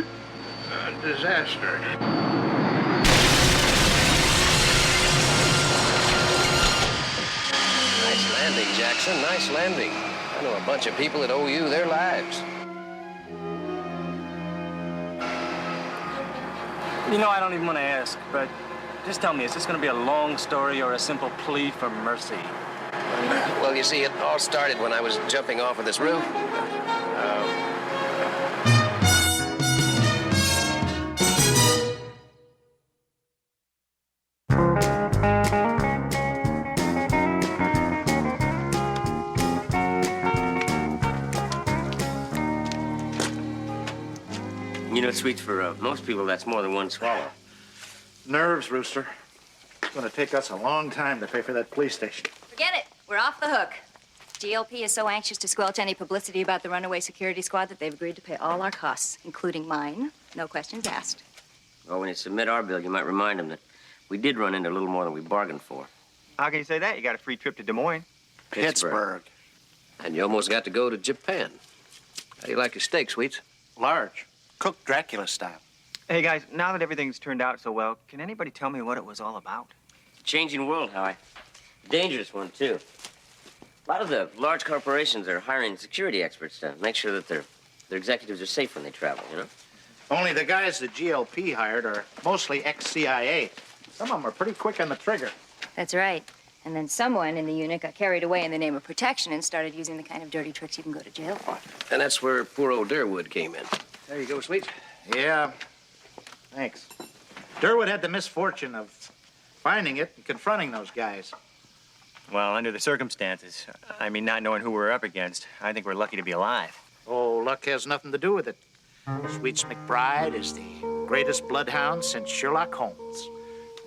[SPEAKER 23] disaster.
[SPEAKER 3] Nice landing, Jackson. Nice landing. I know a bunch of people that owe you their lives.
[SPEAKER 1] You know, I don't even want to ask, but just tell me, is this going to be a long story or a simple plea for mercy?
[SPEAKER 3] Well, you see, it all started when I was jumping off of this roof.
[SPEAKER 13] know, Sweets, for most people, that's more than one swallow.
[SPEAKER 22] Nerves, Rooster. It's going to take us a long time to pay for that police station.
[SPEAKER 19] Forget it. We're off the hook. GLP is so anxious to squelch any publicity about the runaway security squad that they've agreed to pay all our costs, including mine. No questions asked.
[SPEAKER 13] Well, when you submit our bill, you might remind them that we did run into a little more than we bargained for.
[SPEAKER 1] How can you say that? You got a free trip to Des Moines.
[SPEAKER 22] Pittsburgh.
[SPEAKER 3] And you almost got to go to Japan. How do you like your steak, Sweets?
[SPEAKER 22] Large. Cooked Dracula style.
[SPEAKER 1] Hey, guys, now that everything's turned out so well, can anybody tell me what it was all about?
[SPEAKER 13] Changing world, Howie. Dangerous one, too. A lot of the large corporations are hiring security experts to make sure that their executives are safe when they travel, you know?
[SPEAKER 22] Only the guys the GLP hired are mostly ex-CIA. Some of them are pretty quick on the trigger.
[SPEAKER 19] That's right. And then someone in the unit got carried away in the name of protection and started using the kind of dirty tricks you can go to jail for.
[SPEAKER 3] And that's where poor old Durwood came in. There you go, Sweets.
[SPEAKER 22] Yeah. Thanks. Durwood had the misfortune of finding it and confronting those guys.
[SPEAKER 1] Well, under the circumstances, I mean, not knowing who we're up against, I think we're lucky to be alive.
[SPEAKER 22] Oh, luck has nothing to do with it. Sweets McBride is the greatest bloodhound since Sherlock Holmes.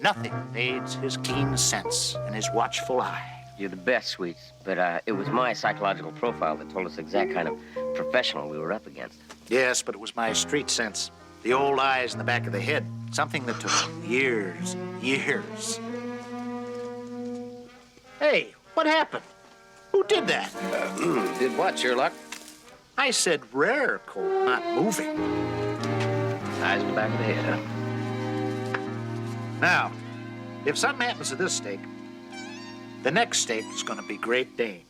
[SPEAKER 22] Nothing evades his keen sense and his watchful eye.
[SPEAKER 13] You're the best, Sweets. But it was my psychological profile that told us the exact kind of professional we were up against.
[SPEAKER 22] Yes, but it was my street sense. The old eyes in the back of the head. Something that took years and years. Hey, what happened? Who did that?
[SPEAKER 3] Did what, Sherlock?
[SPEAKER 22] I said rare, Cole, not moving.
[SPEAKER 3] Eyes in the back of the head, huh?
[SPEAKER 22] Now, if something happens to this steak, the next steak is going to be Great Dane.